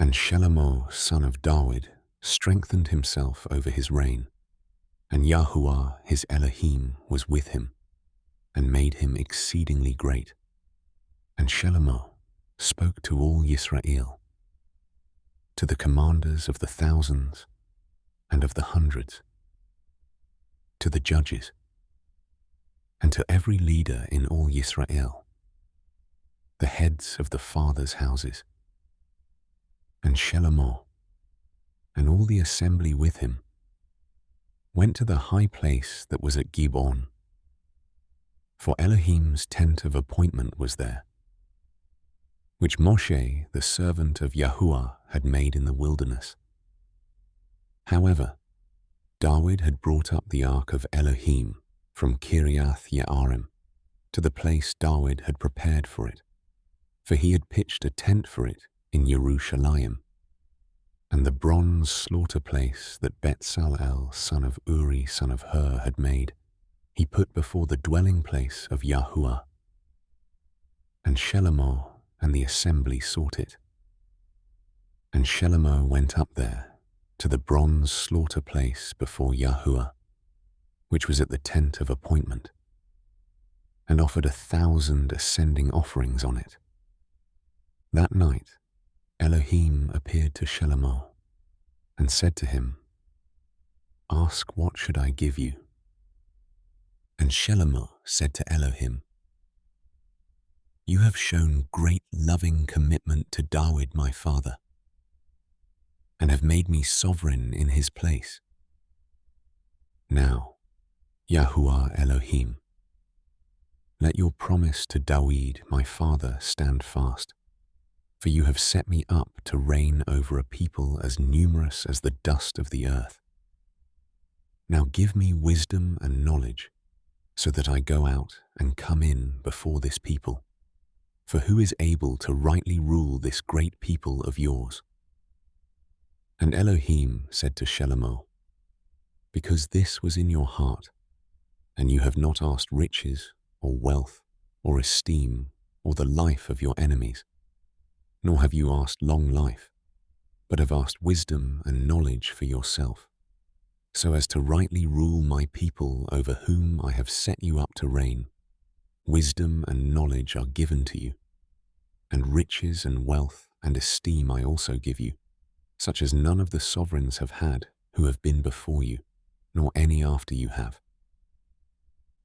And Shelomo, son of David, strengthened himself over his reign, and Yahuah his Elohim was with him, and made him exceedingly great. And Shelomo spoke to all Yisrael, to the commanders of the thousands and of the hundreds, to the judges, and to every leader in all Yisrael, the heads of the fathers' houses. And Shelomo, and all the assembly with him, went to the high place that was at Gibeon, for Elohim's tent of appointment was there, which Moshe, the servant of Yahuah, had made in the wilderness. However, David had brought up the ark of Elohim from Kiriath Yearim to the place David had prepared for it, for he had pitched a tent for it in Jerusalem. And the bronze slaughter place that Betzalel, son of Uri, son of Hur, had made, he put before the dwelling place of Yahuah. And Shelomo and the assembly sought it. And Shelomo went up there to the bronze slaughter place before Yahuah, which was at the tent of appointment, and offered 1,000 ascending offerings on it. That night Elohim appeared to Shelomo and said to him, "Ask, what should I give you?" And Shelomo said to Elohim, "You have shown great loving commitment to David my father, and have made me sovereign in his place. Now, Yahuah Elohim, let your promise to David my father stand fast, for you have set me up to reign over a people as numerous as the dust of the earth. Now give me wisdom and knowledge, so that I go out and come in before this people. For who is able to rightly rule this great people of yours?" And Elohim said to Shelomo, "Because this was in your heart, and you have not asked riches or wealth or esteem or the life of your enemies, nor have you asked long life, but have asked wisdom and knowledge for yourself, so as to rightly rule my people over whom I have set you up to reign. Wisdom and knowledge are given to you, and riches and wealth and esteem I also give you, such as none of the sovereigns have had who have been before you, nor any after you have."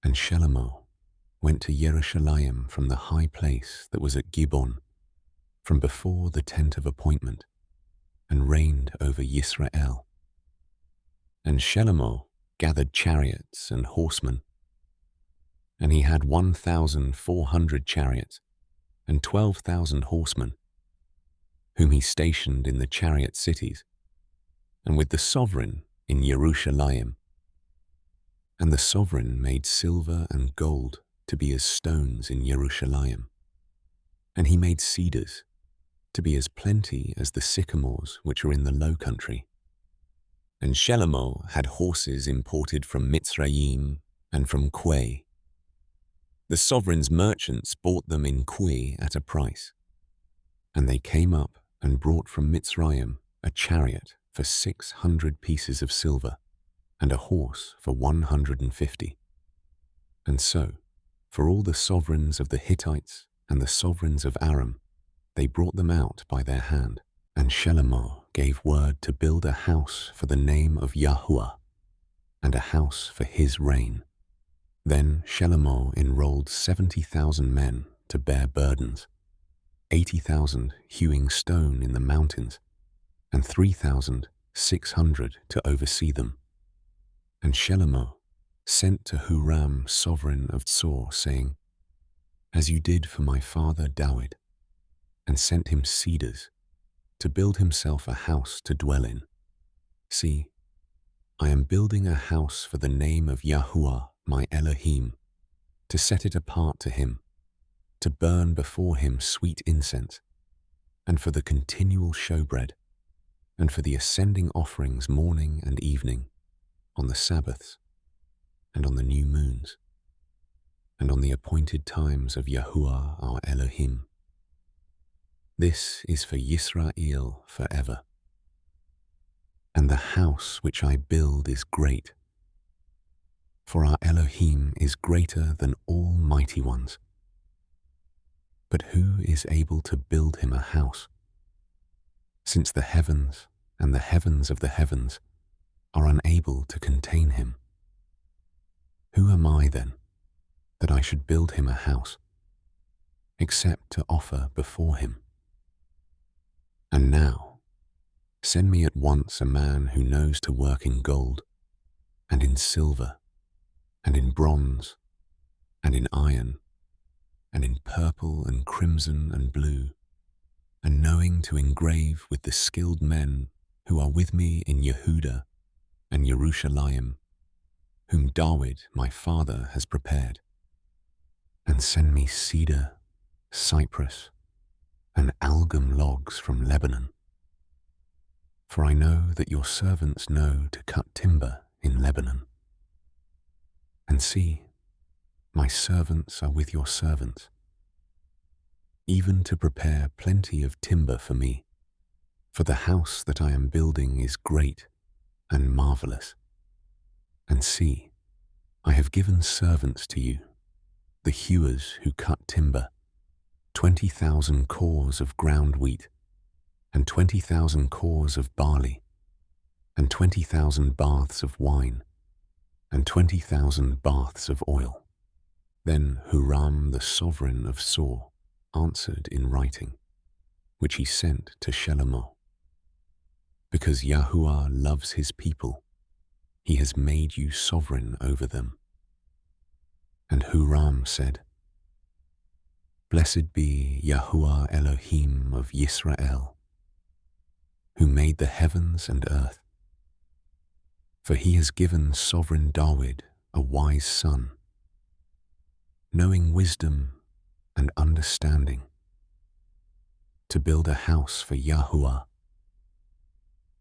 And Shelomo went to Jerusalem from the high place that was at Gibeon, from before the tent of appointment, and reigned over Yisrael. And Shelomo gathered chariots and horsemen, and he had 1,400 chariots and 12,000 horsemen, whom he stationed in the chariot cities, and with the sovereign in Jerusalem. And the sovereign made silver and gold to be as stones in Jerusalem, and he made cedars to be as plenty as the sycamores which are in the low country. And Shelomo had horses imported from Mitzrayim and from Quay. The sovereign's merchants bought them in Quay at a price, and they came up and brought from Mitzrayim a chariot for 600 pieces of silver, and a horse for 150. And so, for all the sovereigns of the Hittites and the sovereigns of Aram, they brought them out by their hand. And Shelomo gave word to build a house for the name of Yahuah, and a house for his reign. Then Shelomo enrolled 70,000 men to bear burdens, 80,000 hewing stone in the mountains, and 3,600 to oversee them. And Shelomo sent to Huram, sovereign of Tsor, saying, "As you did for my father David," and sent him cedars to build himself a house to dwell in. "See, I am building a house for the name of Yahuah my Elohim, to set it apart to him, to burn before him sweet incense, and for the continual showbread, and for the ascending offerings morning and evening, on the Sabbaths, and on the new moons, and on the appointed times of Yahuah our Elohim. This is for Yisrael forever. And the house which I build is great, for our Elohim is greater than all mighty ones. But who is able to build him a house? Since the heavens and the heavens of the heavens are unable to contain him. Who am I then, that I should build him a house, except to offer before him? And now, send me at once a man who knows to work in gold, and in silver, and in bronze, and in iron, and in purple and crimson and blue, and knowing to engrave with the skilled men who are with me in Yehudah and Jerusalem, whom David my father has prepared. And send me cedar, cypress, and algum logs from Lebanon. For I know that your servants know to cut timber in Lebanon. And see, my servants are with your servants, even to prepare plenty of timber for me, for the house that I am building is great and marvelous. And see, I have given servants to you, the hewers who cut timber, 20,000 cores of ground wheat, and 20,000 cores of barley, and 20,000 baths of wine, and 20,000 baths of oil. Then Huram the sovereign of Sor answered in writing, which he sent to Shelomo. Because Yahuah loves his people, he has made you sovereign over them. And Huram said, Blessed be Yahuah Elohim of Yisrael, who made the heavens and earth. For he has given sovereign David a wise son, knowing wisdom and understanding, to build a house for Yahuah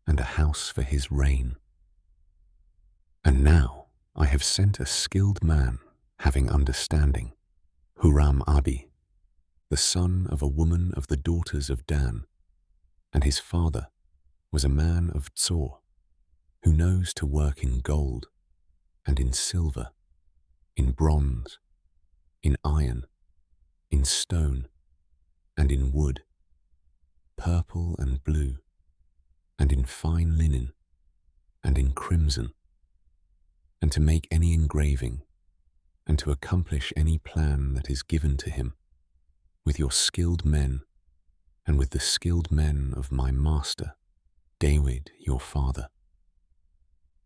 and a house for his reign. And now I have sent a skilled man having understanding, Huram Abi, the son of a woman of the daughters of Dan, and his father was a man of Tzor, who knows to work in gold, and in silver, in bronze, in iron, in stone, and in wood, purple and blue, and in fine linen, and in crimson, and to make any engraving, and to accomplish any plan that is given to him, with your skilled men, and with the skilled men of my master, David your father.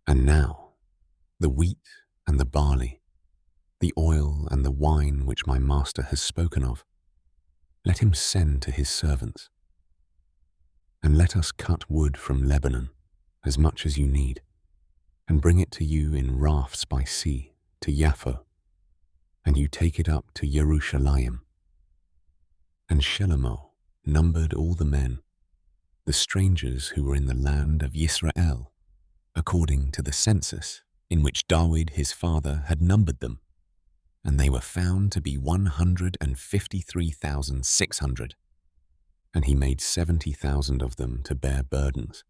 And now, the wheat and the barley, the oil and the wine which my master has spoken of, let him send to his servants. And let us cut wood from Lebanon, as much as you need, and bring it to you in rafts by sea to Yaphah, and you take it up to Jerusalem. And Shelomo numbered all the men, the strangers who were in the land of Yisrael, according to the census in which David his father had numbered them, and they were found to be 153,600. And he made 70,000 of them to bear burdens,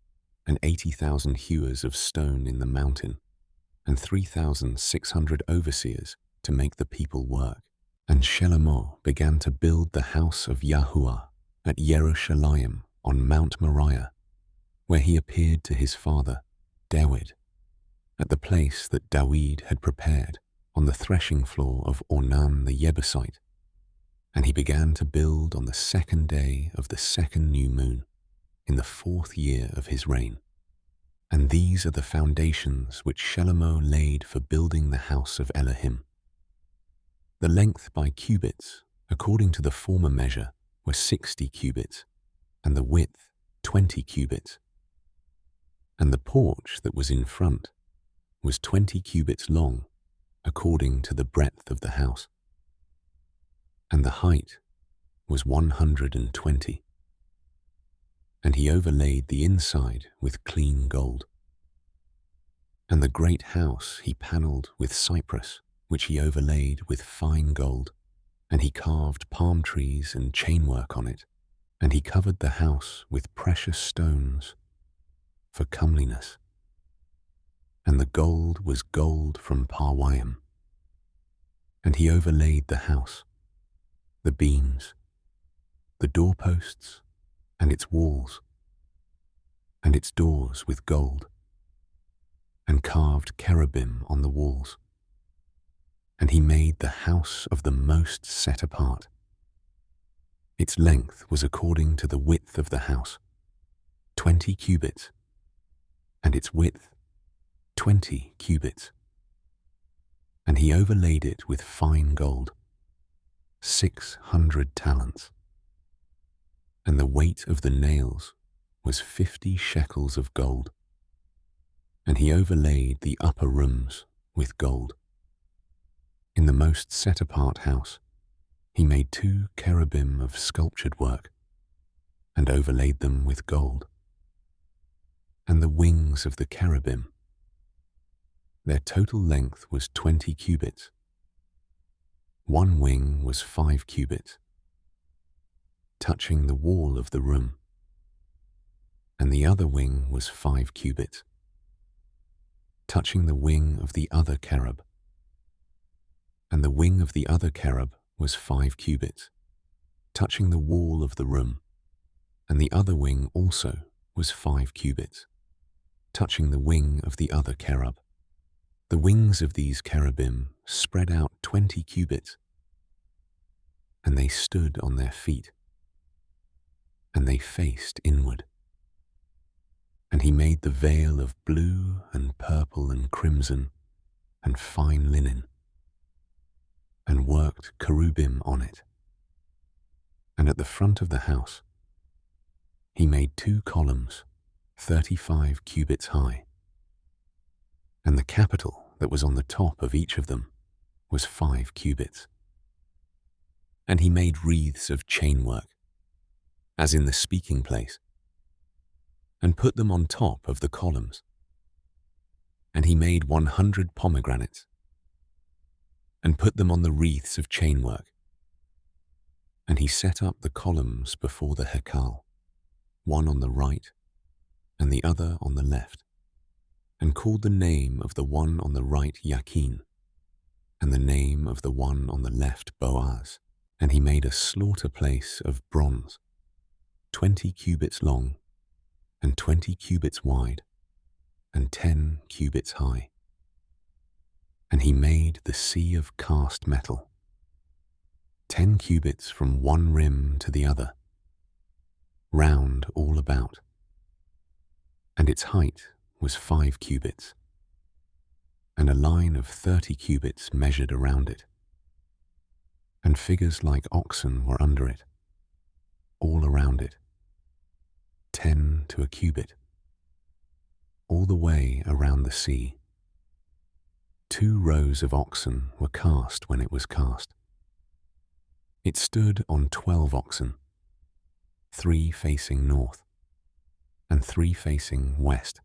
and 80,000 hewers of stone in the mountain, and 3,600 overseers to make the people work. And Shelomo began to build the house of Yahuah at Jerusalem on Mount Moriah, where he appeared to his father, David, at the place that David had prepared on the threshing floor of Ornan the Jebusite. And he began to build on the 2nd day of the 2nd new moon, in the 4th year of his reign. And these are the foundations which Shelomo laid for building the house of Elohim. The length by cubits, according to the former measure, were 60 cubits, and the width 20 cubits. And the porch that was in front was 20 cubits long, according to the breadth of the house. And the height was 120. And he overlaid the inside with clean gold. And the great house he panelled with cypress, which he overlaid with fine gold, and he carved palm trees and chainwork on it, And he covered the house with precious stones for comeliness, and the gold was gold from Parwayim. And he overlaid the house, the beams, the doorposts, and its walls, and its doors with gold, and carved cherubim on the walls. And he made the house of the most set apart. Its length was according to the width of the house, 20 cubits, and its width 20 cubits. And he overlaid it with fine gold, 600 talents. And the weight of the nails was 50 shekels of gold. And he overlaid the upper rooms with gold. In the most set-apart house, he made 2 cherubim of sculptured work, and overlaid them with gold. And the wings of the cherubim, their total length was 20 cubits. One wing was 5 cubits, touching the wall of the room, and the other wing was 5 cubits, touching the wing of the other cherub, and the wing of the other cherub was 5 cubits, touching the wall of the room, and the other wing also was 5 cubits, touching the wing of the other cherub. The wings of these cherubim spread out 20 cubits, and they stood on their feet, and they faced inward. And he made the veil of blue and purple and crimson and fine linen, and worked cherubim on it. And at the front of the house, he made 2 columns, 35 cubits high, and the capital that was on the top of each of them was 5 cubits. And he made wreaths of chainwork, as in the speaking place, and put them on top of the columns. And he made 100 pomegranates, and put them on the wreaths of chainwork. And he set up the columns before the Hekal, one on the right and the other on the left, and called the name of the one on the right Yakin, and the name of the one on the left Boaz. And he made a slaughter place of bronze, 20 cubits long, and 20 cubits wide, and 10 cubits high. And he made the sea of cast metal, 10 cubits from one rim to the other, round all about. And its height was 5 cubits, and a line of 30 cubits measured around it. And figures like oxen were under it, all around it, 10 to a cubit, all the way around the sea. 2 rows of oxen were cast when it was cast. It stood on 12 oxen, 3 facing north, and 3 facing west,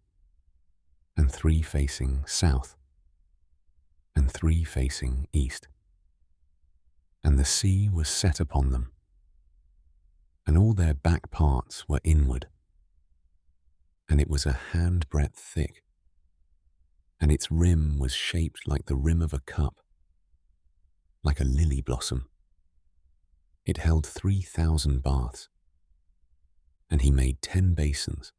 and 3 facing south, and 3 facing east. And the sea was set upon them, and all their back parts were inward, and it was a handbreadth thick, and its rim was shaped like the rim of a cup, like a lily blossom. It held 3,000 baths, and he made 10 basins,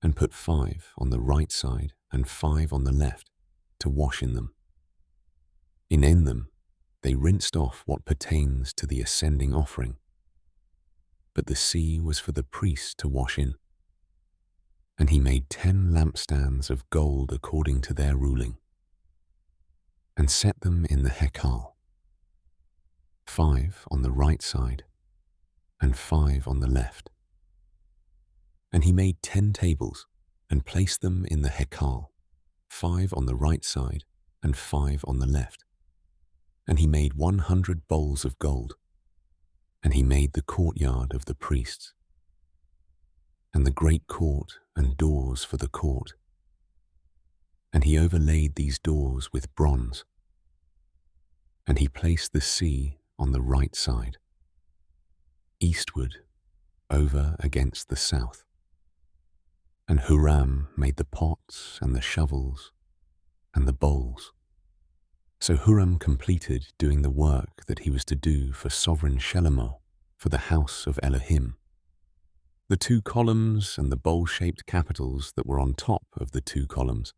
and put 5 on the right side and 5 on the left to wash in them. In them they rinsed off what pertains to the ascending offering, but the sea was for the priests to wash in. And he made 10 lampstands of gold according to their ruling, and set them in the Hekal, 5 on the right side and 5 on the left. And he made 10 tables and placed them in the Hekal, 5 on the right side and 5 on the left. And he made 100 bowls of gold, and he made the courtyard of the priests, and the great court and doors for the court. And he overlaid these doors with bronze, and he placed the sea on the right side, eastward over against the south. And Huram made the pots and the shovels and the bowls. So Huram completed doing the work that he was to do for sovereign Shelomo for the house of Elohim. The two columns and the bowl-shaped capitals that were on top of the two columns,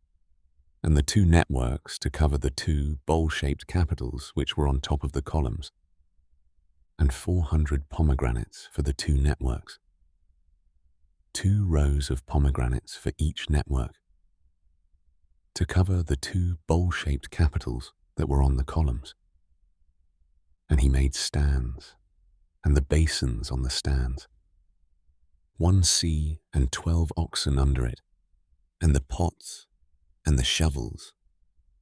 and the two networks to cover the two bowl-shaped capitals which were on top of the columns, and 400 pomegranates for the two networks. 2 rows of pomegranates for each network, to cover the two bowl-shaped capitals that were on the columns. And he made stands, and the basins on the stands, 1 sea and 12 oxen under it, and the pots, and the shovels,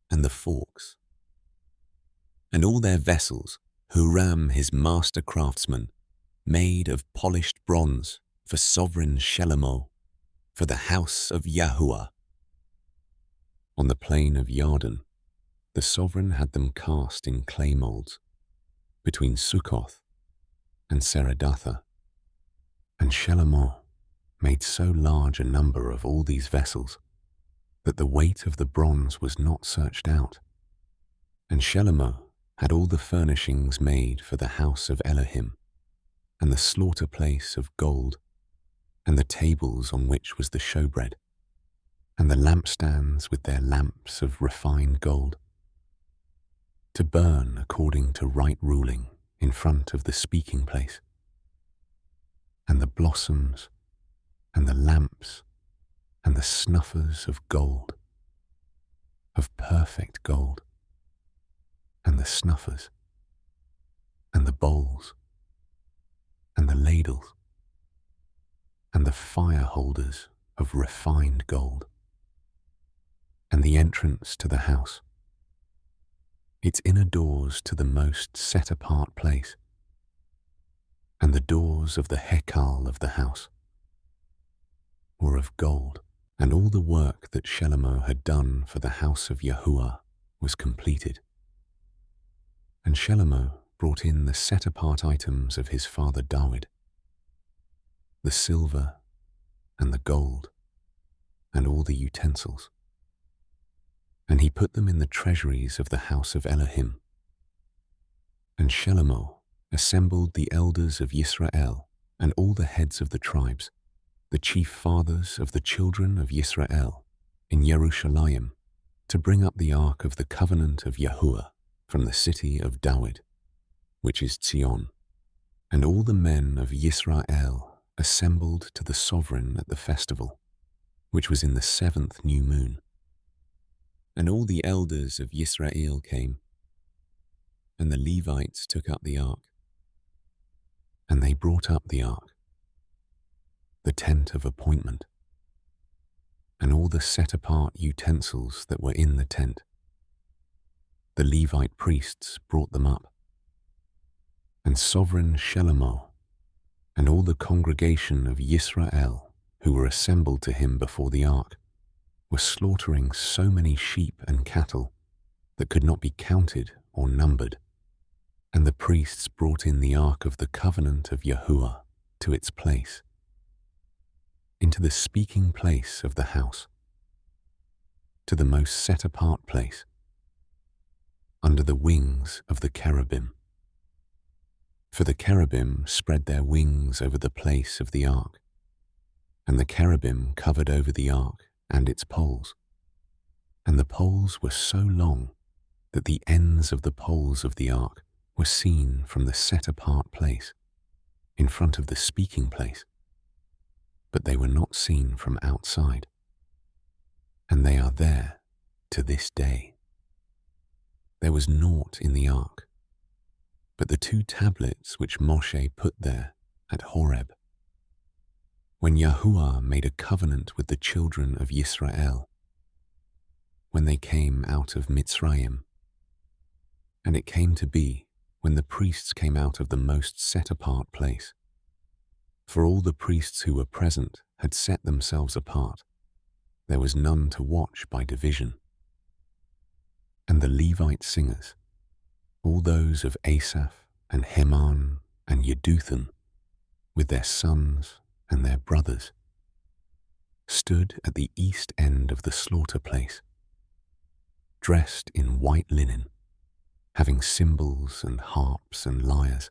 and the forks. And all their vessels, Huram his master craftsman, made of polished bronze for sovereign Shelomo, for the house of Yahuah. On the plain of Yarden, the sovereign had them cast in clay molds, between Sukkoth and Seradatha. And Shelomo made so large a number of all these vessels that the weight of the bronze was not searched out. And Shelomo had all the furnishings made for the house of Elohim, and the slaughter place of gold, and the tables on which was the showbread, and the lampstands with their lamps of refined gold, to burn according to right ruling in front of the speaking place, and the blossoms, and the lamps, and the snuffers of gold, of perfect gold, and the snuffers, and the bowls, and the ladles, and the fire holders of refined gold, and the entrance to the house, its inner doors to the most set-apart place, and the doors of the hekal of the house were of gold, and all the work that Shelomo had done for the house of Yahuah was completed. And Shelomo brought in the set-apart items of his father David, the silver and the gold, and all the utensils. And he put them in the treasuries of the house of Elohim. And Shelomo assembled the elders of Yisrael and all the heads of the tribes, the chief fathers of the children of Yisrael, in Jerusalem, to bring up the ark of the covenant of Yahuah from the city of David, which is Zion. And all the men of Yisrael assembled to the sovereign at the festival, which was in the 7th new moon. And all the elders of Yisrael came, and the Levites took up the ark. And they brought up the ark, the tent of appointment, and all the set-apart utensils that were in the tent. The Levite priests brought them up. And sovereign Shelomo and all the congregation of Yisrael who were assembled to him before the ark were slaughtering so many sheep and cattle that could not be counted or numbered. And the priests brought in the ark of the covenant of Yahuah to its place, into the speaking place of the house, to the most set-apart place, under the wings of the cherubim. For the cherubim spread their wings over the place of the ark, and the cherubim covered over the ark and its poles. And the poles were so long that the ends of the poles of the ark were seen from the set-apart place, in front of the speaking place, but they were not seen from outside. And they are there to this day. There was naught in the ark, but the 2 tablets which Moshe put there at Horeb, when Yahuah made a covenant with the children of Yisrael, when they came out of Mitzrayim. And it came to be, when the priests came out of the most set-apart place, for all the priests who were present had set themselves apart, there was none to watch by division. And the Levite singers, all those of Asaph and Heman and Yeduthun, with their sons and their brothers, stood at the east end of the slaughter place, dressed in white linen, having cymbals and harps and lyres,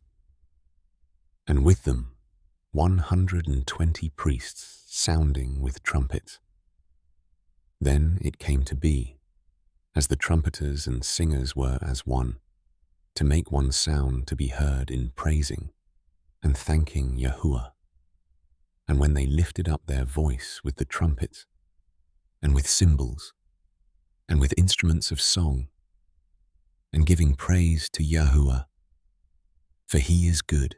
and with them 120 priests sounding with trumpets. Then it came to be, as the trumpeters and singers were as one, to make one sound to be heard in praising and thanking Yahuah. And when they lifted up their voice with the trumpets, and with cymbals, and with instruments of song, and giving praise to Yahuah, for he is good,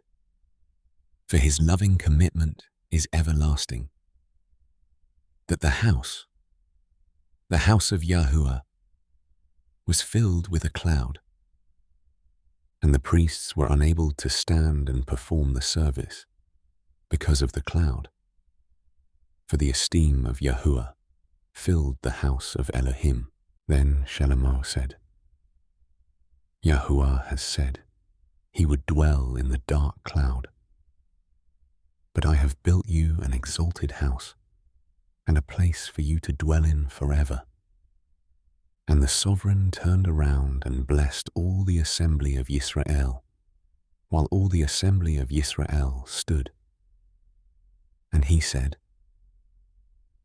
for his loving commitment is everlasting, that the house of Yahuah, was filled with a cloud, and the priests were unable to stand and perform the service because of the cloud, for the esteem of Yahuah filled the house of Elohim. Then Shlomo said, Yahuah has said he would dwell in the dark cloud, but I have built you an exalted house and a place for you to dwell in forever. And the sovereign turned around and blessed all the assembly of Yisrael, while all the assembly of Yisrael stood. And he said,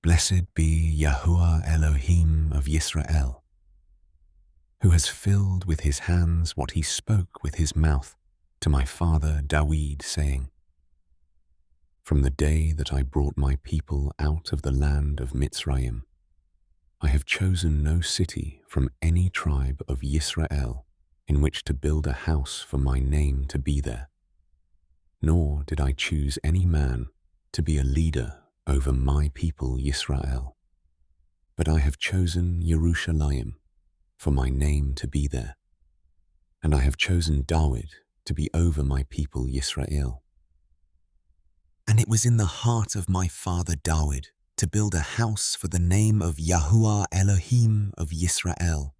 Blessed be Yahuah Elohim of Yisrael, who has filled with his hands what he spoke with his mouth to my father Dawid, saying, From the day that I brought my people out of the land of Mitzrayim, I have chosen no city from any tribe of Yisrael in which to build a house for my name to be there, nor did I choose any man to be a leader over my people Yisrael, but I have chosen Yerushalayim for my name to be there, and I have chosen Dawid to be over my people Yisrael. And it was in the heart of my father Dawid to build a house for the name of Yahuah Elohim of Yisrael.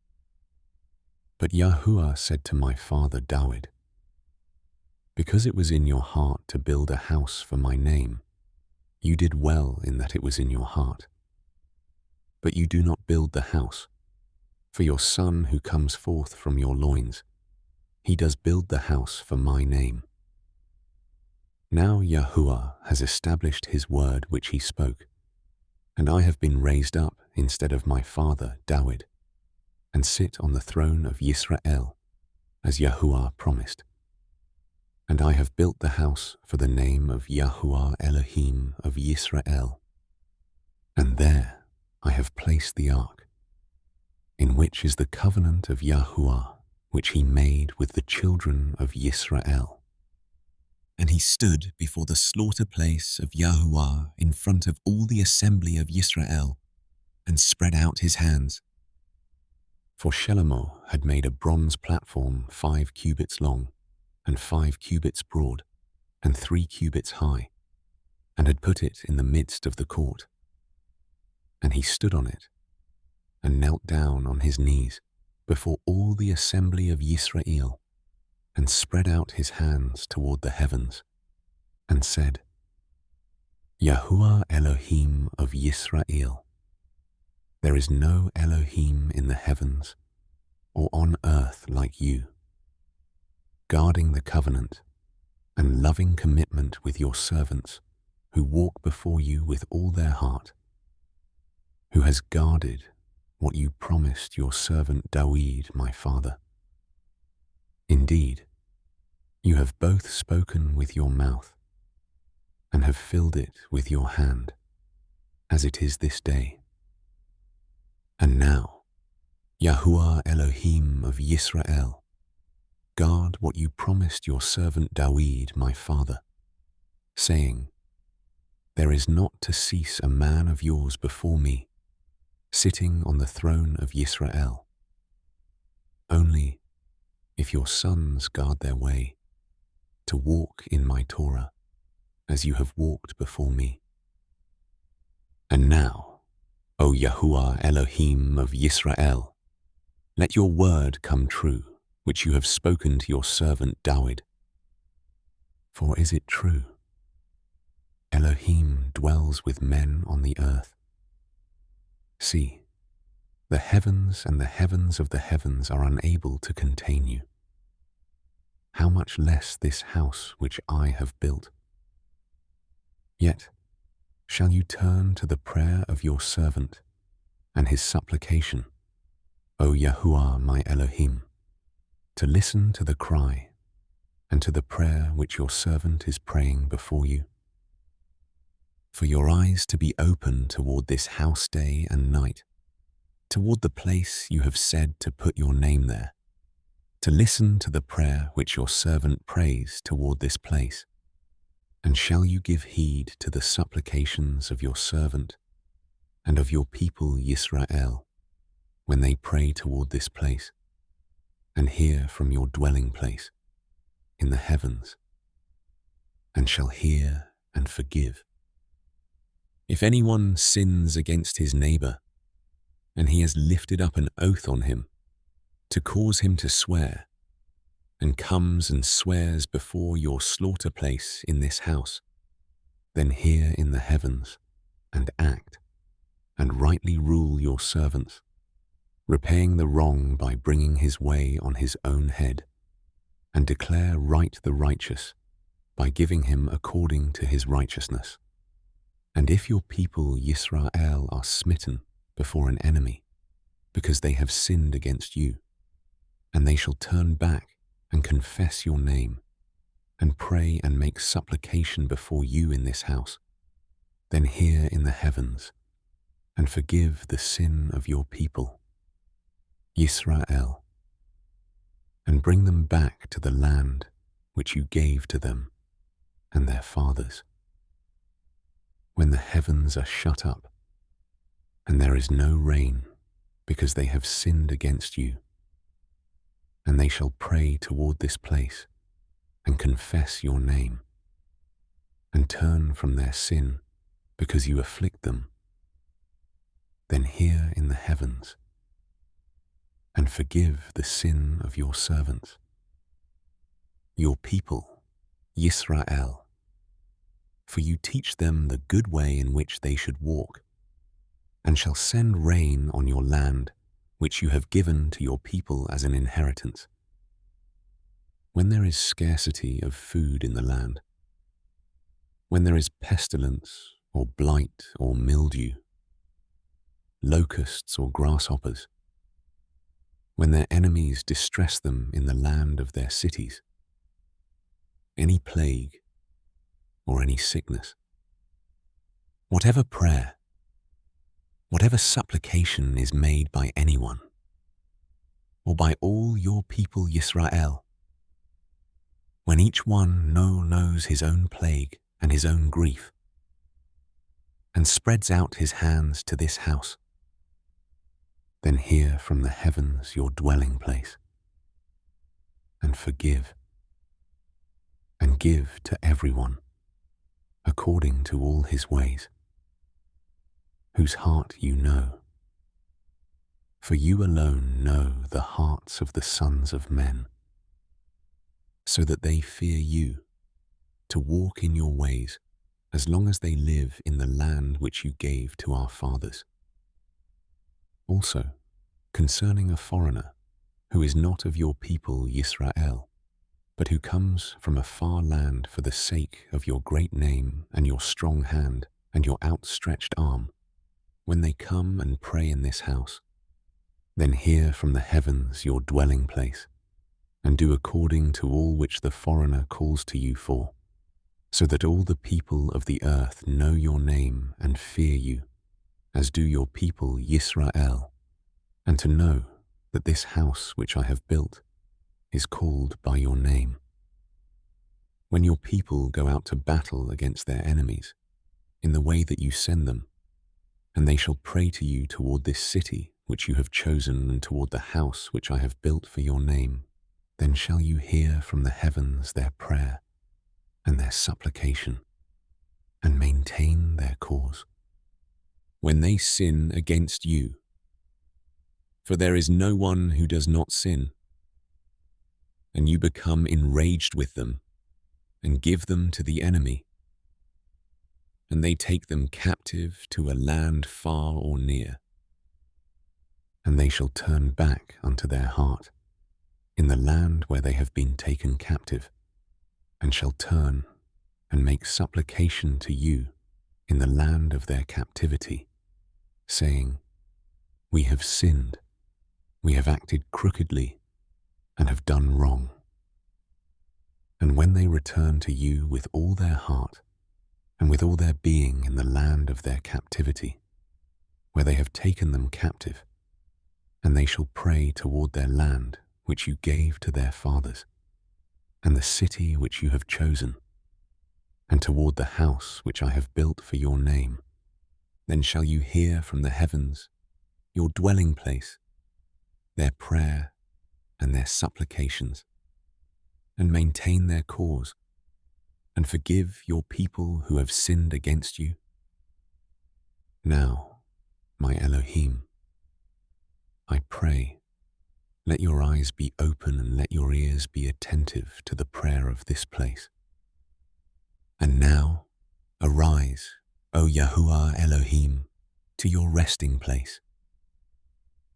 But Yahuah said to my father Dawid, Because it was in your heart to build a house for my name, you did well in that it was in your heart. But you do not build the house, for your son who comes forth from your loins, he does build the house for my name. Now Yahuah has established his word which he spoke, and I have been raised up instead of my father Dawid, and sit on the throne of Yisrael, as Yahuah promised. And I have built the house for the name of Yahuah Elohim of Yisrael. And there I have placed the ark, in which is the covenant of Yahuah, which he made with the children of Yisrael. And he stood before the slaughter place of Yahuah in front of all the assembly of Yisrael, and spread out his hands. For Shlomo had made a bronze platform 5 cubits long, and 5 cubits broad, and 3 cubits high, and had put it in the midst of the court. And he stood on it, and knelt down on his knees before all the assembly of Yisrael, and spread out his hands toward the heavens, and said, Yahuah Elohim of Yisrael, there is no Elohim in the heavens or on earth like you, guarding the covenant and loving commitment with your servants who walk before you with all their heart, who has guarded what you promised your servant Dawid, my father. Indeed, you have both spoken with your mouth and have filled it with your hand, as it is this day. And now, Yahuah Elohim of Yisrael, guard what you promised your servant Dawid, my father, saying, There is not to cease a man of yours before me, sitting on the throne of Yisrael. Only if your sons guard their way, to walk in my Torah, as you have walked before me. And now, O Yahuah Elohim of Yisrael, let your word come true, which you have spoken to your servant Dawid. For is it true, Elohim dwells with men on the earth. See, the heavens and the heavens of the heavens are unable to contain you. How much less this house which I have built? Yet shall you turn to the prayer of your servant and his supplication, O Yahuah my Elohim, to listen to the cry and to the prayer which your servant is praying before you? For your eyes to be open toward this house day and night, toward the place you have said to put your name there, to listen to the prayer which your servant prays toward this place. And shall you give heed to the supplications of your servant and of your people Yisrael when they pray toward this place, and hear from your dwelling place in the heavens, and shall hear and forgive? If anyone sins against his neighbor, and he has lifted up an oath on him to cause him to swear, and comes and swears before your slaughter place in this house, then hear in the heavens, and act, and rightly rule your servants, repaying the wrong by bringing his way on his own head, and declare right the righteous by giving him according to his righteousness. And if your people Yisrael are smitten before an enemy, because they have sinned against you, and they shall turn back and confess your name, and pray and make supplication before you in this house, then hear in the heavens, and forgive the sin of your people, Yisrael, and bring them back to the land which you gave to them and their fathers. When the heavens are shut up, and there is no rain, because they have sinned against you, and they shall pray toward this place, and confess your name, and turn from their sin, because you afflict them, then hear in the heavens, and forgive the sin of your servants, your people, Yisrael, for you teach them the good way in which they should walk, and shall send rain on your land, which you have given to your people as an inheritance. When there is scarcity of food in the land, when there is pestilence or blight or mildew, locusts or grasshoppers, when their enemies distress them in the land of their cities, any plague or any sickness, whatever prayer, whatever supplication is made by anyone, or by all your people Yisrael, when each one knows his own plague and his own grief, and spreads out his hands to this house, then hear from the heavens your dwelling place, and forgive, and give to everyone according to all his ways, whose heart you know. For you alone know the hearts of the sons of men, so that they fear you, to walk in your ways as long as they live in the land which you gave to our fathers. Also, concerning a foreigner who is not of your people Yisrael, but who comes from a far land for the sake of your great name and your strong hand and your outstretched arm, when they come and pray in this house, then hear from the heavens your dwelling place, and do according to all which the foreigner calls to you for, so that all the people of the earth know your name and fear you, as do your people Yisrael, and to know that this house which I have built is called by your name. When your people go out to battle against their enemies, in the way that you send them, and they shall pray to you toward this city which you have chosen and toward the house which I have built for your name, then shall you hear from the heavens their prayer and their supplication, and maintain their cause. When they sin against you, for there is no one who does not sin, and you become enraged with them and give them to the enemy, and they take them captive to a land far or near. And they shall turn back unto their heart in the land where they have been taken captive, and shall turn and make supplication to you in the land of their captivity, saying, We have sinned, we have acted crookedly, and have done wrong. And when they return to you with all their heart, and with all their being in the land of their captivity, where they have taken them captive, and they shall pray toward their land which you gave to their fathers, and the city which you have chosen, and toward the house which I have built for your name, then shall you hear from the heavens, your dwelling place, their prayer and their supplications, and maintain their cause, and forgive your people who have sinned against you. Now, my Elohim, I pray, let your eyes be open and let your ears be attentive to the prayer of this place. And now, arise, O Yahuah Elohim, to your resting place,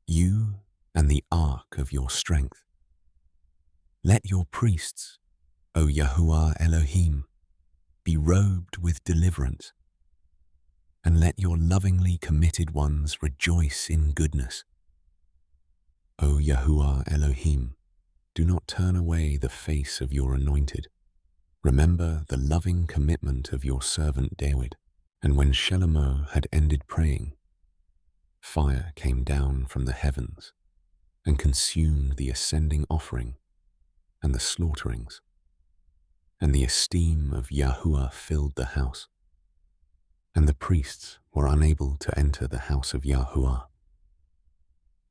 you and the ark of your strength. Let your priests, O Yahuah Elohim, be robed with deliverance, and let your lovingly committed ones rejoice in goodness. O Yahuah Elohim, do not turn away the face of your anointed. Remember the loving commitment of your servant David. And when Shelomo had ended praying, fire came down from the heavens and consumed the ascending offering and the slaughterings, and the esteem of Yahuwah filled the house, and the priests were unable to enter the house of Yahuwah,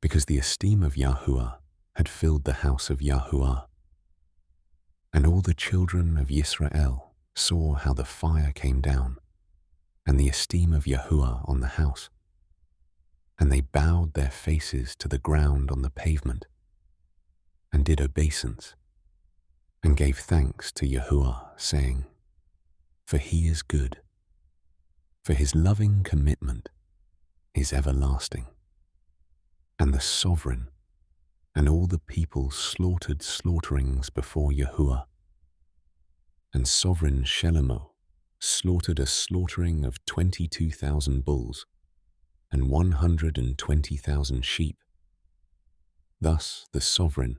because the esteem of Yahuwah had filled the house of Yahuwah. And all the children of Israel saw how the fire came down, and the esteem of Yahuwah on the house, and they bowed their faces to the ground on the pavement, and did obeisance, and gave thanks to Yahuwah, saying, For he is good, for his loving commitment is everlasting. And the sovereign and all the people slaughtered slaughterings before Yahuwah. And sovereign Shelomo slaughtered a slaughtering of 22,000 bulls and 120,000 sheep. Thus the sovereign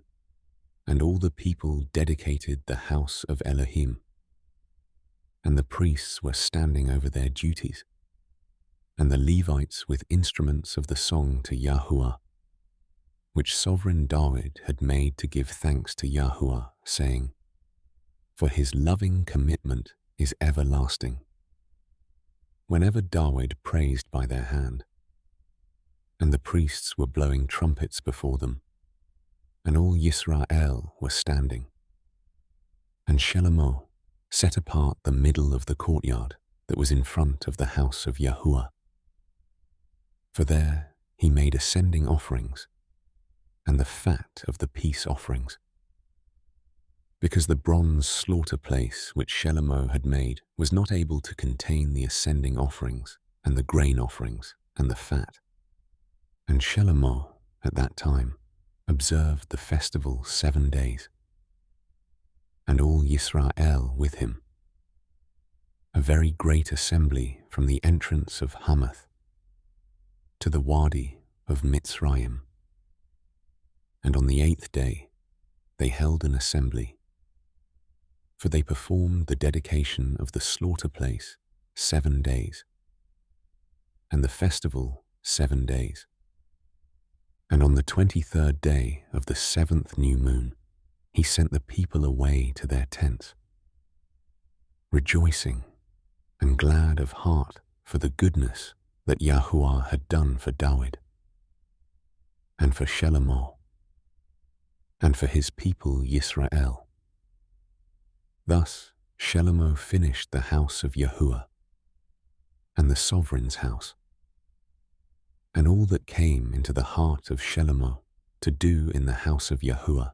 and all the people dedicated the house of Elohim, and the priests were standing over their duties, and the Levites with instruments of the song to Yahuwah, which sovereign David had made to give thanks to Yahuwah, saying, For his loving commitment is everlasting. Whenever David praised by their hand, and the priests were blowing trumpets before them, and all Yisrael were standing. And Shelomo set apart the middle of the courtyard that was in front of the house of Yahuwah. For there he made ascending offerings, and the fat of the peace offerings, because the bronze slaughter place which Shelomo had made was not able to contain the ascending offerings and the grain offerings and the fat. And Shelomo at that time observed the festival 7 days, and all Yisrael with him, a very great assembly from the entrance of Hamath to the Wadi of Mitzrayim. And on the 8th day they held an assembly, for they performed the dedication of the slaughter place 7 days, and the festival 7 days. And on the 23rd day of the 7th new moon, he sent the people away to their tents, rejoicing and glad of heart for the goodness that Yahuwah had done for David, and for Shelomo, and for his people Yisrael. Thus Shelomo finished the house of Yahuwah, and the sovereign's house, and all that came into the heart of Shelomo to do in the house of Yahuwah,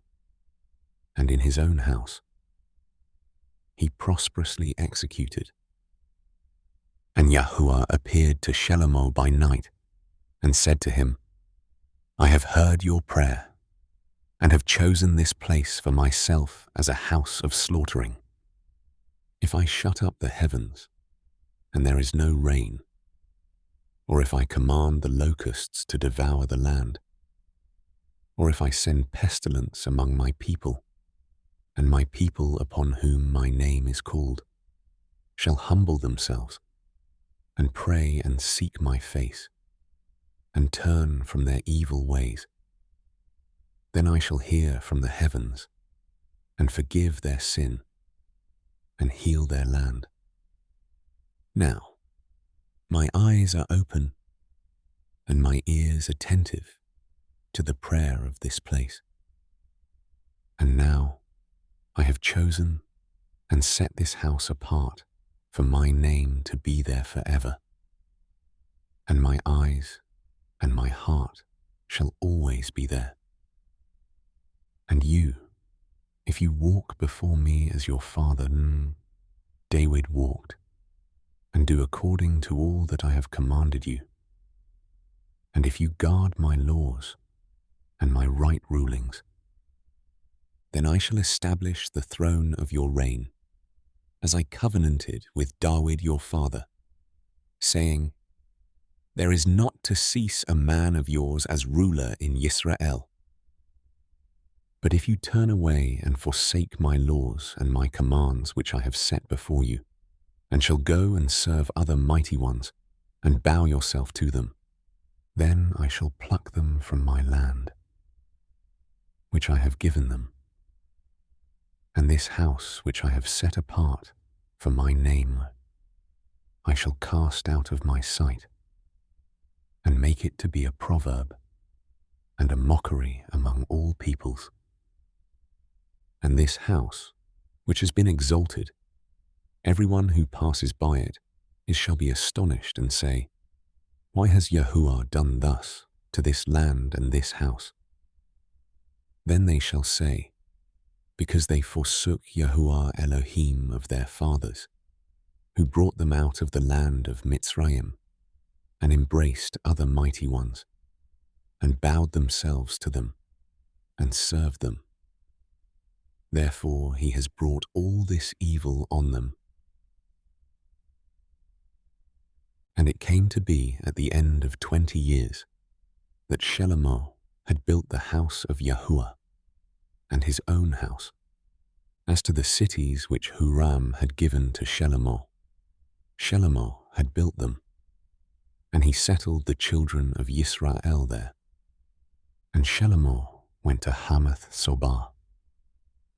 and in his own house, he prosperously executed. And Yahuah appeared to Shelomo by night and said to him, I have heard your prayer and have chosen this place for myself as a house of slaughtering. If I shut up the heavens and there is no rain, or if I command the locusts to devour the land, or if I send pestilence among my people, and my people upon whom my name is called shall humble themselves and pray and seek my face and turn from their evil ways, then I shall hear from the heavens and forgive their sin and heal their land. Now, my eyes are open and my ears attentive to the prayer of this place. And now I have chosen and set this house apart for my name to be there forever. And my eyes and my heart shall always be there. And you, if you walk before me as your father David walked, and do according to all that I have commanded you, and if you guard my laws and my right rulings, then I shall establish the throne of your reign, as I covenanted with David your father, saying, There is not to cease a man of yours as ruler in Yisrael. But if you turn away and forsake my laws and my commands which I have set before you, and shall go and serve other mighty ones, and bow yourself to them, then I shall pluck them from my land, which I have given them, and this house which I have set apart for my name I shall cast out of my sight, and make it to be a proverb and a mockery among all peoples. And this house, which has been exalted, everyone who passes by it shall be astonished and say, Why has Yahuah done thus to this land and this house? Then they shall say, Because they forsook Yahuah Elohim of their fathers, who brought them out of the land of Mitzrayim, and embraced other mighty ones, and bowed themselves to them, and served them. Therefore he has brought all this evil on them. And it came to be at the end of 20 years that Shelomo had built the house of Yahuah and his own house. As to the cities which Huram had given to Shelomo, Shelomo had built them, and he settled the children of Yisrael there. And Shelomo went to Hamath Sobah,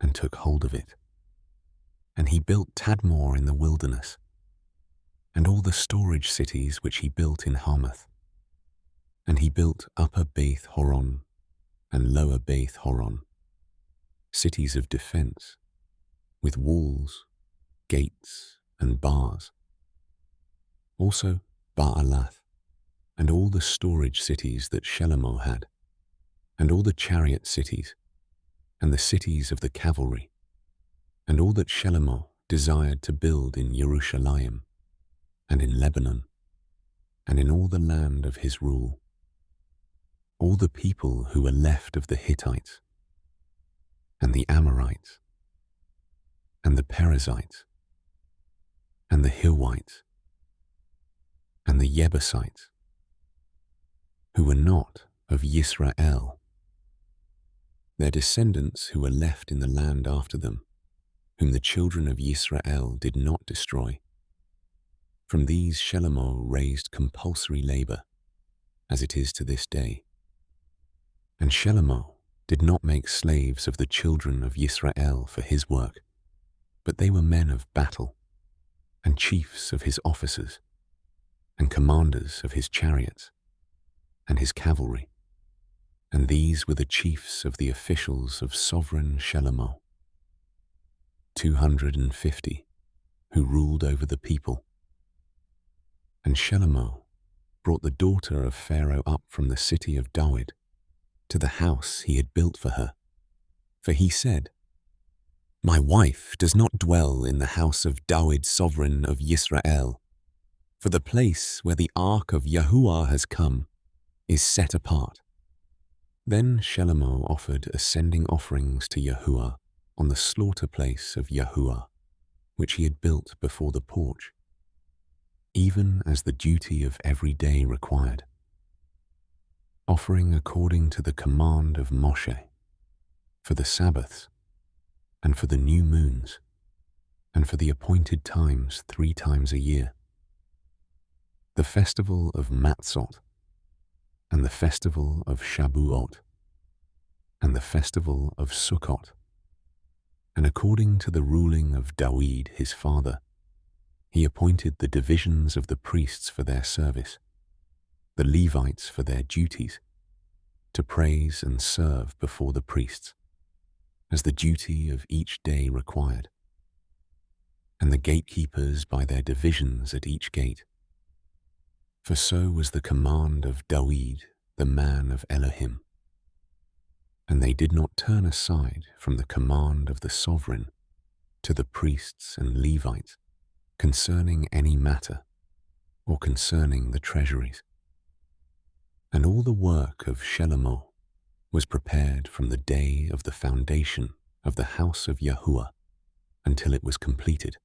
and took hold of it. And he built Tadmor in the wilderness, and all the storage cities which he built in Hamath. And he built Upper Beth Horon and Lower Beth Horon, cities of defense, with walls, gates, and bars. Also Baalath, and all the storage cities that Shelomo had, and all the chariot cities, and the cities of the cavalry, and all that Shelomo desired to build in Jerusalem, and in Lebanon, and in all the land of his rule. All the people who were left of the Hittites, and the Amorites, and the Perizzites, and the Hivites, and the Jebusites, who were not of Yisrael, their descendants who were left in the land after them, whom the children of Yisrael did not destroy. From these Shelomo raised compulsory labor, as it is to this day. And Shelomo did not make slaves of the children of Yisrael for his work, but they were men of battle, and chiefs of his officers, and commanders of his chariots, and his cavalry. And these were the chiefs of the officials of sovereign Shelomo, 250, who ruled over the people. And Shelomo brought the daughter of Pharaoh up from the city of David to the house he had built for her. For he said, My wife does not dwell in the house of David, sovereign of Yisrael, For the place where the ark of Yahuah has come is set apart." Then Shelomo offered ascending offerings to Yahuah on the slaughter place of Yahuah, which he had built before the porch, even as the duty of every day required, offering according to the command of Moshe, for the Sabbaths, and for the new moons, and for the appointed times 3 times a year, the festival of Matzot, and the festival of Shabuot, and the festival of Sukkot. And according to the ruling of Dawid his father, he appointed the divisions of the priests for their service, the Levites for their duties, to praise and serve before the priests, as the duty of each day required, and the gatekeepers by their divisions at each gate. For so was the command of Dawid, the man of Elohim. And they did not turn aside from the command of the sovereign to the priests and Levites concerning any matter, or concerning the treasuries. And all the work of Shelomo was prepared from the day of the foundation of the house of Yahuah until it was completed,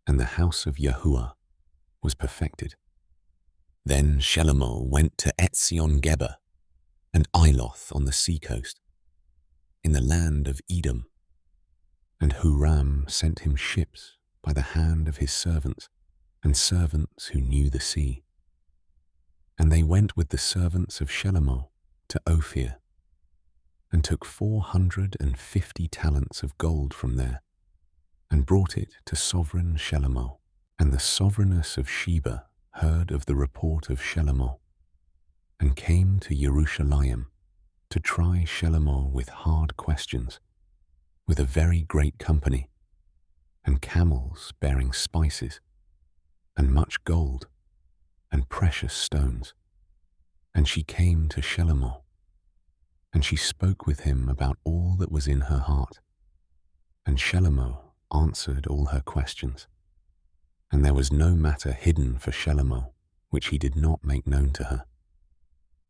and the house of Yahuah was perfected. Then Shelomo went to Etzion-Geber and Iloth on the seacoast, in the land of Edom, and Huram sent him ships by the hand of his servants, and servants who knew the sea. And they went with the servants of Shelomo to Ophir, and took 450 talents of gold from there, and brought it to sovereign Shelomo. And the sovereigness of Sheba heard of the report of Shelomo, and came to Jerusalem to try Shelomo with hard questions, with a very great company, and camels bearing spices, and much gold, and precious stones. And she came to Shelomo, and she spoke with him about all that was in her heart. And Shelomo answered all her questions, and there was no matter hidden for Shelomo which he did not make known to her.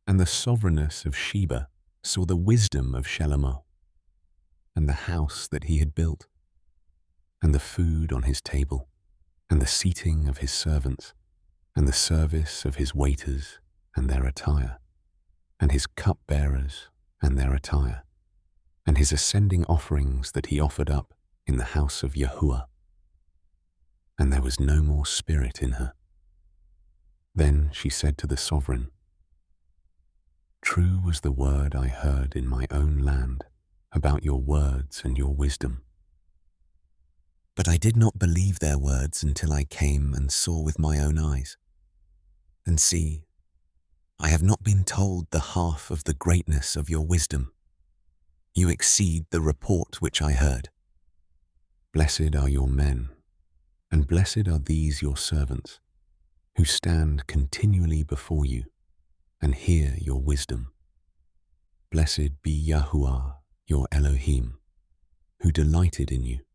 And the sovereignness of Sheba saw the wisdom of Shelomo, and the house that he had built, and the food on his table, and the seating of his servants, and the service of his waiters and their attire, and his cupbearers and their attire, and his ascending offerings that he offered up in the house of Yahuah. And there was no more spirit in her. Then she said to the sovereign, "True was the word I heard in my own land about your words and your wisdom. But I did not believe their words until I came and saw with my own eyes. And see, I have not been told the half of the greatness of your wisdom. You exceed the report which I heard. Blessed are your men, and blessed are these your servants, who stand continually before you and hear your wisdom. Blessed be Yahuah, your Elohim, who delighted in you,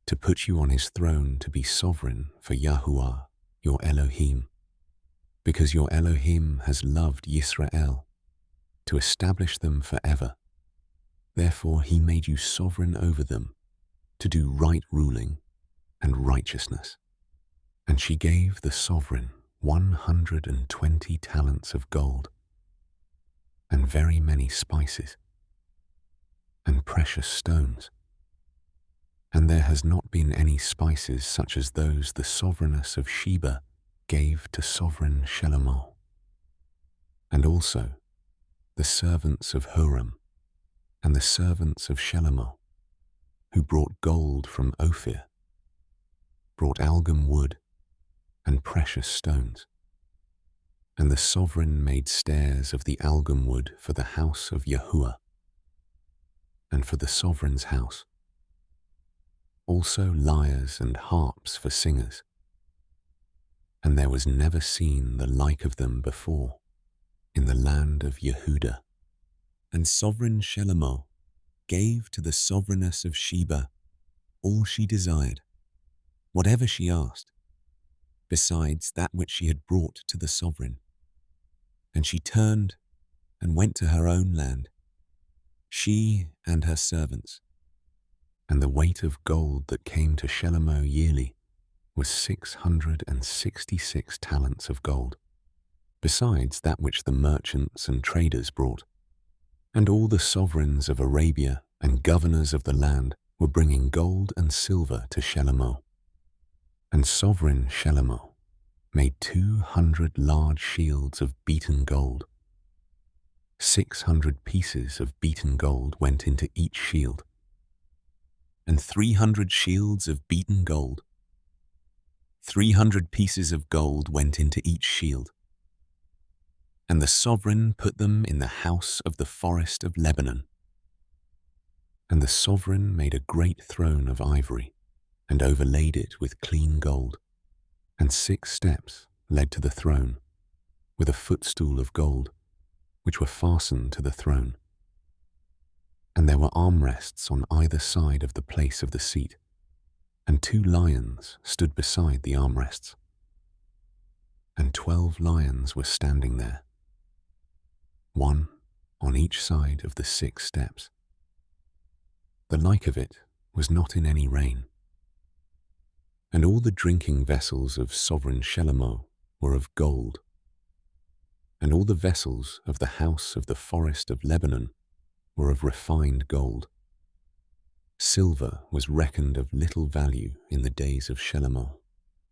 to put you on his throne to be sovereign for Yahuah, your Elohim, because your Elohim has loved Yisrael, to establish them forever. Therefore he made you sovereign over them, to do right ruling and righteousness." And she gave the sovereign 120 talents of gold, and very many spices, and precious stones. And there has not been any spices such as those the sovereigness of Sheba gave to sovereign Shelomo. And also the servants of Huram, and the servants of Shelomo, who brought gold from Ophir, brought algum wood and precious stones. And the sovereign made stairs of the algum wood for the house of Yahuah, and for the sovereign's house, also lyres and harps for singers. And there was never seen the like of them before in the land of Yehudah. And sovereign Shelomo gave to the sovereigness of Sheba all she desired, whatever she asked. besides that which she had brought to the sovereign. And she turned and went to her own land, she and her servants. And the weight of gold that came to Shelomo yearly was 666 talents of gold, besides that which the merchants and traders brought. And all the sovereigns of Arabia and governors of the land were bringing gold and silver to Shelomo. And sovereign Shelomo made 200 large shields of beaten gold. 600 pieces of beaten gold went into each shield, and 300 shields of beaten gold. 300 pieces of gold went into each shield. And the sovereign put them in the house of the forest of Lebanon. And the sovereign made a great throne of ivory, and overlaid it with clean gold. And 6 steps led to the throne, with a footstool of gold, which were fastened to the throne. And there were armrests on either side of the place of the seat, and 2 lions stood beside the armrests. And 12 lions were standing there, one on each side of the 6 steps. The like of it was not in any reign. And all the drinking vessels of sovereign Shelomo were of gold, and all the vessels of the house of the forest of Lebanon were of refined gold. Silver was reckoned of little value in the days of Shelomo,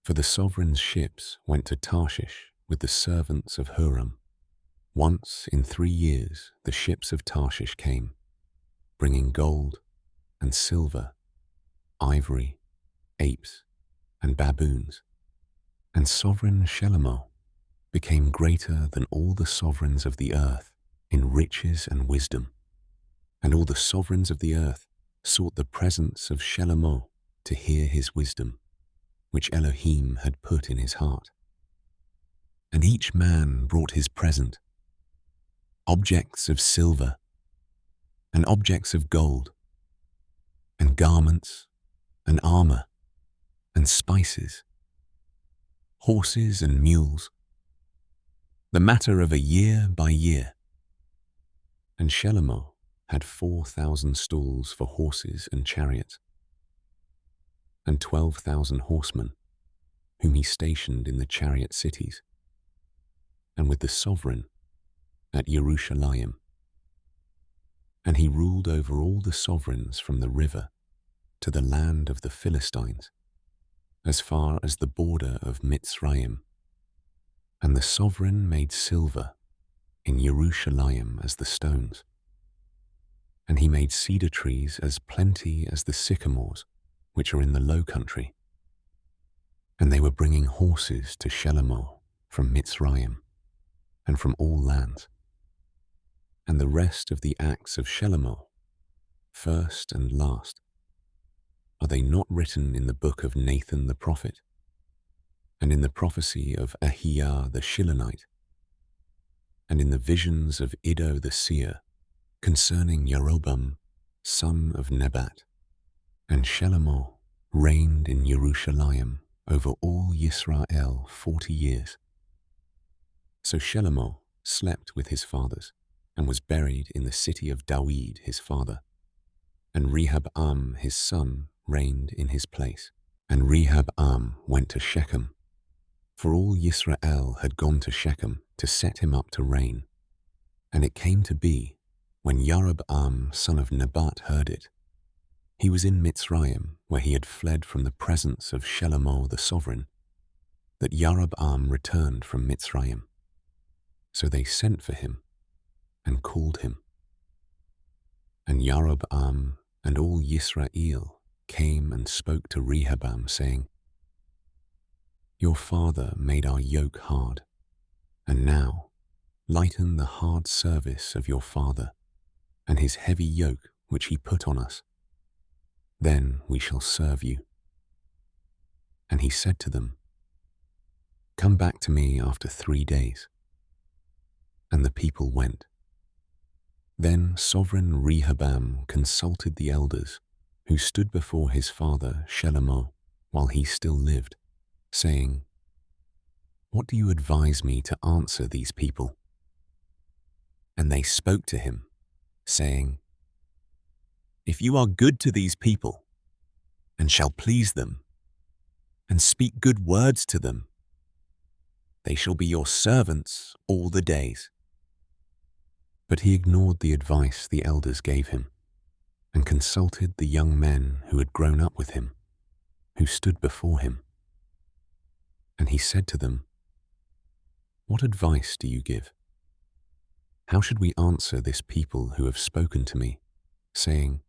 for the sovereign's ships went to Tarshish with the servants of Huram. Once in 3 years the ships of Tarshish came, bringing gold and silver, ivory, apes, and baboons. And sovereign Shelomo became greater than all the sovereigns of the earth in riches and wisdom. And all the sovereigns of the earth sought the presence of Shelomo to hear his wisdom, which Elohim had put in his heart. And each man brought his present, objects of silver, and objects of gold, and garments, and armor, and spices, horses and mules, the matter of a year by year. And Shelomo had 4,000 stalls for horses and chariots, and 12,000 horsemen, whom he stationed in the chariot cities, and with the sovereign at Jerusalem. And he ruled over all the sovereigns from the river to the land of the Philistines, as far as the border of Mitzrayim. And the sovereign made silver in Jerusalem as the stones. And he made cedar trees as plenty as the sycamores, which are in the low country. And they were bringing horses to Shelomo from Mitzrayim, and from all lands. And the rest of the acts of Shelomo, first and last, are they not written in the book of Nathan the prophet, and in the prophecy of Ahiah the Shilonite, and in the visions of Iddo the seer, concerning Jeroboam, son of Nebat? And Shelomo reigned in Jerusalem over all Yisrael 40 years. So Shelomo slept with his fathers, and was buried in the city of Dawid his father. And Rehoboam his son reigned in his place. And Rehoboam went to Shechem, for all Yisrael had gone to Shechem to set him up to reign. And it came to be, when Jeroboam son of Nebat heard it, he was in Mitzrayim, where he had fled from the presence of Shelomo the sovereign, that Jeroboam returned from Mitzrayim. So they sent for him and called him. And Jeroboam and all Yisrael came and spoke to Rehoboam, saying, Your father made our yoke hard, and now lighten the hard service of your father, and his heavy yoke which he put on us. Then we shall serve you. And he said to them, Come back to me after 3 days. And the people went. Then sovereign Rehoboam consulted the elders who stood before his father Shelomo while he still lived, saying, "What do you advise me to answer these people?" And they spoke to him, saying, "If you are good to these people, and shall please them, and speak good words to them, they shall be your servants all the days." But he ignored the advice the elders gave him, and consulted the young men who had grown up with him, who stood before him. And he said to them, "What advice do you give? How should we answer this people who have spoken to me, saying,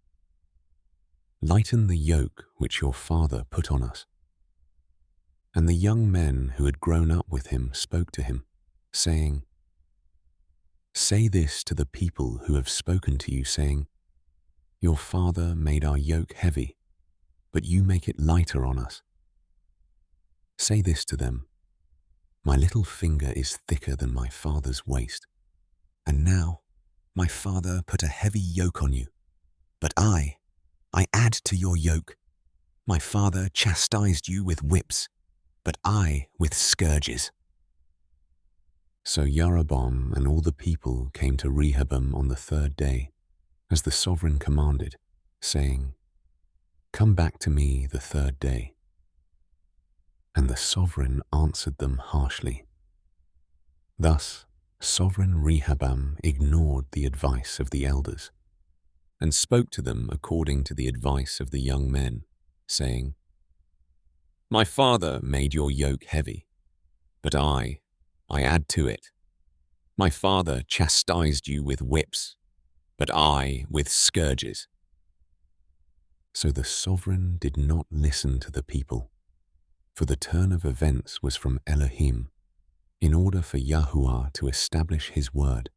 'Lighten the yoke which your father put on us'?" And the young men who had grown up with him spoke to him, saying, "Say this to the people who have spoken to you, saying, 'Your father made our yoke heavy, but you make it lighter on us.' Say this to them, 'My little finger is thicker than my father's waist. And now my father put a heavy yoke on you, but I add to your yoke. My father chastised you with whips, but I with scourges." So Jeroboam and all the people came to Rehoboam on the third day, as the sovereign commanded, saying, "Come back to me the third day." And the sovereign answered them harshly. Thus Sovereign Rehoboam ignored the advice of the elders, and spoke to them according to the advice of the young men, saying, "My father made your yoke heavy, but I add to it. My father chastised you with whips, but I with scourges." So the sovereign did not listen to the people, for the turn of events was from Elohim, in order for Yahuah to establish his word,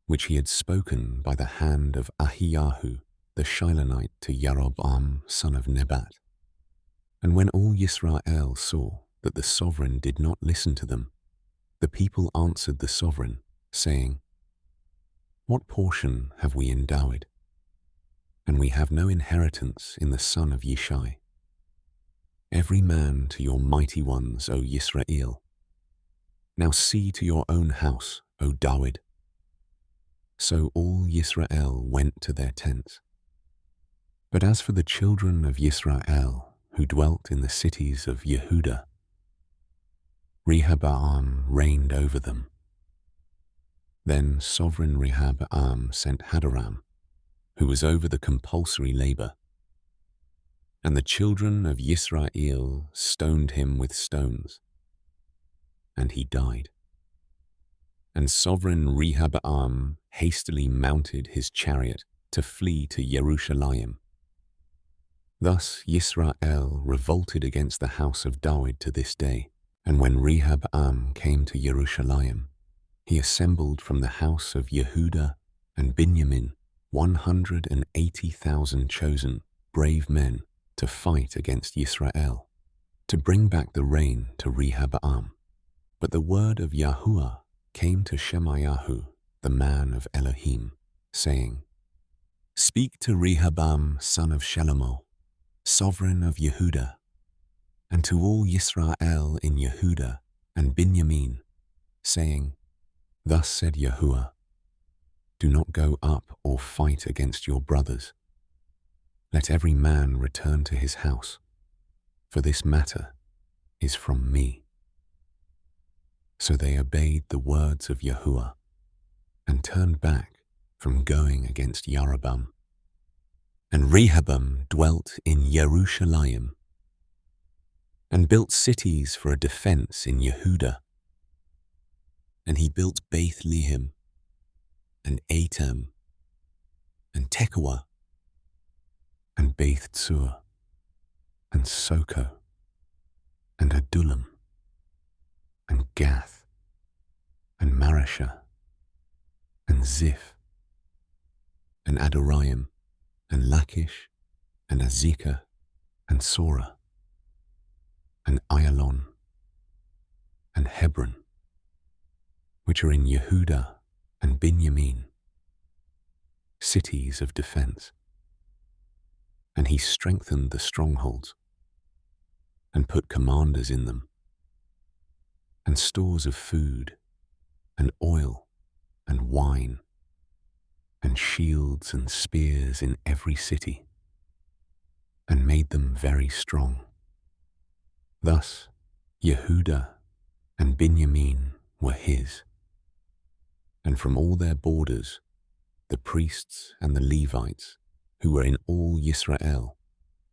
which he had spoken by the hand of Ahiyahu the Shilonite to Jeroboam son of Nebat. And when all Yisrael saw that the sovereign did not listen to them, the people answered the sovereign, saying, "What portion have we endowed? And we have no inheritance in the son of Yishai. Every man to your mighty ones, O Yisrael. Now see to your own house, O Dawid." So all Yisrael went to their tents. But as for the children of Yisrael who dwelt in the cities of Yehudah, Rehoboam reigned over them. Then sovereign Rehoboam sent Hadoram, who was over the compulsory labor. And the children of Yisrael stoned him with stones, and he died. And sovereign Rehoboam hastily mounted his chariot to flee to Jerusalem. Thus Yisrael revolted against the house of Dawid to this day. And when Rehoboam came to Jerusalem, he assembled from the house of Yehudah and Benjamin 180,000 chosen, brave men to fight against Yisrael, to bring back the reign to Rehoboam. But the word of Yahuah came to Shemayahu, the man of Elohim, saying, "Speak to Rehoboam son of Shelomoth, sovereign of Yehudah, and to all Yisrael in Yehudah and Benjamin, saying, Thus said Yahuah, do not go up or fight against your brothers. Let every man return to his house, for this matter is from me." So they obeyed the words of Yahuah and turned back from going against Jeroboam. And Rehoboam dwelt in Jerusalem and built cities for a defense in Yehudah. And he built Beth-lehem and Etam and Tekoa and Beth-zur and Soko and Adullam and Gath and Marashah and Ziph and Adoraim and Lachish and Azekah and Sora and Ayalon and Hebron, which are in Yehudah and Benjamin, cities of defense. And he strengthened the strongholds and put commanders in them. and stores of food, and oil, and wine, and shields and spears in every city, and made them very strong. Thus Yehudah and Binyamin were his, and from all their borders the priests and the Levites, who were in all Yisrael,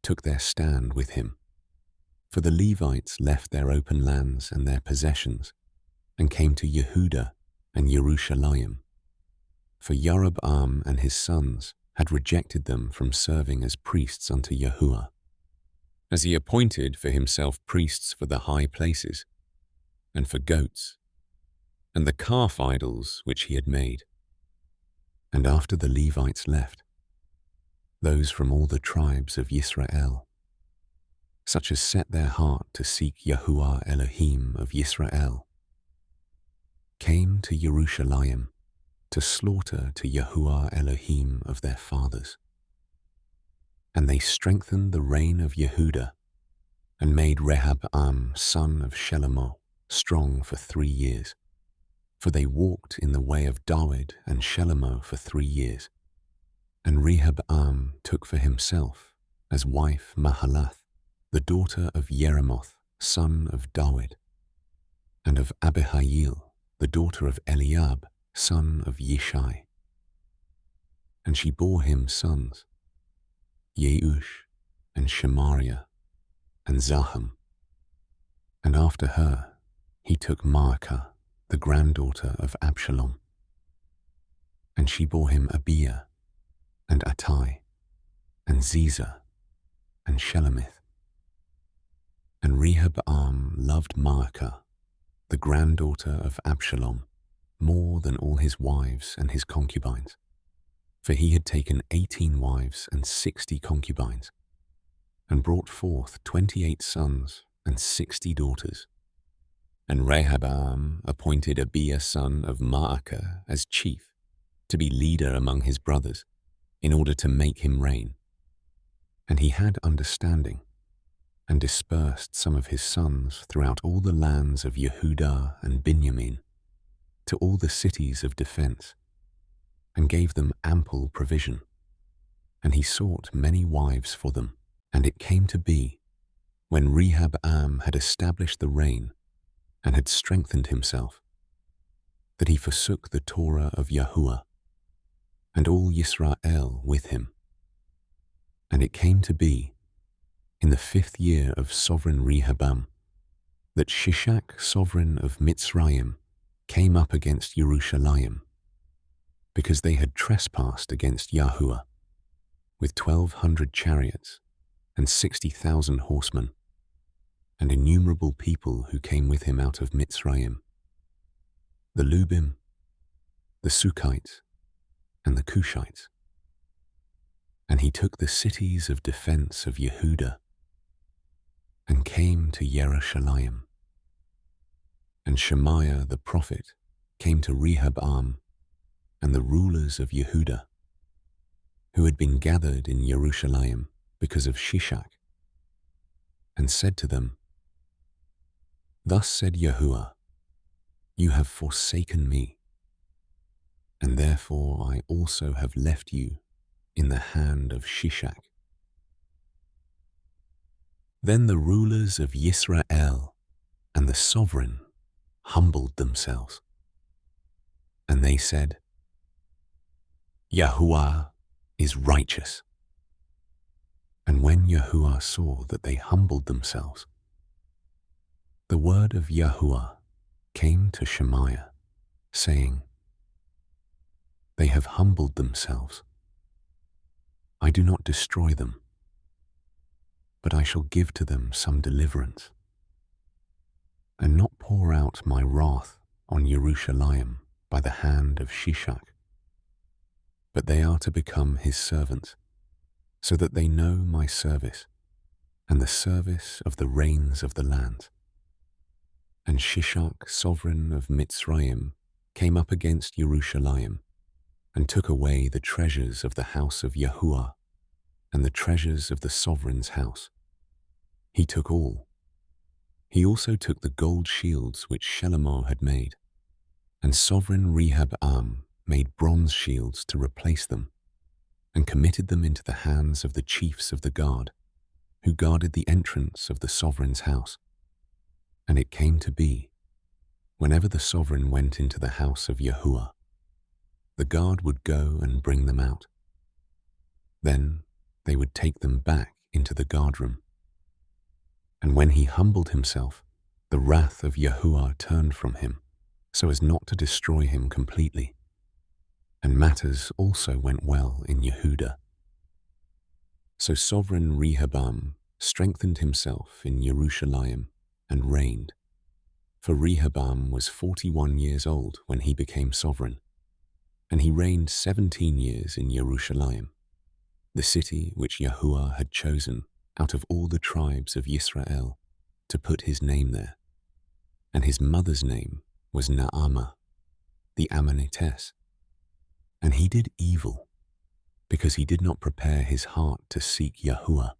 took their stand with him. For the Levites left their open lands and their possessions, and came to Yehudah and Jerusalem. For Jeroboam and his sons had rejected them from serving as priests unto Yahuah, as he appointed for himself priests for the high places, and for goats, and the calf idols which he had made. And after the Levites left, those from all the tribes of Yisrael, such as set their heart to seek Yahuah Elohim of Yisrael, came to Jerusalem to slaughter to Yahuah Elohim of their fathers. And they strengthened the reign of Yehudah, and made Rehoboam son of Shelomoth strong for 3 years. For they walked in the way of David and Shelomoth for 3 years. And Rehoboam took for himself as wife Mahalath, the daughter of Jeremoth, son of David, and of Abihail, the daughter of Eliab, son of Yishai. And she bore him sons, Yeush, and Shemariah, and Zaham. And after her he took Maacah, the granddaughter of Absalom. And she bore him Abiah, and Attai, and Ziza, and Shelomith. And Rehoboam loved Maacah, the granddaughter of Absalom, more than all his wives and his concubines, for he had taken 18 wives and 60 concubines, and brought forth 28 sons and 60 daughters. And Rehoboam appointed Abiah son of Maacah as chief, to be leader among his brothers, in order to make him reign. And he had understanding, and dispersed some of his sons throughout all the lands of Yehudah and Binyamin, to all the cities of defense, and gave them ample provision. And he sought many wives for them. And it came to be, when Rehoboam had established the reign, and had strengthened himself, that he forsook the Torah of Yahuah, and all Yisrael with him. And it came to be, in the 5th year of sovereign Rehoboam, that Shishak, sovereign of Mitzrayim, came up against Jerusalem, because they had trespassed against Yahuah, with 1,200 chariots and 60,000 horsemen, and innumerable people who came with him out of Mitzrayim, the Lubim, the Sukkites, and the Cushites. And he took the cities of defense of Yehudah, and came to Jerusalem. And Shemaiah the prophet came to Rehoboam and the rulers of Yehudah, who had been gathered in Jerusalem because of Shishak, and said to them, Thus said Yahuah, You have forsaken me, and therefore I also have left you in the hand of Shishak. Then the rulers of Yisrael and the sovereign humbled themselves, and they said, Yahuah is righteous. And when Yahuah saw that they humbled themselves, the word of Yahuah came to Shemaiah, saying, They have humbled themselves. I do not destroy them, but I shall give to them some deliverance, and not pour out my wrath on Jerusalem by the hand of Shishak. But they are to become his servants, so that they know my service, and the service of the reigns of the land. And Shishak, sovereign of Mitzrayim, came up against Jerusalem, and took away the treasures of the house of Yahuah, and the treasures of the sovereign's house. He took all. He also took the gold shields which Shelomoh had made, and sovereign Rehoboam made bronze shields to replace them, and committed them into the hands of the chiefs of the guard, who guarded the entrance of the sovereign's house. And it came to be, whenever the sovereign went into the house of Yahuah, the guard would go and bring them out. Then they would take them back into the guardroom. And when he humbled himself, the wrath of Yahuah turned from him, so as not to destroy him completely. And matters also went well in Yehudah. So sovereign Rehoboam strengthened himself in Jerusalem and reigned. For Rehoboam was 41 years old when he became sovereign, and he reigned 17 years in Jerusalem, the city which Yahuah had chosen out of all the tribes of Israel to put his name there. And his mother's name was Naamah, the Ammonitess. And he did evil, because he did not prepare his heart to seek Yahuah.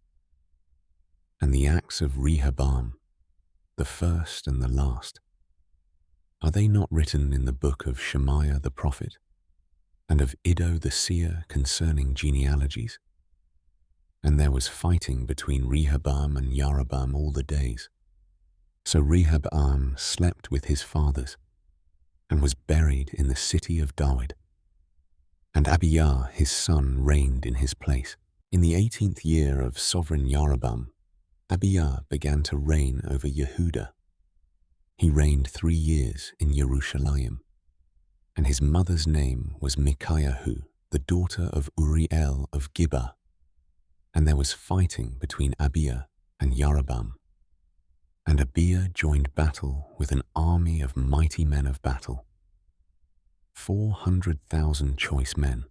And the acts of Rehoboam, the first and the last, are they not written in the book of Shemaiah the prophet, and of Iddo the seer concerning genealogies? And there was fighting between Rehoboam and Jeroboam all the days. So Rehoboam slept with his fathers, and was buried in the city of David. And Abijah his son reigned in his place. In the 18th year of sovereign Jeroboam, Abijah began to reign over Yehudah. He reigned 3 years in Jerusalem, and his mother's name was Micaiah, the daughter of Uriel of Gibeah. And there was fighting between Abijah and Jeroboam. And Abijah joined battle with an army of mighty men of battle, 400,000 choice men.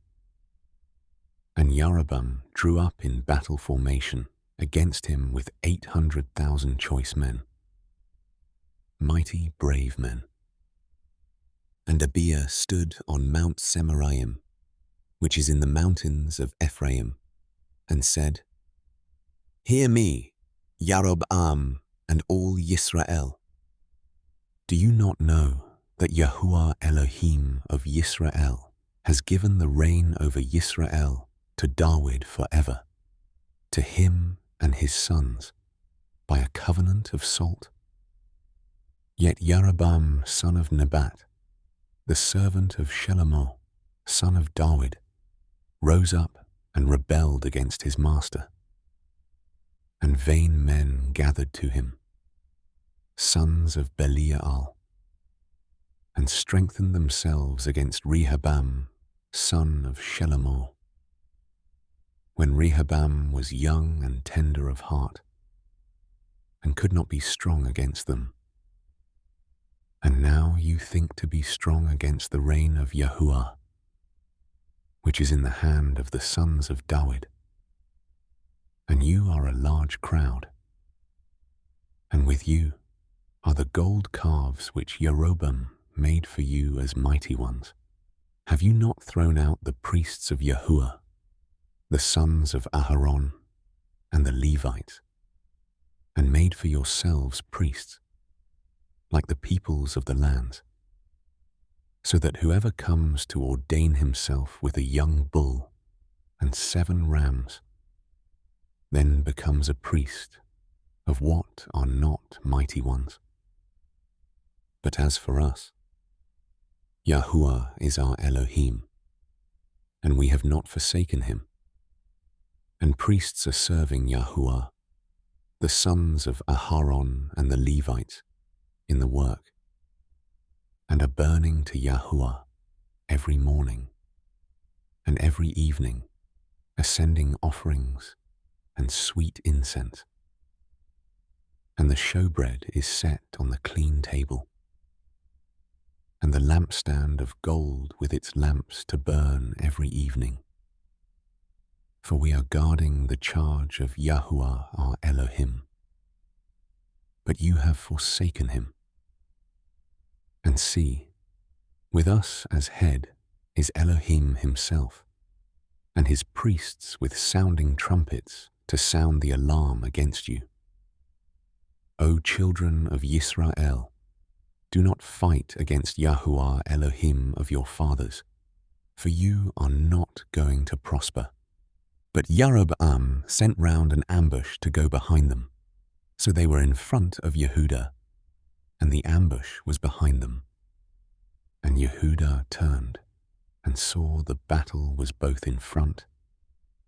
And Jeroboam drew up in battle formation against him with 800,000 choice men, mighty brave men. And Abijah stood on Mount Semarim, which is in the mountains of Ephraim, and said, "Hear me, Jeroboam, and all Yisrael. Do you not know that Yahuah Elohim of Yisrael has given the reign over Yisrael to David forever, to him and his sons, by a covenant of salt? Yet Jeroboam son of Nebat, the servant of Shelomoh, son of David, rose up and rebelled against his master. And vain men gathered to him, sons of Belial, and strengthened themselves against Rehoboam, son of Shelomoh, when Rehoboam was young and tender of heart, and could not be strong against them. And now you think to be strong against the reign of Yahuah, which is in the hand of the sons of David. And you are a large crowd. And with you are the gold calves which Jeroboam made for you as mighty ones. Have you not thrown out the priests of Yahuah, the sons of Aharon, and the Levites, and made for yourselves priests, like the peoples of the lands, so that whoever comes to ordain himself with a young bull and 7 rams, then becomes a priest of what are not mighty ones? But as for us, Yahuah is our Elohim, and we have not forsaken him. And priests are serving Yahuah, the sons of Aharon and the Levites, in the work, and are burning to Yahuah every morning and every evening, ascending offerings and sweet incense. And the showbread is set on the clean table, and the lampstand of gold with its lamps to burn every evening. For we are guarding the charge of Yahuah our Elohim. But you have forsaken him. And see, with us as head is Elohim himself, and his priests with sounding trumpets to sound the alarm against you. O children of Yisrael, do not fight against Yahuah Elohim of your fathers, for you are not going to prosper. But Yaroboam sent round an ambush to go behind them, so they were in front of Yehudah, and the ambush was behind them. And Yehudah turned and saw the battle was both in front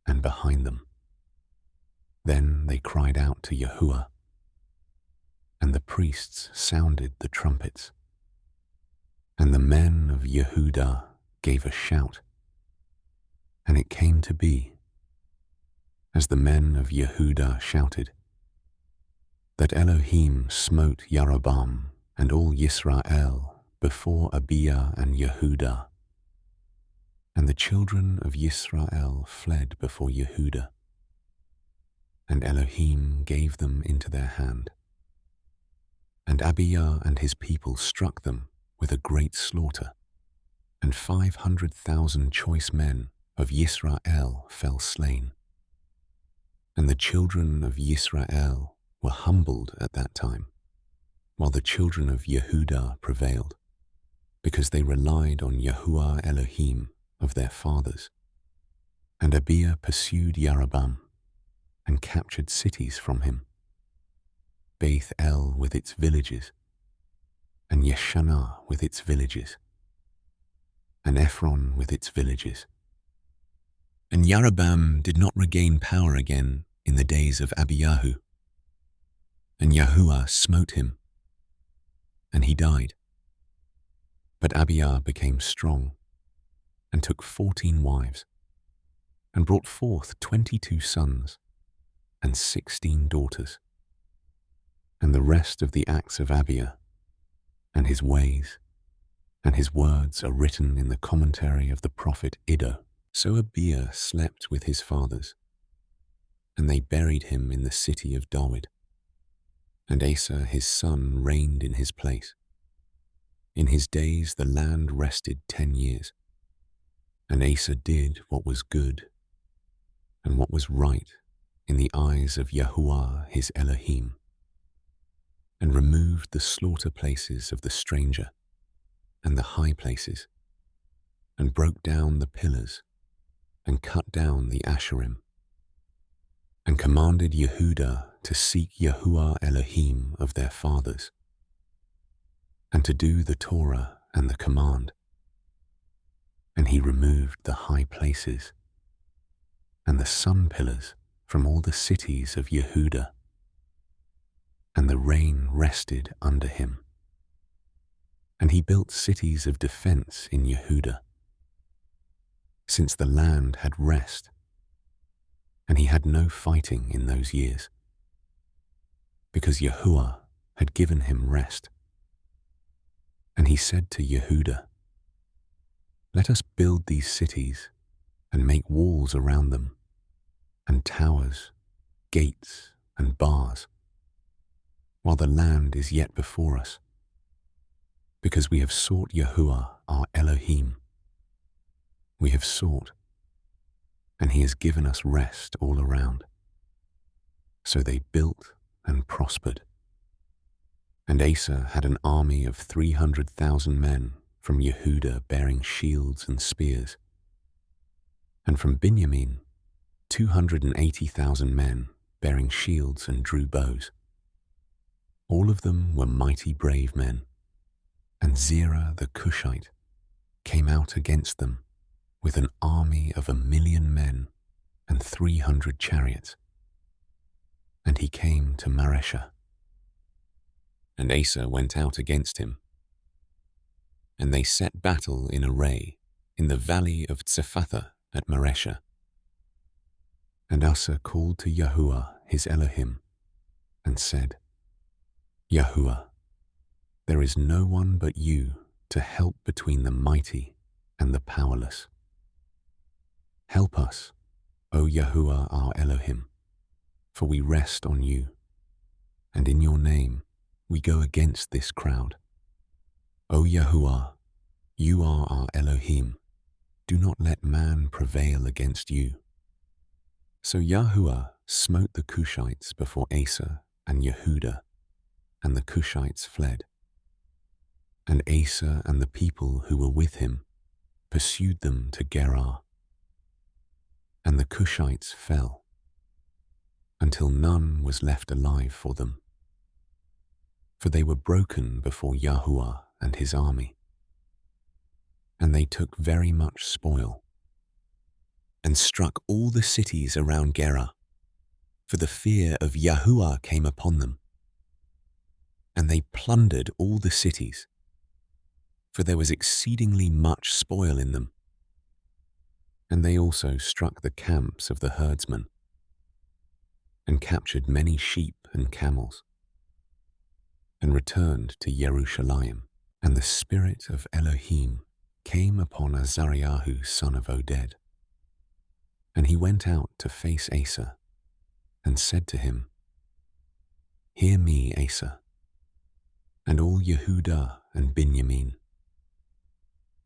and behind them. Then they cried out to Yahuah, and the priests sounded the trumpets. And the men of Yehudah gave a shout, and it came to be, as the men of Yehudah shouted, that Elohim smote Yaroboam and all Yisrael before Abiah and Yehudah. And the children of Yisrael fled before Yehudah, and Elohim gave them into their hand. And Abiah and his people struck them with a great slaughter, and 500,000 choice men of Yisrael fell slain. And the children of Yisrael were humbled at that time, while the children of Yehudah prevailed, because they relied on Yahuah Elohim of their fathers. And Abiah pursued Yaroboam and captured cities from him, Beth El with its villages, and Yeshanah with its villages, and Ephron with its villages. And Yaroboam did not regain power again in the days of Abiyahu. And Yahuah smote him, and he died. But Abiah became strong, and took 14 wives, and brought forth 22 sons, and 16 daughters. And the rest of the acts of Abiah, and his ways, and his words are written in the commentary of the prophet Iddo. So Abiah slept with his fathers, and they buried him in the city of David. And Asa his son reigned in his place. In his days the land rested 10 years. And Asa did what was good and what was right in the eyes of Yahuah his Elohim, and removed the slaughter places of the stranger and the high places, and broke down the pillars, and cut down the Asherim, and commanded Yehudah to seek Yahuah Elohim of their fathers, and to do the Torah and the command. And he removed the high places and the sun pillars from all the cities of Yehudah, and the rain rested under him. And he built cities of defense in Yehudah, since the land had rest, and he had no fighting in those years, because Yahuah had given him rest. And he said to Yehudah, let us build these cities and make walls around them, and towers, gates, and bars, while the land is yet before us, because we have sought Yahuah our Elohim. We have sought, and he has given us rest all around. So they built and prospered. And Asa had an army of 300,000 men from Yehudah bearing shields and spears, and from Benjamin 280,000 men bearing shields and drew bows. All of them were mighty brave men, and Zerah the Cushite came out against them with an army of 1,000,000 men and 300 chariots. And he came to Mareshah. And Asa went out against him, and they set battle in array in the valley of Tzephathah at Mareshah. And Asa called to Yahuah his Elohim, and said, Yahuah, there is no one but you to help between the mighty and the powerless. Help us, O Yahuah our Elohim, for we rest on you, and in your name we go against this crowd. O Yahuah, you are our Elohim. Do not let man prevail against you. So Yahuah smote the Cushites before Asa and Yehudah, and the Cushites fled. And Asa and the people who were with him pursued them to Gerar. And the Cushites fell, until none was left alive for them. For they were broken before Yahuah and his army. And they took very much spoil, and struck all the cities around Gerar, for the fear of Yahuah came upon them. And they plundered all the cities, for there was exceedingly much spoil in them. And they also struck the camps of the herdsmen, and captured many sheep and camels, and returned to Jerusalem. And the spirit of Elohim came upon Azariahu son of Oded. And he went out to face Asa, and said to him, Hear me, Asa, and all Yehudah and Binyamin.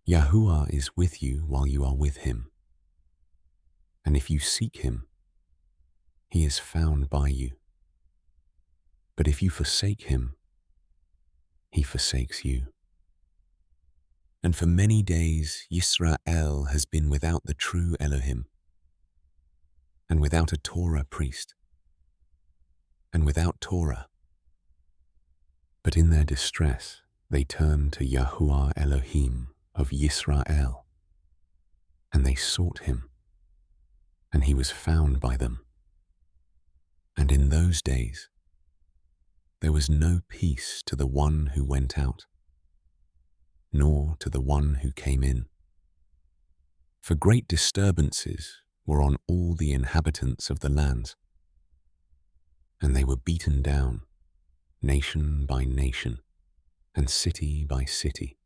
Yahuah is with you while you are with him. And if you seek him, he is found by you. But if you forsake him, he forsakes you. And for many days Yisrael has been without the true Elohim, and without a Torah priest, and without Torah. But in their distress they turned to Yahuah Elohim of Yisrael, and they sought him, and he was found by them. And in those days there was no peace to the one who went out, nor to the one who came in. For great disturbances were on all the inhabitants of the lands, and they were beaten down, nation by nation, and city by city,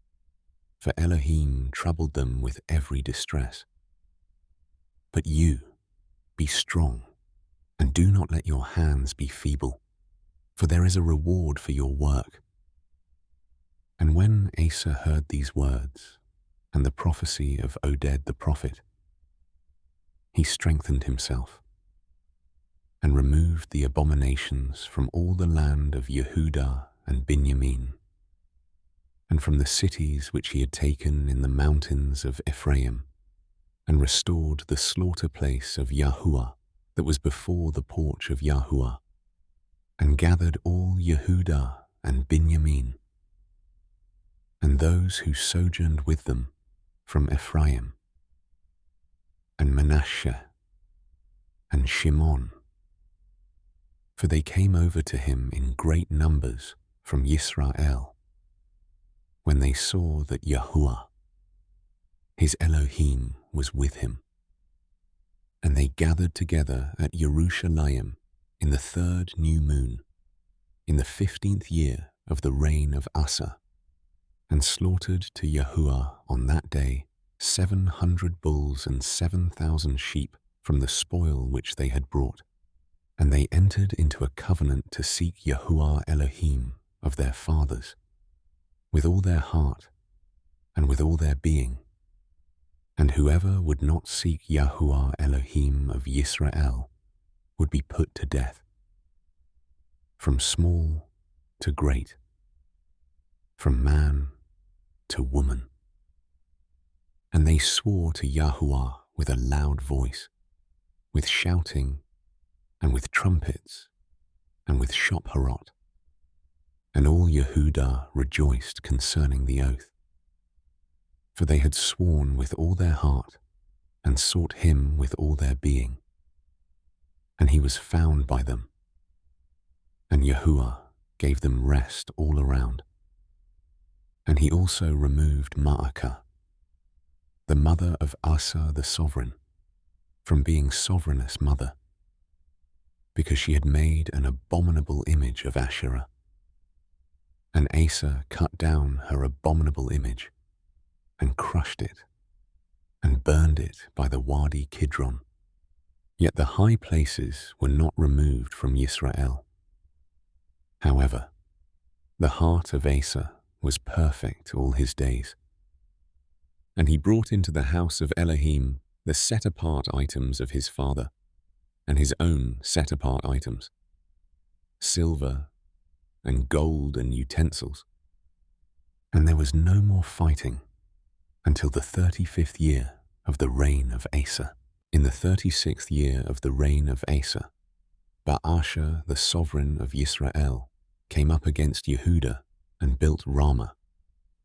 for Elohim troubled them with every distress. But you, be strong, and do not let your hands be feeble, for there is a reward for your work. And when Asa heard these words, and the prophecy of Oded the prophet, he strengthened himself, and removed the abominations from all the land of Yehudah and Binyamin, and from the cities which he had taken in the mountains of Ephraim, and restored the slaughter place of Yahuah that was before the porch of Yahuah, and gathered all Yehudah and Binyamin, and those who sojourned with them from Ephraim, and Manasseh, and Shimon, for they came over to him in great numbers from Yisrael, when they saw that Yahuah, his Elohim, was with him. And they gathered together at Jerusalem in the 3rd new moon, in the 15th year of the reign of Asa, and slaughtered to Yahuah on that day 700 bulls and 7,000 sheep from the spoil which they had brought. And they entered into a covenant to seek Yahuah Elohim of their fathers, with all their heart and with all their being. And whoever would not seek Yahuah Elohim of Yisrael would be put to death, from small to great, from man to woman. And they swore to Yahuah with a loud voice, with shouting, and with trumpets, and with shopharot. And all Yehudah rejoiced concerning the oath, for they had sworn with all their heart, and sought him with all their being. And he was found by them, and Yahuah gave them rest all around. And he also removed Ma'akah, the mother of Asa the sovereign, from being sovereigness mother, because she had made an abominable image of Asherah. And Asa cut down her abominable image, and crushed it, and burned it by the Wadi Kidron. Yet the high places were not removed from Yisrael. However, the heart of Asa was perfect all his days. And he brought into the house of Elohim the set-apart items of his father, and his own set-apart items, silver, and gold and utensils. And there was no more fighting until the 35th year of the reign of Asa. In the 36th year of the reign of Asa, Baasha, the sovereign of Yisrael, came up against Yehudah and built Ramah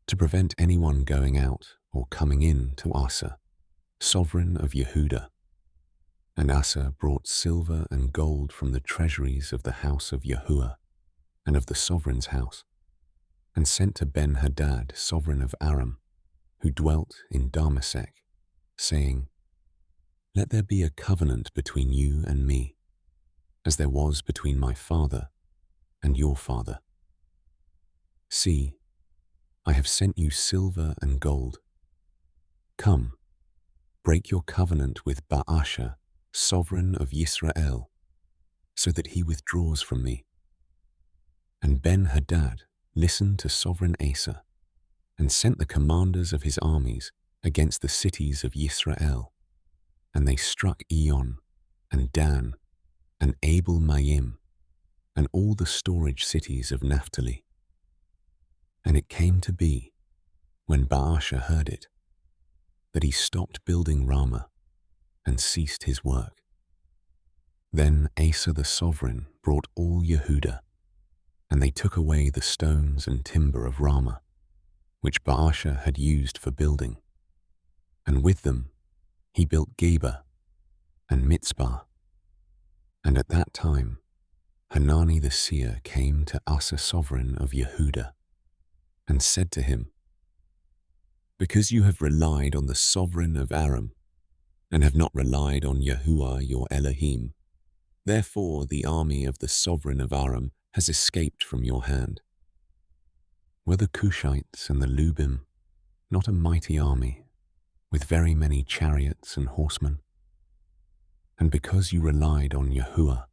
to prevent anyone going out or coming in to Asa, sovereign of Yehudah. And Asa brought silver and gold from the treasuries of the house of Yahuah and of the sovereign's house, and sent to Ben-Hadad, sovereign of Aram, who dwelt in Damasek, saying, "Let there be a covenant between you and me, as there was between my father and your father. See, I have sent you silver and gold. Come, break your covenant with Baasha, sovereign of Yisrael, so that he withdraws from me." And Ben-Hadad listened to sovereign Asa, and sent the commanders of his armies against the cities of Yisrael, and they struck Ion, and Dan, and Abel Maim, and all the storage cities of Naphtali. And it came to be, when Baasha heard it, that he stopped building Ramah and ceased his work. Then Asa the sovereign brought all Yehudah, and they took away the stones and timber of Ramah, which Baasha had used for building. And with them he built Geba and Mitzpah. And at that time Hanani the seer came to Asa sovereign of Yehudah, and said to him, "Because you have relied on the sovereign of Aram, and have not relied on Yahuah your Elohim, therefore the army of the sovereign of Aram has escaped from your hand. Were the Cushites and the Lubim not a mighty army, with very many chariots and horsemen? And because you relied on Yahuah,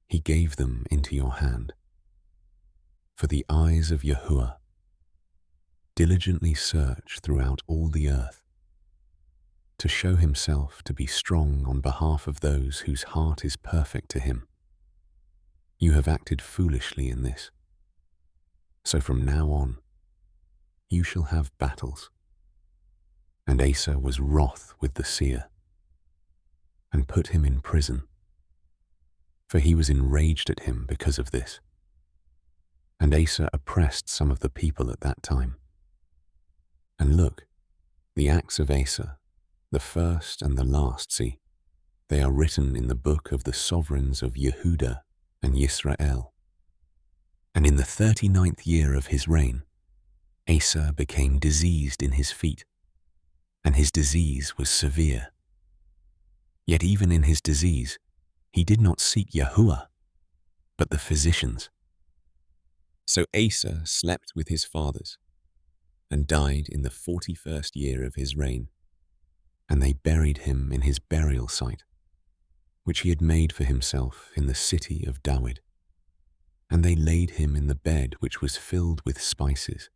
he gave them into your hand. For the eyes of Yahuah diligently search throughout all the earth, to show himself to be strong on behalf of those whose heart is perfect to him. You have acted foolishly in this. So from now on, you shall have battles." And Asa was wroth with the seer, and put him in prison, for he was enraged at him because of this. And Asa oppressed some of the people at that time. And look, the acts of Asa, the first and the last, see, they are written in the book of the sovereigns of Yehudah and Yisrael. And in the 39th year of his reign, Asa became diseased in his feet, and his disease was severe. Yet even in his disease, he did not seek Yahuah, but the physicians. So Asa slept with his fathers, and died in the 41st year of his reign, and they buried him in his burial site, which he had made for himself in the city of David. And they laid him in the bed which was filled with spices,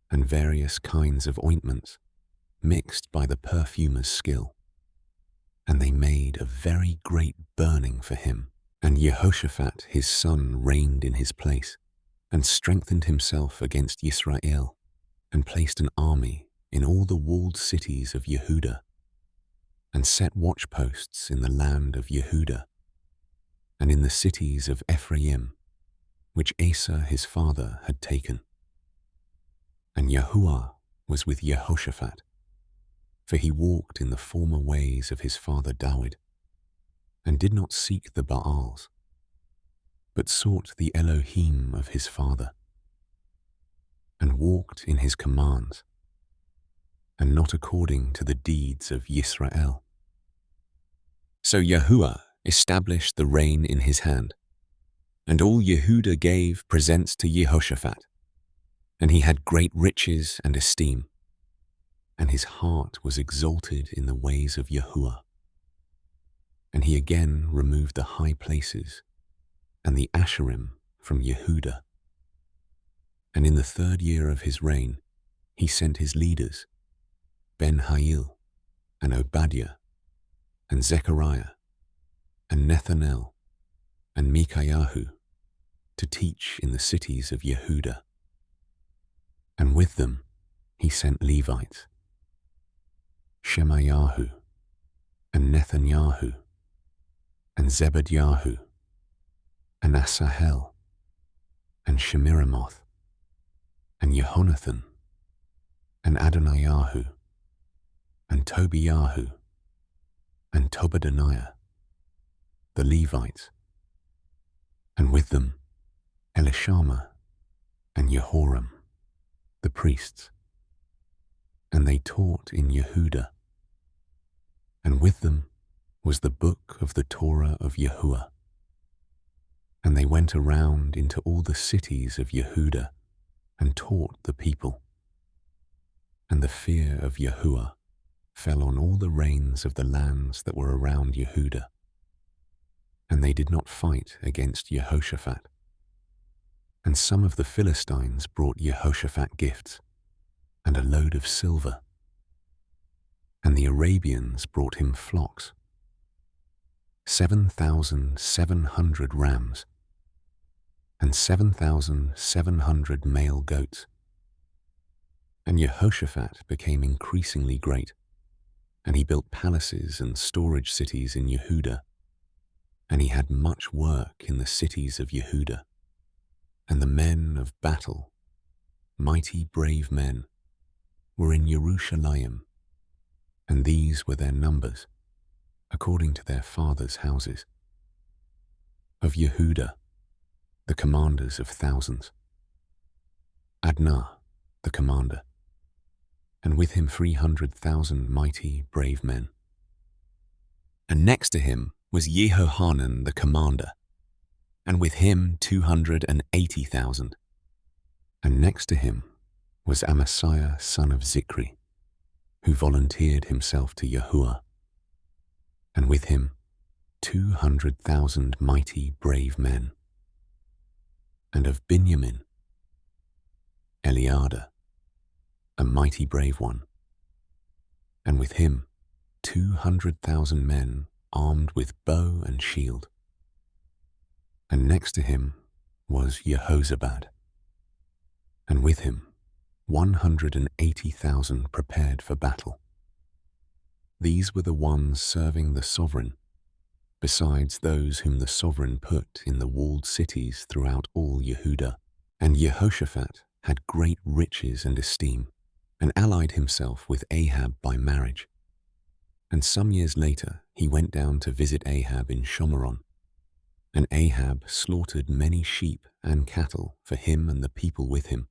and various kinds of ointments, mixed by the perfumer's skill. And they made a very great burning for him. And Jehoshaphat his son reigned in his place, and strengthened himself against Yisrael, and placed an army in all the walled cities of Yehudah, and set watchposts in the land of Yehudah, and in the cities of Ephraim, which Asa his father had taken. And Yahuah was with Jehoshaphat, for he walked in the former ways of his father David, and did not seek the Baals, but sought the Elohim of his father, and walked in his commands, and not according to the deeds of Yisrael. So Yahuah established the reign in his hand, and all Yehudah gave presents to Jehoshaphat, and he had great riches and esteem, and his heart was exalted in the ways of Yahuah. And he again removed the high places and the Asherim from Yehudah. And in the 3rd year of his reign, he sent his leaders, Ben-Hail, and Obadiah, and Zechariah, and Nethanel, and Micaiah, to teach in the cities of Yehudah. And with them he sent Levites, Shemayahu, and Nethanyahu, and Zebedyahu, and Asahel, and Shemiramoth, and Jehonathan, and Adoniyahu, and Tobiyahu, and Tobadaniah, the Levites, and with them Elishama and Jehoram, the priests. And they taught in Yehudah. And with them was the book of the Torah of Yahuah. And they went around into all the cities of Yehudah and taught the people. And the fear of Yahuah fell on all the reigns of the lands that were around Yehudah. And they did not fight against Jehoshaphat. And some of the Philistines brought Jehoshaphat gifts and a load of silver. And the Arabians brought him flocks, 7,700 rams, and 7,700 male goats. And Jehoshaphat became increasingly great, and he built palaces and storage cities in Yehudah, and he had much work in the cities of Yehudah. And the men of battle, mighty brave men, were in Jerusalem, and these were their numbers, according to their fathers' houses. Of Yehudah, the commanders of thousands, Adnah, the commander, and with him 300,000 mighty brave men. And next to him was Jehohanan the commander, and with him 280,000. And next to him was Amasiah son of Zikri, who volunteered himself to Yahuah, and with him 200,000 mighty brave men. And of Binyamin, Eliada, a mighty brave one, and with him 200,000 men armed with bow and shield. And next to him was Jehozabad, and with him 180,000 prepared for battle. These were the ones serving the sovereign, besides those whom the sovereign put in the walled cities throughout all Yehudah. And Jehoshaphat had great riches and esteem, and allied himself with Ahab by marriage. And some years later he went down to visit Ahab in Shomeron. And Ahab slaughtered many sheep and cattle for him and the people with him,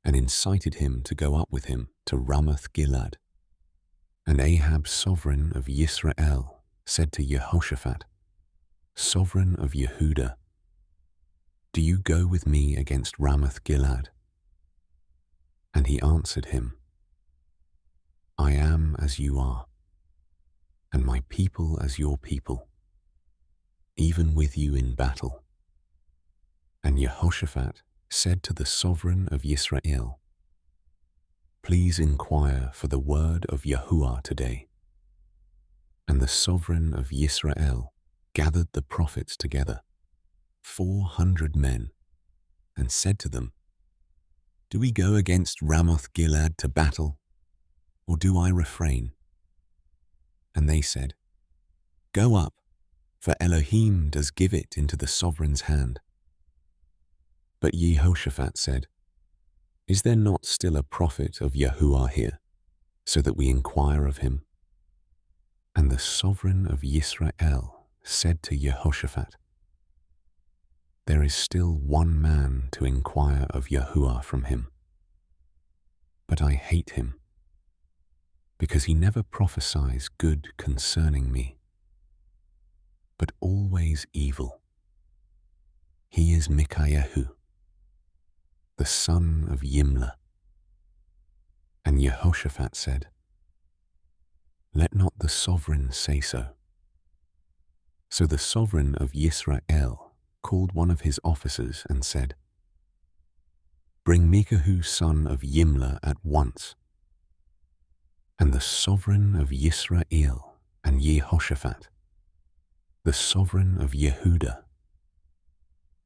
and incited him to go up with him to Ramoth-Gilead. And Ahab, sovereign of Yisrael, said to Jehoshaphat, sovereign of Yehudah, do you go with me against Ramoth-Gilead? And he answered him, I am as you are, and my people as your people, even with you in battle. And Jehoshaphat said to the sovereign of Yisrael, please inquire for the word of Yahuah today. And the sovereign of Yisrael gathered the prophets together, 400 men, and said to them, do we go against Ramoth-Gilead to battle, or do I refrain? And they said, go up, for Elohim does give it into the sovereign's hand. But Jehoshaphat said, is there not still a prophet of Yahuah here, so that we inquire of him? And the sovereign of Yisrael said to Jehoshaphat, there is still one man to inquire of Yahuah from him, but I hate him, because he never prophesies good concerning me, but always evil. He is Mikayahu, the son of Yimlah. And Jehoshaphat said, let not the sovereign say so. So the sovereign of Yisrael called one of his officers and said, bring Mikahu son of Yimlah at once. And the sovereign of Yisrael and Jehoshaphat, the sovereign of Yehudah,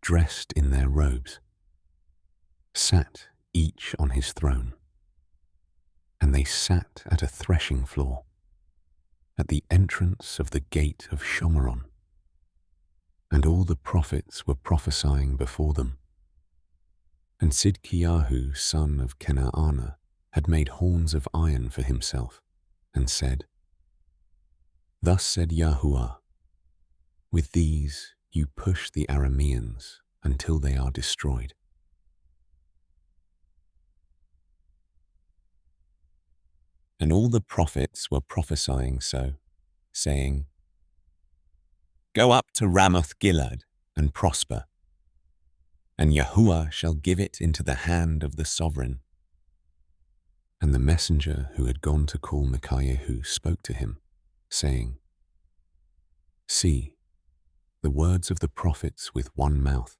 dressed in their robes, sat each on his throne, and they sat at a threshing floor at the entrance of the gate of Shomeron, and all the prophets were prophesying before them. And Sidkiyahu, son of Kena'ana, had made horns of iron for himself, and said, Thus said Yahuah, with these you push the Arameans until they are destroyed. And all the prophets were prophesying so, saying, Go up to Ramoth Gilead and prosper, and Yahuah shall give it into the hand of the sovereign. And the messenger who had gone to call Micaiah spoke to him, saying, See, the words of the prophets with one mouth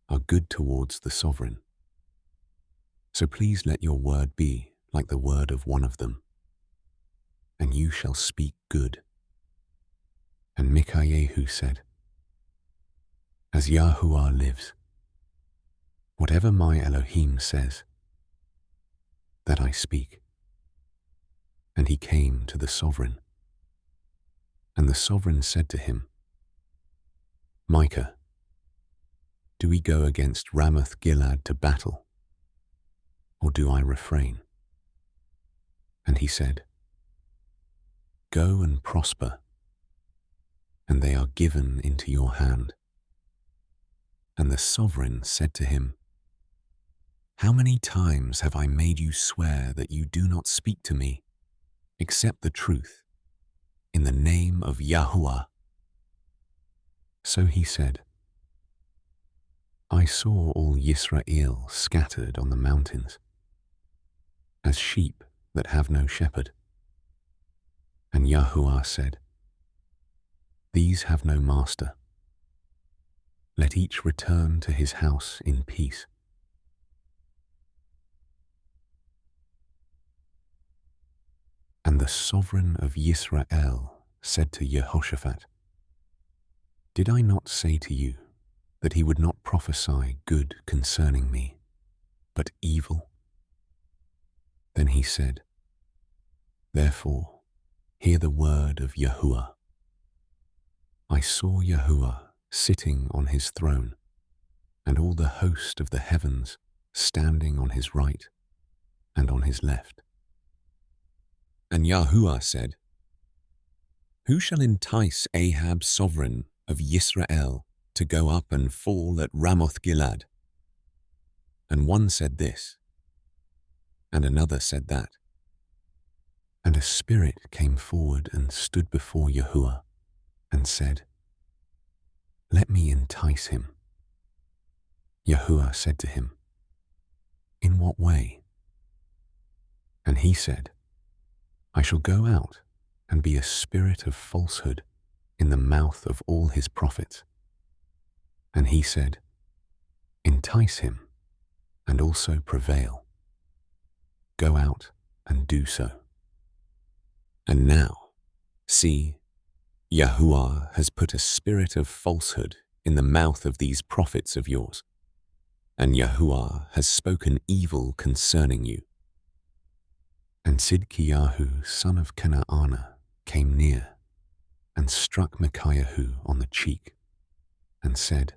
are good towards the sovereign. So please let your word be like the word of one of them, and you shall speak good. And Micaiah said, As Yahuah lives, whatever my Elohim says, that I speak. And he came to the sovereign. And the sovereign said to him, Micah, do we go against Ramoth Gilead to battle, or do I refrain? And he said, Go and prosper, and they are given into your hand. And the sovereign said to him, How many times have I made you swear that you do not speak to me, except the truth, in the name of Yahuah? So he said, I saw all Yisrael scattered on the mountains, as sheep that have no shepherd. And Yahuah said, These have no master. Let each return to his house in peace. And the sovereign of Yisrael said to Jehoshaphat, Did I not say to you that he would not prophesy good concerning me, but evil? Then he said, Therefore, hear the word of Yahuah. I saw Yahuah sitting on his throne, and all the host of the heavens standing on his right and on his left. And Yahuah said, Who shall entice Ahab, sovereign of Yisrael, to go up and fall at Ramoth Gilead? And one said this, and another said that. And a spirit came forward and stood before Yahuah, and said, Let me entice him. Yahuah said to him, In what way? And he said, I shall go out and be a spirit of falsehood in the mouth of all his prophets. And he said, Entice him, and also prevail. Go out and do so. And now, see, Yahuah has put a spirit of falsehood in the mouth of these prophets of yours, and Yahuah has spoken evil concerning you. And Sidkiyahu, son of Kena'ana, came near and struck Micaiah on the cheek and said,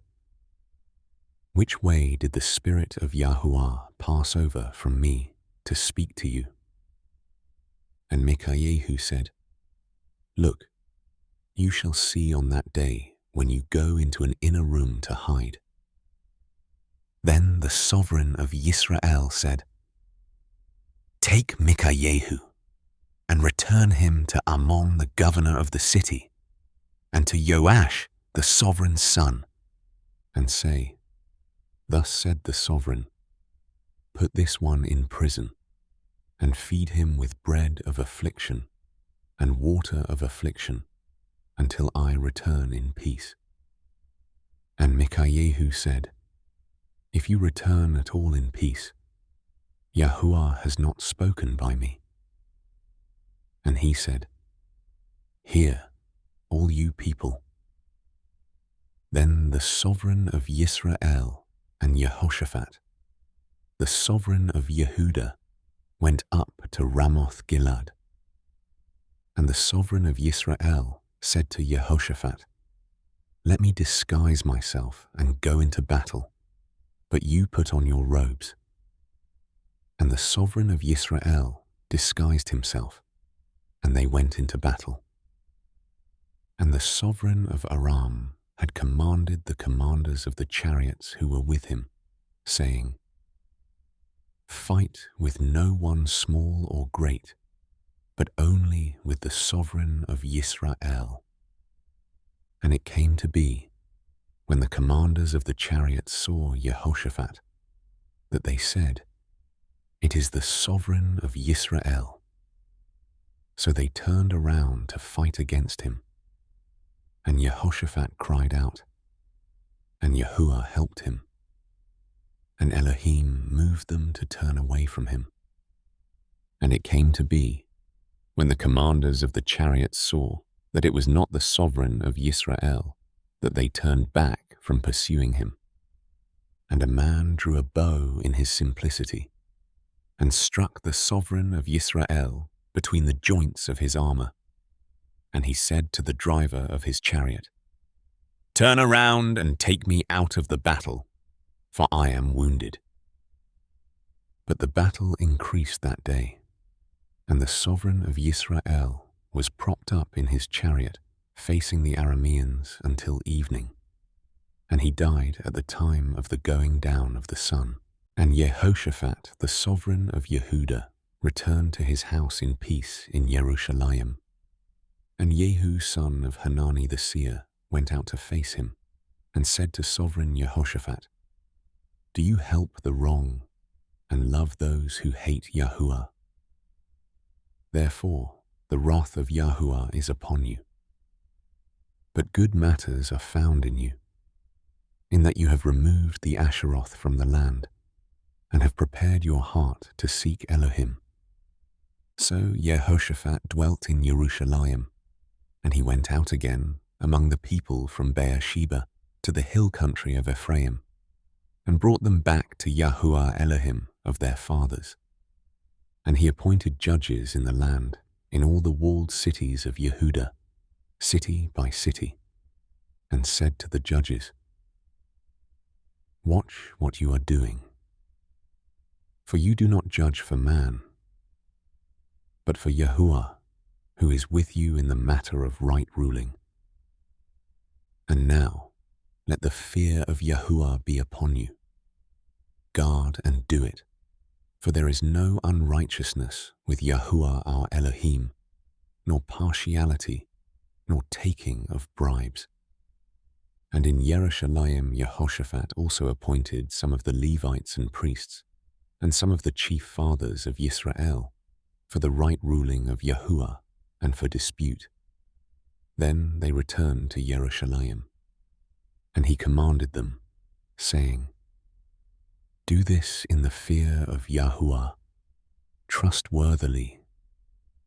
Which way did the spirit of Yahuah pass over from me to speak to you? And Micaiah said, Look, you shall see on that day when you go into an inner room to hide. Then the sovereign of Yisrael said, Take Micaiah and return him to Amon the governor of the city, and to Joash the sovereign's son, and say, Thus said the sovereign, Put this one in prison, and feed him with bread of affliction and water of affliction, until I return in peace. And Micaiah said, If you return at all in peace, Yahuah has not spoken by me. And he said, Hear, all you people. Then the sovereign of Yisrael and Jehoshaphat, the sovereign of Yehuda, went up to Ramoth Gilead. And the sovereign of Yisrael said to Jehoshaphat, "Let me disguise myself and go into battle, but you put on your robes." And the sovereign of Yisrael disguised himself, and they went into battle. And the sovereign of Aram had commanded the commanders of the chariots who were with him, saying, "Fight with no one small or great, but only with the sovereign of Yisrael." And it came to be, when the commanders of the chariots saw Jehoshaphat, that they said, "It is the sovereign of Yisrael." So they turned around to fight against him. And Jehoshaphat cried out, and Yahuah helped him. And Elohim moved them to turn away from him. And it came to be, when the commanders of the chariots saw that it was not the sovereign of Yisrael, that they turned back from pursuing him. And a man drew a bow in his simplicity, and struck the sovereign of Yisrael between the joints of his armor. And he said to the driver of his chariot, "Turn around and take me out of the battle, for I am wounded." But the battle increased that day, and the sovereign of Yisrael was propped up in his chariot, facing the Arameans until evening. And he died at the time of the going down of the sun. And Jehoshaphat, the sovereign of Yehuda, returned to his house in peace in Jerusalem. And Jehu son of Hanani the seer went out to face him, and said to sovereign Jehoshaphat, "Do you help the wrong and love those who hate Yahuah? Therefore the wrath of Yahuah is upon you. But good matters are found in you, in that you have removed the Asheroth from the land, and have prepared your heart to seek Elohim." So Jehoshaphat dwelt in Jerusalem, and he went out again among the people from Beersheba to the hill country of Ephraim, and brought them back to Yahuah Elohim of their fathers. And he appointed judges in the land, in all the walled cities of Yehuda, city by city, and said to the judges, "Watch what you are doing, for you do not judge for man, but for Yahuah, who is with you in the matter of right ruling. And now let the fear of Yahuah be upon you. Guard and do it, for there is no unrighteousness with Yahuah our Elohim, nor partiality, nor taking of bribes." And in Jerusalem Jehoshaphat also appointed some of the Levites and priests, and some of the chief fathers of Yisrael, for the right ruling of Yahuah, and for dispute. Then they returned to Jerusalem. And he commanded them, saying, "Do this in the fear of Yahuah, trustworthily,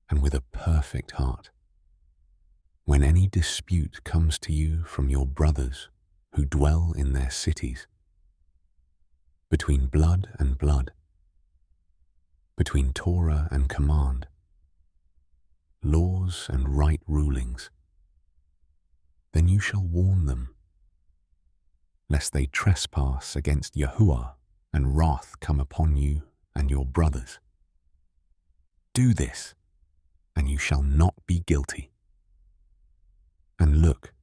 and with a perfect heart. When any dispute comes to you from your brothers who dwell in their cities, between blood and blood, between Torah and command, laws and right rulings, then you shall warn them, lest they trespass against Yahuah and wrath come upon you and your brothers. Do this, and you shall not be guilty. And look,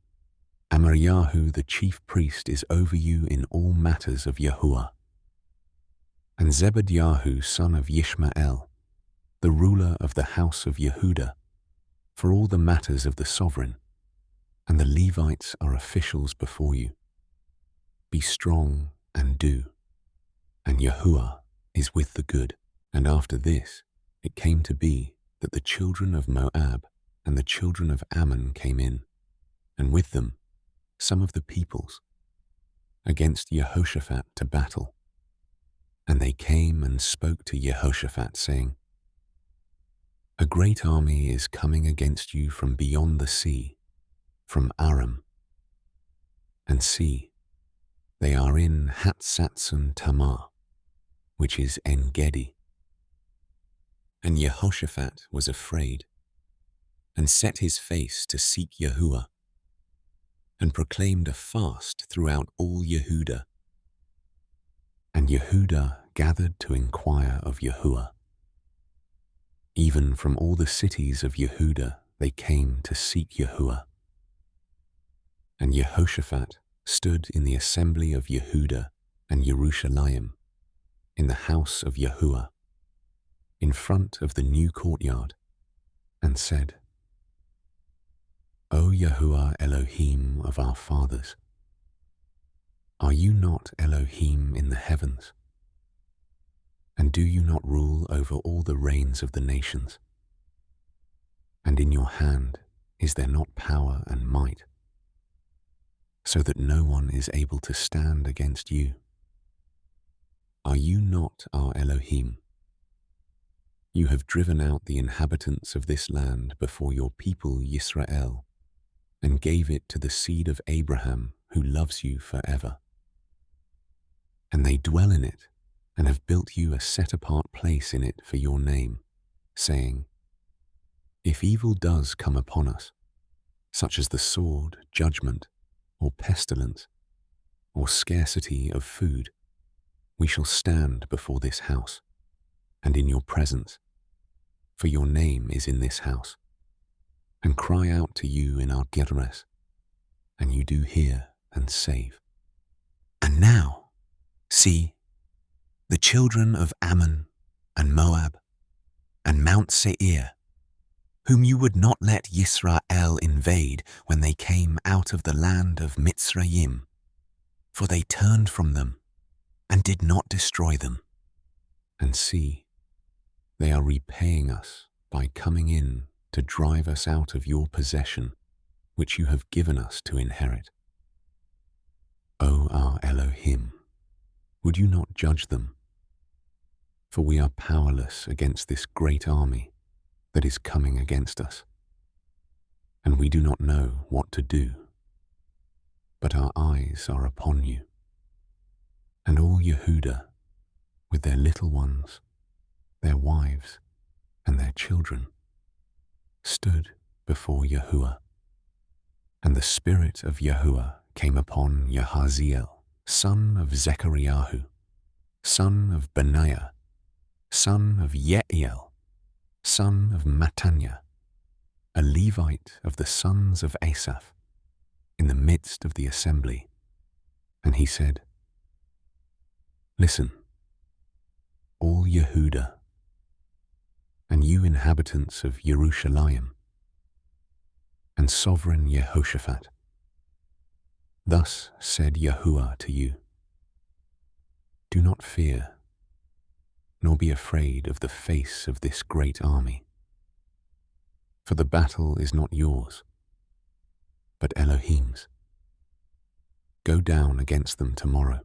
Amaryahu the chief priest is over you in all matters of Yahuah, and Zebediah son of Yishmael, the ruler of the house of Yehuda, for all the matters of the sovereign, and the Levites are officials before you. Be strong and do, and Yahuah is with the good." And after this it came to be that the children of Moab and the children of Ammon came in, and with them some of the peoples, against Jehoshaphat to battle. And they came and spoke to Jehoshaphat, saying, "A great army is coming against you from beyond the sea, from Aram." And see, they are in Hatzatsun Tamar, which is En-gedi. And Jehoshaphat was afraid, and set his face to seek Yahuah, and proclaimed a fast throughout all Yehudah. And Yehudah gathered to inquire of Yahuah. Even from all the cities of Yehudah they came to seek Yahuah. And Jehoshaphat stood in the assembly of Yehudah and Jerusalem, in the house of Yahuah, in front of the new courtyard, and said, O Yahuah Elohim of our fathers, are you not Elohim in the heavens? And do you not rule over all the reigns of the nations? And in your hand is there not power and might, so that no one is able to stand against you? Are you not our Elohim? You have driven out the inhabitants of this land before your people Yisrael, and gave it to the seed of Abraham, who loves you forever. And they dwell in it, and have built you a set-apart place in it for your name, saying, if evil does come upon us, such as the sword, judgment, or pestilence, or scarcity of food, we shall stand before this house, and in your presence, for your name is in this house, and cry out to you in our Gedres, and you do hear and save. And now, see, the children of Ammon and Moab and Mount Seir, whom you would not let Yisrael invade when they came out of the land of Mitzrayim, for they turned from them and did not destroy them. And see, they are repaying us by coming in to drive us out of your possession, which you have given us to inherit. O our Elohim, would you not judge them? For we are powerless against this great army that is coming against us, and we do not know what to do, but our eyes are upon you. And all Yehudah, with their little ones, their wives, and their children, stood before Yahuah. And the Spirit of Yahuah came upon Yahaziel, son of Zechariah, son of Benaiah, son of Yeiel, son of Mattaniah, a Levite of the sons of Asaph, in the midst of the assembly. And he said, listen, all Yehudah, and you inhabitants of Jerusalem, and sovereign Jehoshaphat, thus said Yahuah to you, do not fear, nor be afraid of the face of this great army. For the battle is not yours, but Elohim's. Go down against them tomorrow.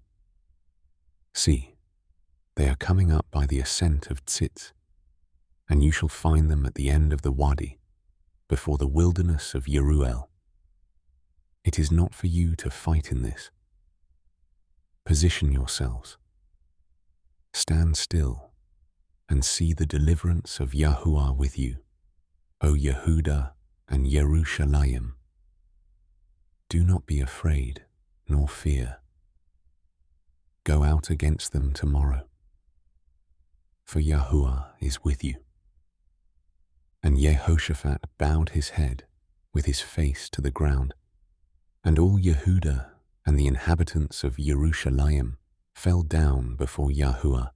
See, they are coming up by the ascent of Tzitz, and you shall find them at the end of the wadi, before the wilderness of Yeruel. It is not for you to fight in this. Position yourselves. Stand still and see the deliverance of Yahuah with you, O Yehudah and Jerusalem. Do not be afraid nor fear. Go out against them tomorrow, for Yahuah is with you. And Jehoshaphat bowed his head with his face to the ground, and all Yehudah and the inhabitants of Jerusalem fell down before Yahuah,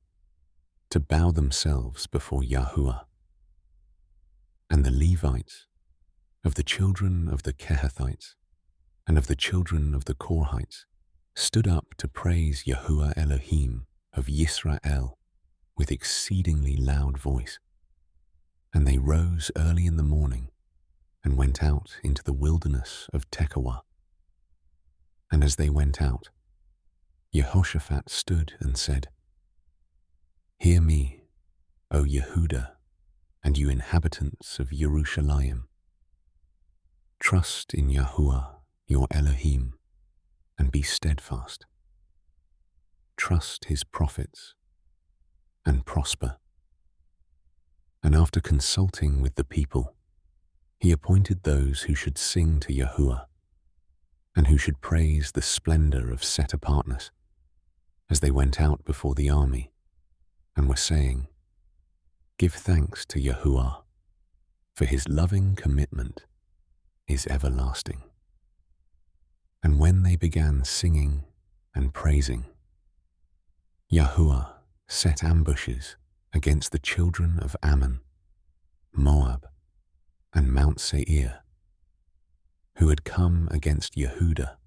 to bow themselves before Yahuah. And the Levites, of the children of the Kehathites, and of the children of the Korhites, stood up to praise Yahuah Elohim of Yisrael with exceedingly loud voice. And they rose early in the morning and went out into the wilderness of Tekoa. And as they went out, Jehoshaphat stood and said, hear me, O Yehudah, and you inhabitants of Jerusalem. Trust in Yahuah, your Elohim, and be steadfast. Trust his prophets and prosper. And after consulting with the people, he appointed those who should sing to Yahuah and who should praise the splendor of set-apartness as they went out before the army and were saying, "Give thanks to Yahuah, for his loving commitment is everlasting." And when they began singing and praising, Yahuah set ambushes against the children of Ammon, Moab, and Mount Seir, who had come against Yehudah,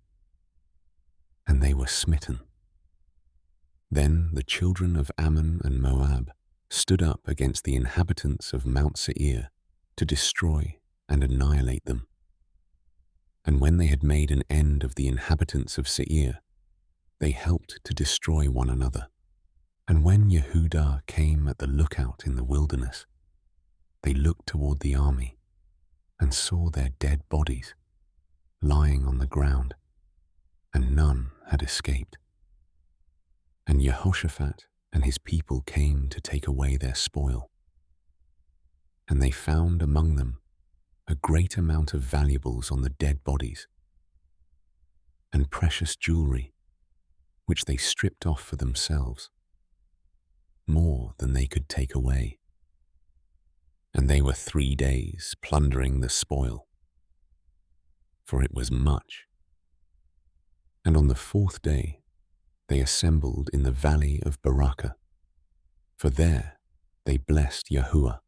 and they were smitten. Then the children of Ammon and Moab stood up against the inhabitants of Mount Seir to destroy and annihilate them. And when they had made an end of the inhabitants of Seir, they helped to destroy one another. And when Yehudah came at the lookout in the wilderness, they looked toward the army and saw their dead bodies lying on the ground, and none had escaped. And Jehoshaphat and his people came to take away their spoil. And they found among them a great amount of valuables on the dead bodies, and precious jewelry, which they stripped off for themselves, more than they could take away. And they were 3 days plundering the spoil, for it was much. And on the 4th day they assembled in the valley of Barakah, for there they blessed Yahuah.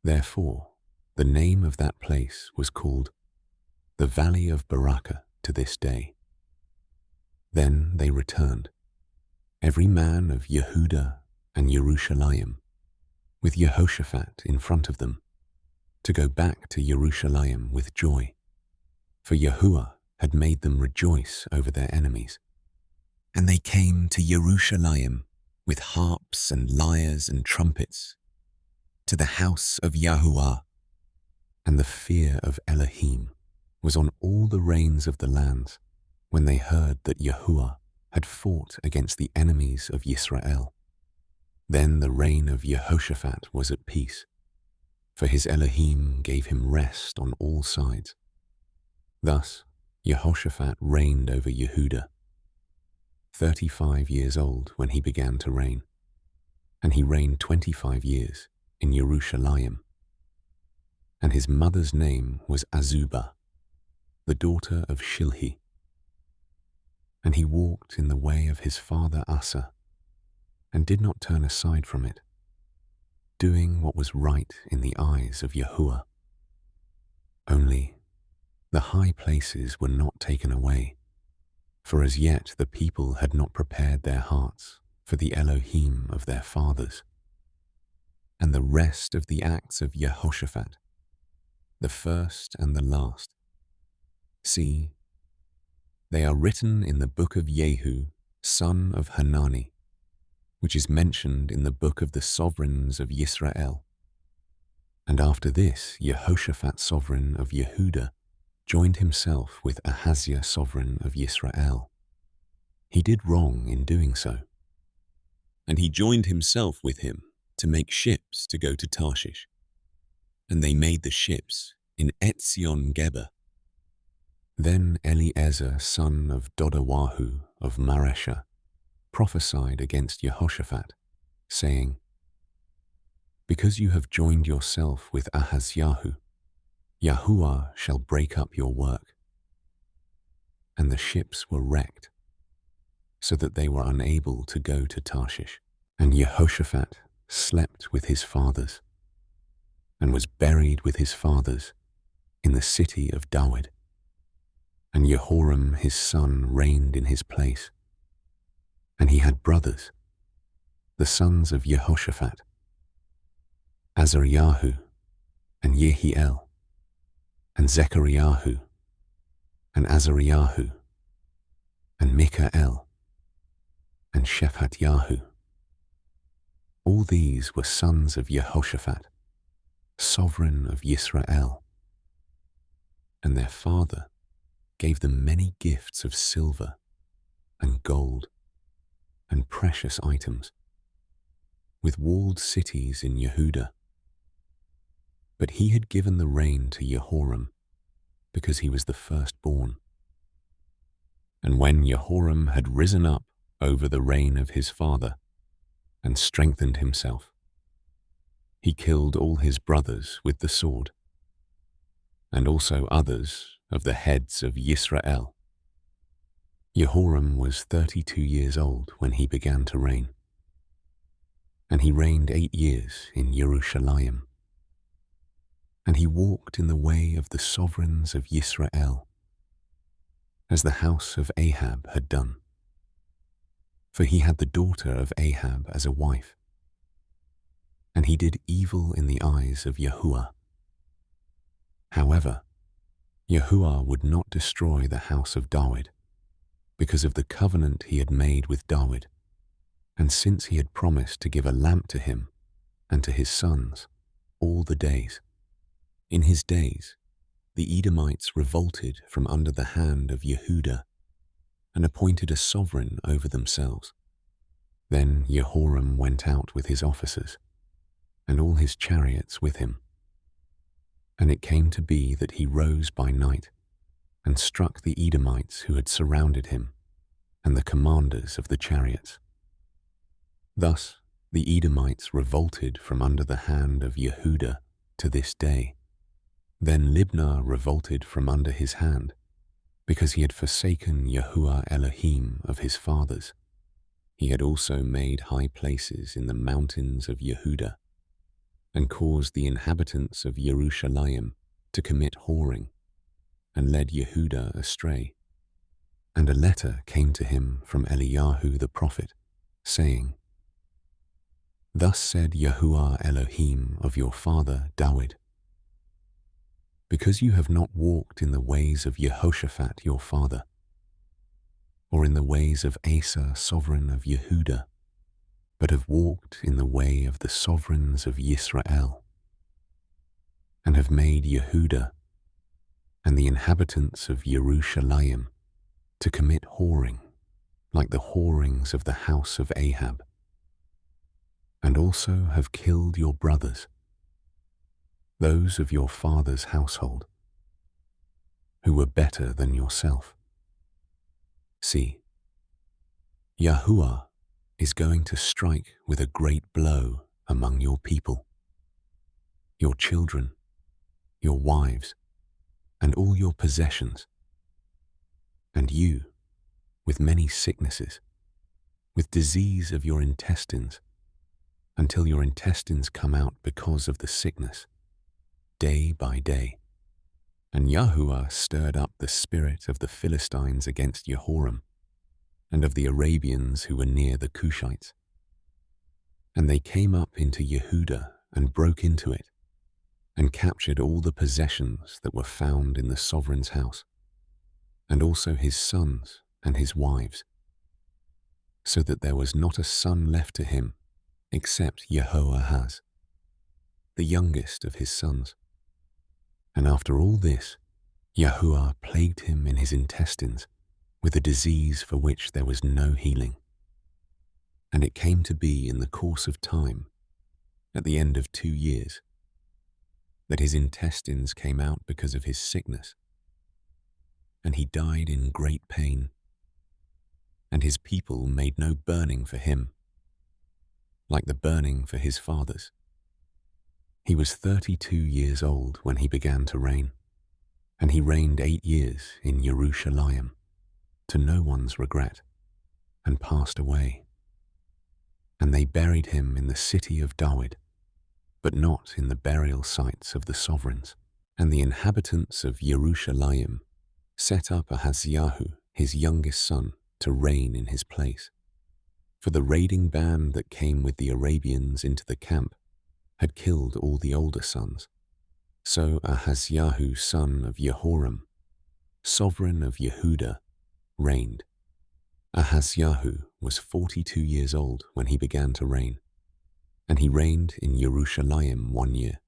Therefore the name of that place was called the Valley of Barakah to this day. Then they returned, every man of Yehudah and Jerusalem, with Jehoshaphat in front of them, to go back to Jerusalem with joy, for Yahuah had made them rejoice over their enemies. And they came to Jerusalem with harps and lyres and trumpets, to the house of Yahuah, and the fear of Elohim was on all the reigns of the lands when they heard that Yahuah had fought against the enemies of Israel. Then the reign of Jehoshaphat was at peace, for his Elohim gave him rest on all sides. Thus Jehoshaphat reigned over Yehudah, 35 years old when he began to reign, and he reigned 25 years in Jerusalem. And his mother's name was Azubah, the daughter of Shilhi. And he walked in the way of his father Asa, and did not turn aside from it, doing what was right in the eyes of Yahuah. Only the high places were not taken away, for as yet the people had not prepared their hearts for the Elohim of their fathers. And the rest of the acts of Jehoshaphat, the first and the last, see, they are written in the book of Jehu, son of Hanani, which is mentioned in the book of the sovereigns of Israel. And after this, Jehoshaphat, sovereign of Yehudah, joined himself with Ahaziah, sovereign of Israel. He did wrong in doing so. And he joined himself with him to make ships to go to Tarshish. And they made the ships in Etzion Geber. Then Eliezer, son of Dodawahu of Maresha, prophesied against Jehoshaphat, saying, "Because you have joined yourself with Ahazyahu, Yahuah shall break up your work." And the ships were wrecked, so that they were unable to go to Tarshish. And Jehoshaphat slept with his fathers, and was buried with his fathers in the city of Dawid. And Jehoram his son reigned in his place. And he had brothers, the sons of Jehoshaphat, Azariahu, and Yehiel, and Zechariahu, and Azariahu, and Mikael, and Shephatyahu. All these were sons of Jehoshaphat, sovereign of Yisrael. And their father gave them many gifts of silver and gold and precious items, with walled cities in Yehudah. But he had given the reign to Jehoram because he was the firstborn. And when Jehoram had risen up over the reign of his father and strengthened himself, he killed all his brothers with the sword, and also others of the heads of Yisrael. Jehoram was 32 years old when he began to reign, and he reigned 8 years in Jerusalem. And he walked in the way of the sovereigns of Yisrael, as the house of Ahab had done. For he had the daughter of Ahab as a wife, and he did evil in the eyes of Yahuah. However, Yahuah would not destroy the house of David, because of the covenant he had made with David, and since he had promised to give a lamp to him and to his sons all the days. In his days, the Edomites revolted from under the hand of Yehudah and appointed a sovereign over themselves. Then Jehoram went out with his officers and all his chariots with him. And it came to be that he rose by night and struck the Edomites who had surrounded him and the commanders of the chariots. Thus the Edomites revolted from under the hand of Yehudah to this day. Then Libnah revolted from under his hand, because he had forsaken Yahuah Elohim of his fathers. He had also made high places in the mountains of Yehudah, and caused the inhabitants of Jerusalem to commit whoring, and led Yehudah astray. And a letter came to him from Eliyahu the prophet, saying, Thus said Yahuah Elohim of your father David, because you have not walked in the ways of Jehoshaphat your father, or in the ways of Asa sovereign of Yehudah, but have walked in the way of the sovereigns of Yisrael, and have made Yehudah and the inhabitants of Jerusalem to commit whoring, like the whorings of the house of Ahab, and also have killed your brothers, those of your father's household, who were better than yourself. See, Yahuah is going to strike with a great blow among your people, your children, your wives, and all your possessions, and you with many sicknesses, with disease of your intestines, until your intestines come out because of the sickness, day by day. And Yahuah stirred up the spirit of the Philistines against Jehoram, and of the Arabians who were near the Cushites. And they came up into Yehudah and broke into it, and captured all the possessions that were found in the sovereign's house, and also his sons and his wives, so that there was not a son left to him except Jehoahaz, the youngest of his sons. And after all this, Yahuah plagued him in his intestines with a disease for which there was no healing. And it came to be in the course of time, at the end of 2 years, that his intestines came out because of his sickness, and he died in great pain, and his people made no burning for him, like the burning for his fathers. He was 32 years old when he began to reign, and he reigned 8 years in Jerusalem, to no one's regret, and passed away. And they buried him in the city of David, but not in the burial sites of the sovereigns. And the inhabitants of Jerusalem set up Ahaziah, his youngest son, to reign in his place. For the raiding band that came with the Arabians into the camp had killed all the older sons. So Ahaziah, son of Jehoram, sovereign of Yehudah, reigned. Ahaziah was 42 years old when he began to reign, and he reigned in Jerusalem 1 year.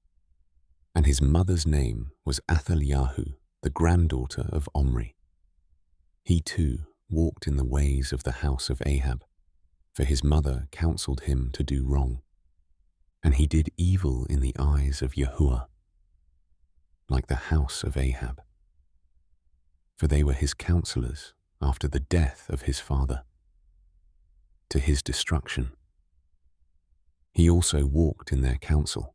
And his mother's name was Athaliah, the granddaughter of Omri. He too walked in the ways of the house of Ahab, for his mother counseled him to do wrong, and he did evil in the eyes of Yahuah, like the house of Ahab, for they were his counselors after the death of his father, to his destruction. He also walked in their counsel,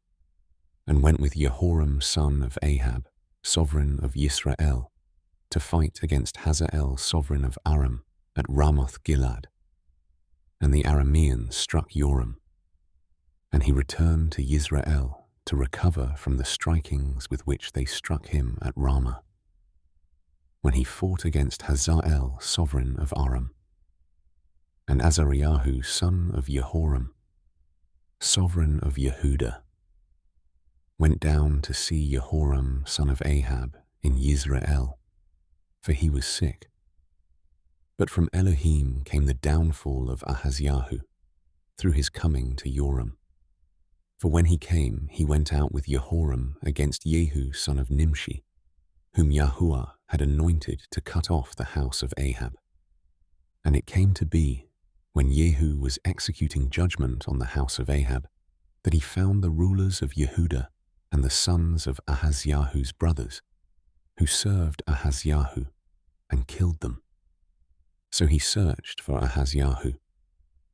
and went with Jehoram son of Ahab, sovereign of Yisrael, to fight against Hazael, sovereign of Aram, at Ramoth Gilead. And the Arameans struck Joram, and he returned to Yisrael to recover from the strikings with which they struck him at Ramah, when he fought against Hazael, sovereign of Aram. And Azariahu, son of Jehoram, sovereign of Yehudah, went down to see Jehoram, son of Ahab, in Yisrael, for he was sick. But from Elohim came the downfall of Ahaziahu through his coming to Joram. For when he came, he went out with Jehoram against Jehu, son of Nimshi, whom Yahuah had anointed to cut off the house of Ahab. And it came to be, when Jehu was executing judgment on the house of Ahab, that he found the rulers of Yehudah and the sons of Ahaziahu's brothers, who served Ahaziahu, and killed them. So he searched for Ahaziahu,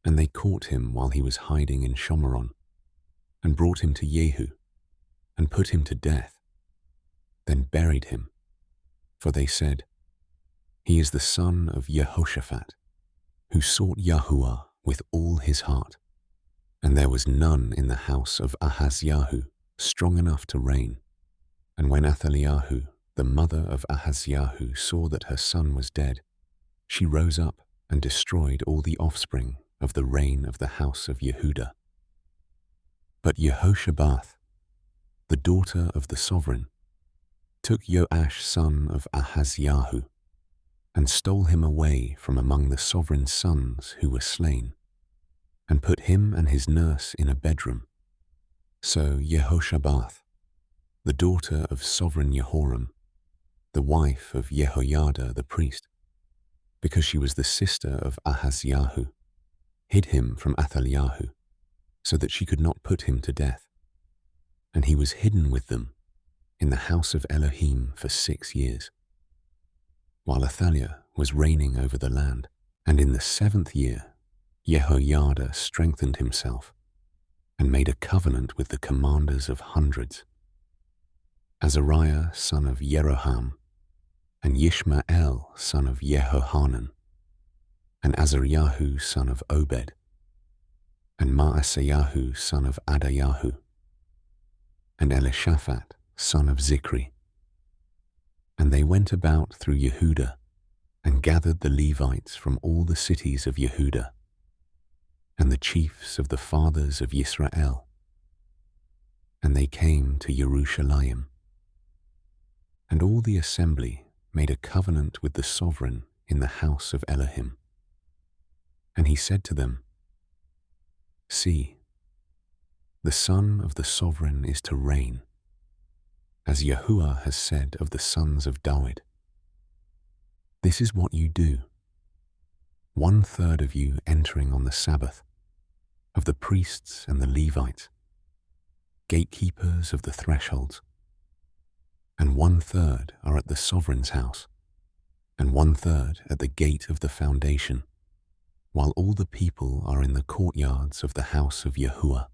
and they caught him while he was hiding in Shomeron, and brought him to Jehu, and put him to death, then buried him. For they said, "He is the son of Jehoshaphat, who sought Yahuah with all his heart." And there was none in the house of Ahaziahu strong enough to reign. And when Athaliahu, the mother of Ahaziahu, saw that her son was dead, she rose up and destroyed all the offspring of the reign of the house of Yehudah. But Jehoshabath, the daughter of the sovereign, took Joash son of Ahaziahu, and stole him away from among the sovereign's sons who were slain, and put him and his nurse in a bedroom. So Jehoshabath, the daughter of sovereign Jehoram, the wife of Jehoiada the priest, because she was the sister of Ahaziahu, hid him from Athaliahu, so that she could not put him to death. And he was hidden with them in the house of Elohim for 6 years, while Athaliah was reigning over the land. And in the 7th year, Jehoiada strengthened himself and made a covenant with the commanders of hundreds, Azariah son of Jeroham, and Yishmael son of Jehohanan, and Azariahu son of Obed, and Maaseyahu son of Adayahu, and Elishaphat son of Zikri. And they went about through Yehudah, and gathered the Levites from all the cities of Yehudah, and the chiefs of the fathers of Yisrael. And they came to Jerusalem. And all the assembly made a covenant with the sovereign in the house of Elohim. And he said to them, "See, the son of the sovereign is to reign, as Yahuah has said of the sons of David. This is what you do: 1/3 of you entering on the Sabbath, of the priests and the Levites, gatekeepers of the thresholds, and 1/3 are at the sovereign's house, and 1/3 at the gate of the foundation, while all the people are in the courtyards of the house of Yahuah.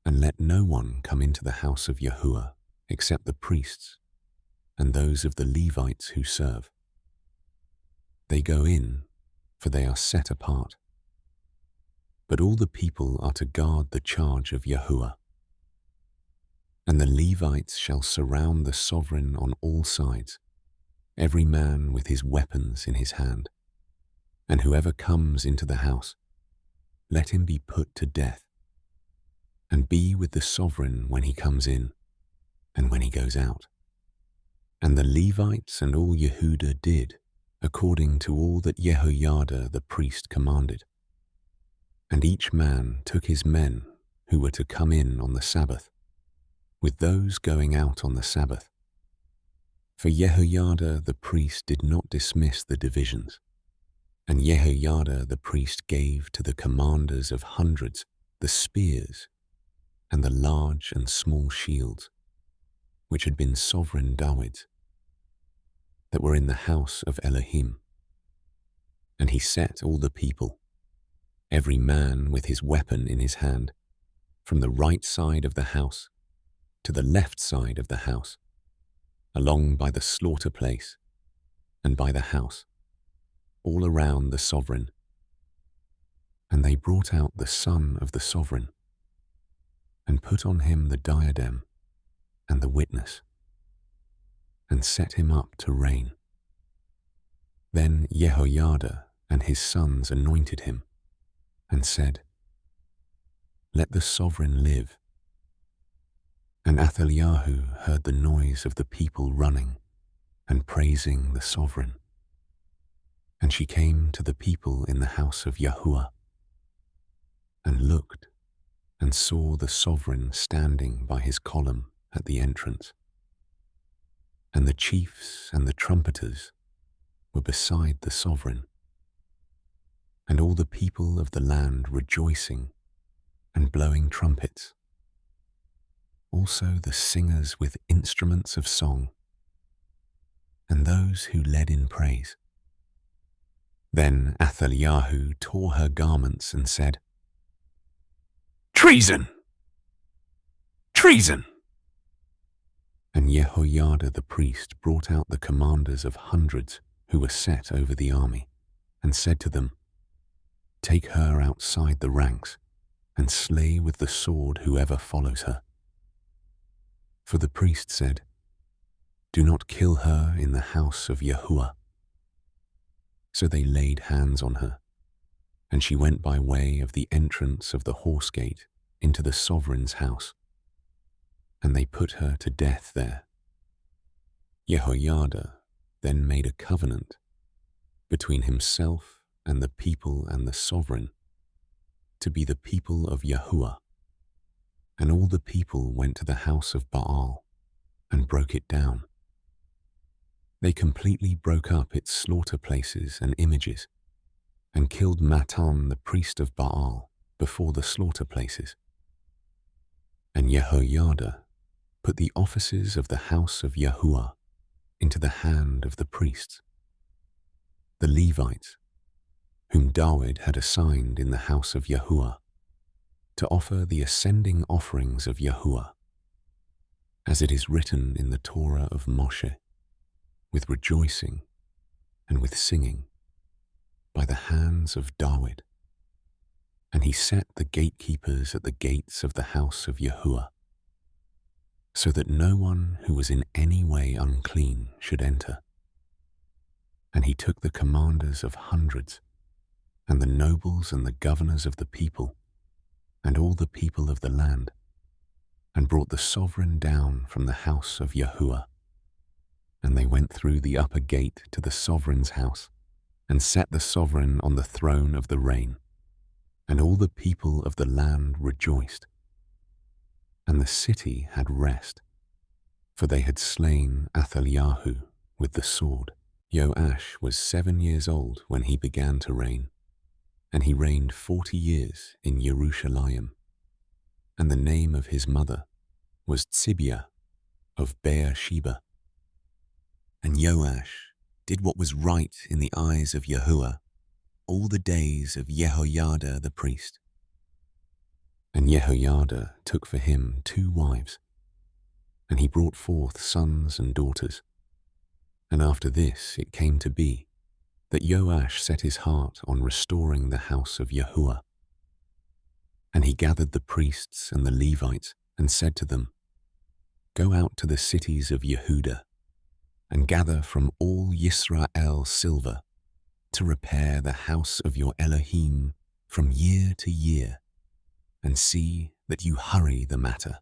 And let no one come into the house of Yahuah except the priests and those of the Levites who serve. They go in, for they are set apart. But all the people are to guard the charge of Yahuah. And the Levites shall surround the sovereign on all sides, every man with his weapons in his hand. And whoever comes into the house, let him be put to death, and be with the sovereign when he comes in and when he goes out." And the Levites and all Yehudah did according to all that Jehoiada the priest commanded. And each man took his men who were to come in on the Sabbath, with those going out on the Sabbath, For Jehoiada the priest did not dismiss the divisions, and Jehoiada the priest gave to the commanders of hundreds the spears and the large and small shields, which had been sovereign David's, that were in the house of Elohim. And he set all the people, every man with his weapon in his hand, from the right side of the house to the left side of the house, along by the slaughter place and by the house, all around the sovereign. And they brought out the son of the sovereign, and put on him the diadem and the witness, and set him up to reign. Then Jehoiada and his sons anointed him, and said, "Let the sovereign live." And Athaliahu heard the noise of the people running and praising the sovereign. And she came to the people in the house of Yahuah, and looked and saw the sovereign standing by his column at the entrance. And the chiefs and the trumpeters were beside the sovereign, and all the people of the land rejoicing and blowing trumpets, also the singers with instruments of song, and those who led in praise. Then Athaliahu tore her garments and said, "Treason! Treason!" And Jehoiada the priest brought out the commanders of hundreds who were set over the army, and said to them, "Take her outside the ranks, and slay with the sword whoever follows her." For the priest said, "Do not kill her in the house of Yahuah." So they laid hands on her, and she went by way of the entrance of the horse gate into the sovereign's house, and they put her to death there. Jehoiada then made a covenant between himself and the people and the sovereign to be the people of Yahuah. And all the people went to the house of Baal and broke it down. They completely broke up its slaughter places and images, and killed Matan the priest of Baal before the slaughter places. And Jehoiada put the offices of the house of Yahuah into the hand of the priests, the Levites, whom David had assigned in the house of Yahuah, to offer the ascending offerings of Yahuah, as it is written in the Torah of Moshe, with rejoicing and with singing, by the hands of David. And he set the gatekeepers at the gates of the house of Yahuah, so that no one who was in any way unclean should enter. And he took the commanders of hundreds, and the nobles and the governors of the people, and all the people of the land, and brought the sovereign down from the house of Yahuah. And they went through the upper gate to the sovereign's house, and set the sovereign on the throne of the reign. And all the people of the land rejoiced. And the city had rest, for they had slain Athaliahu with the sword. Joash was 7 years old when he began to reign, and he reigned 40 years in Jerusalem. And the name of his mother was Tsibiah of Beersheba. And Joash did what was right in the eyes of Yahuah all the days of Jehoiada the priest. And Jehoiada took for him 2 wives, and he brought forth sons and daughters. And after this it came to be that Joash set his heart on restoring the house of Yahuah. And he gathered the priests and the Levites and said to them, "Go out to the cities of Yehudah, and gather from all Yisrael silver to repair the house of your Elohim from year to year, and see that you hurry the matter."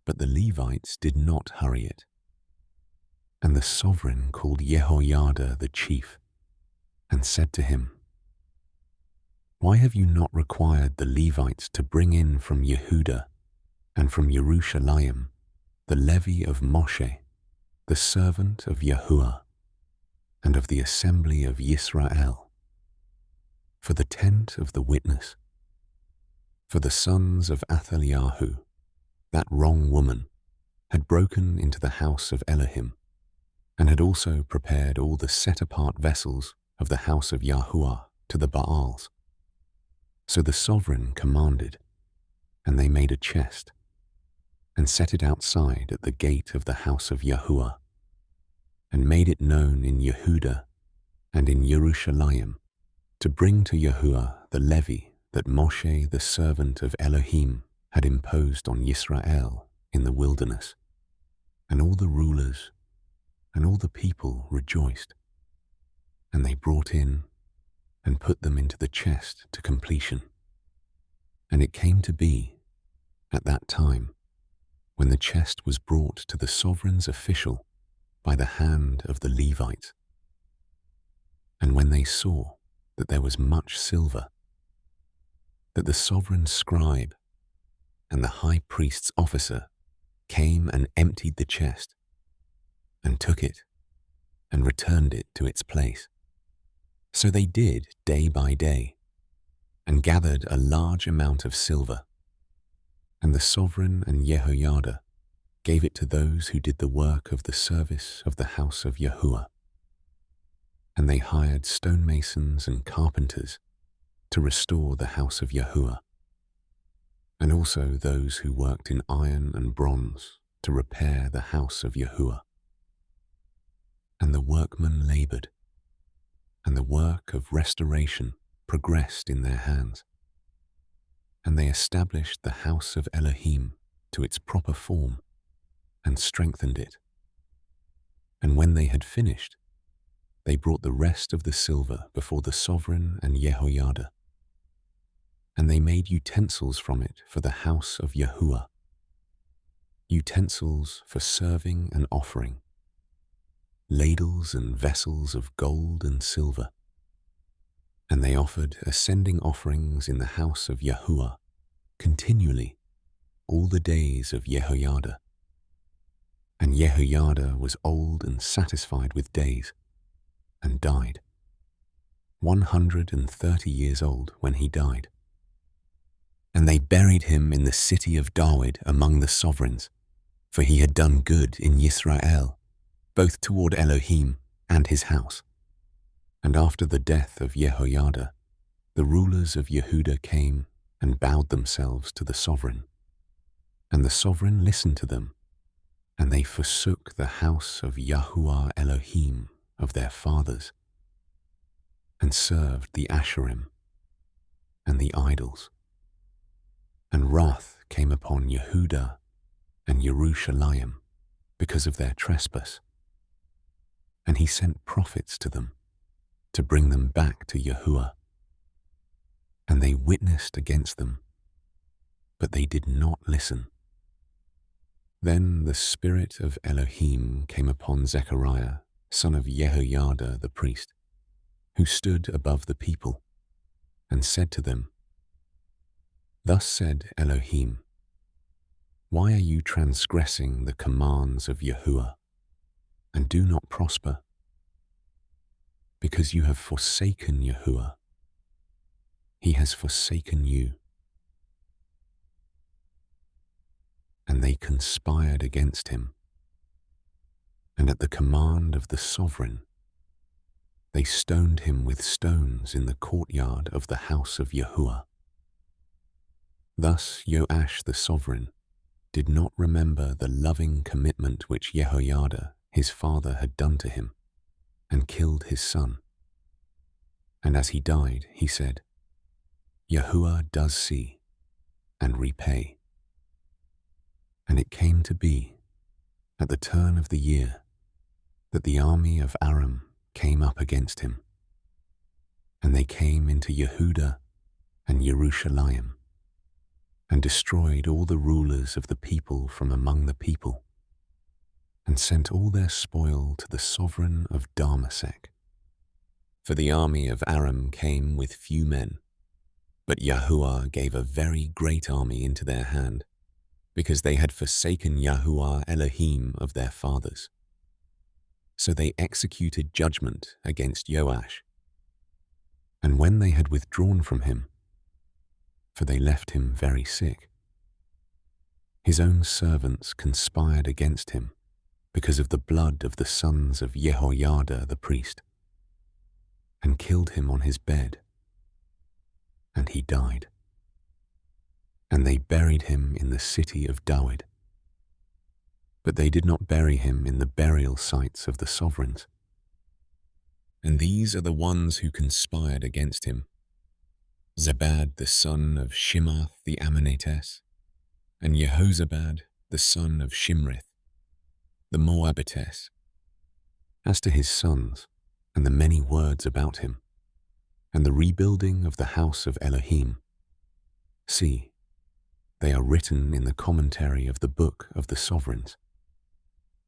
But the Levites did not hurry it. And the sovereign called Jehoiada the chief, and said to him, "Why have you not required the Levites to bring in from Yehudah and from Jerusalem the levy of Moshe, the servant of Yahuah and of the assembly of Yisrael, for the tent of the witness, for the sons of Athaliahu, that wrong woman, had broken into the house of Elohim, and had also prepared all the set-apart vessels of the house of Yahuah to the Baals. So the sovereign commanded, and they made a chest, and set it outside at the gate of the house of Yahuah, and made it known in Yehudah and in Jerusalem, to bring to Yahuah the levy that Moshe the servant of Elohim had imposed on Yisrael in the wilderness. And all the rulers and all the people rejoiced, and they brought in and put them into the chest to completion. And it came to be, at that time, when the chest was brought to the sovereign's official by the hand of the Levites, and when they saw that there was much silver, that the sovereign scribe and the high priest's officer came and emptied the chest, and took it, and returned it to its place. So they did day by day, and gathered a large amount of silver. And the sovereign and Jehoiada gave it to those who did the work of the service of the house of Yahuah. And they hired stonemasons and carpenters to restore the house of Yahuah, and also those who worked in iron and bronze to repair the house of Yahuah. And the workmen labored, and the work of restoration progressed in their hands. And they established the house of Elohim to its proper form, and strengthened it. And when they had finished, they brought the rest of the silver before the sovereign and Jehoiada. And they made utensils from it for the house of Yahuah, utensils for serving and offering, ladles and vessels of gold and silver. And they offered ascending offerings in the house of Yahuah continually all the days of Jehoiada. And Jehoiada was old and satisfied with days, and died, 130 years old when he died. And they buried him in the city of David among the sovereigns, for he had done good in Yisrael, both toward Elohim and his house. And after the death of Jehoiada, the rulers of Yehudah came and bowed themselves to the sovereign. And the sovereign listened to them, and they forsook the house of Yahuah Elohim of their fathers, and served the Asherim and the idols. And wrath came upon Yehudah and Jerusalem because of their trespass. And he sent prophets to them to bring them back to Yahuah. And they witnessed against them, but they did not listen. Then the spirit of Elohim came upon Zechariah, son of Jehoiada the priest, who stood above the people, and said to them, Thus said Elohim, Why are you transgressing the commands of Yahuah, and do not prosper? Because you have forsaken Yahuah, he has forsaken you. And they conspired against him, and at the command of the sovereign, they stoned him with stones in the courtyard of the house of Yahuah. Thus Joash the sovereign did not remember the loving commitment which Jehoiada his father had done to him, and killed his son. And as he died, he said, Yahuah does see and repay. And it came to be, at the turn of the year, that the army of Aram came up against him. And they came into Yehudah and Jerusalem, and destroyed all the rulers of the people from among the people, and sent all their spoil to the sovereign of Damasek. For the army of Aram came with few men, but Yahuah gave a very great army into their hand, because they had forsaken Yahuah Elohim of their fathers. So they executed judgment against Joash. And when they had withdrawn from him, for they left him very sick, his own servants conspired against him because of the blood of the sons of Jehoiada the priest, and killed him on his bed, and he died. And they buried him in the city of David. But they did not bury him in the burial sites of the sovereigns. And these are the ones who conspired against him: Zabad the son of Shimath the Ammonitess, and Jehozabad the son of Shimrith the Moabitess. As to his sons, and the many words about him, and the rebuilding of the house of Elohim, see, they are written in the commentary of the book of the sovereigns.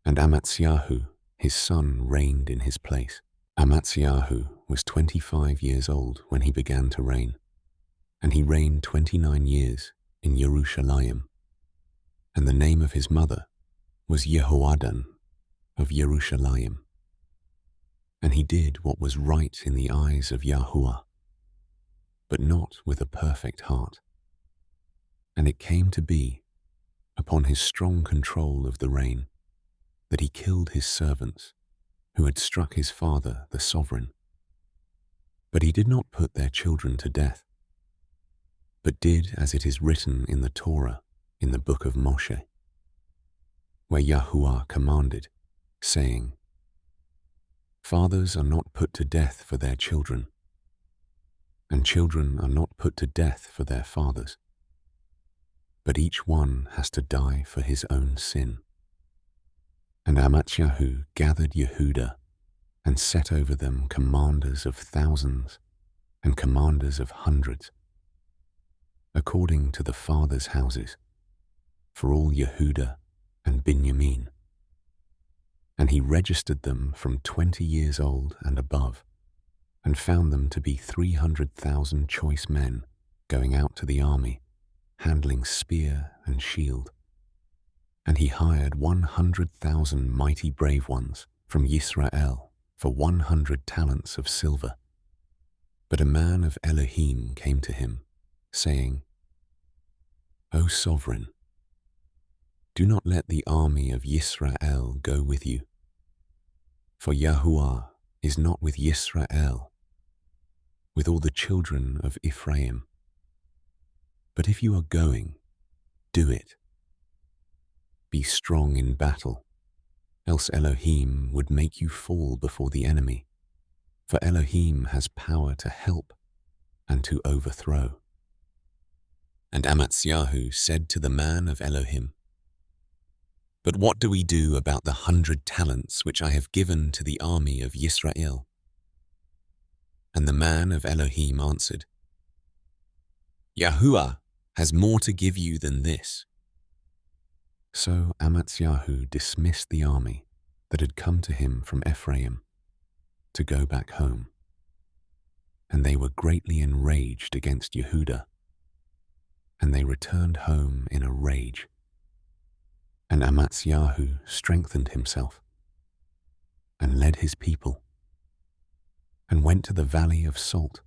And Amaziah, his son, reigned in his place. Amaziah was 25 years old when he began to reign, and he reigned 29 years in Jerusalem. And the name of his mother was Jehoadan of Jerusalem. And he did what was right in the eyes of Yahuah, but not with a perfect heart. And it came to be, upon his strong control of the reign, that he killed his servants, who had struck his father the sovereign. But he did not put their children to death, but did as it is written in the Torah in the book of Moshe, where Yahuah commanded, saying, Fathers are not put to death for their children, and children are not put to death for their fathers, but each one has to die for his own sin. And Amaziah gathered Yehudah and set over them commanders of thousands and commanders of hundreds, according to the fathers' houses, for all Yehudah and Binyamin. And he registered them from 20 years old and above, and found them to be 300,000 choice men going out to the army, handling spear and shield. And he hired 100,000 mighty brave ones from Yisrael for 100 talents of silver. But a man of Elohim came to him, saying, O sovereign, do not let the army of Yisrael go with you, for Yahuah is not with Yisrael, with all the children of Ephraim. But if you are going, do it. Be strong in battle, else Elohim would make you fall before the enemy, for Elohim has power to help and to overthrow. And Amaziah said to the man of Elohim, But what do we do about the 100 talents which I have given to the army of Yisrael? And the man of Elohim answered, Yahuah has more to give you than this. So Amaziah dismissed the army that had come to him from Ephraim to go back home. And they were greatly enraged against Yehudah, and they returned home in a rage. And Amaziah strengthened himself, and led his people, and went to the valley of Salt,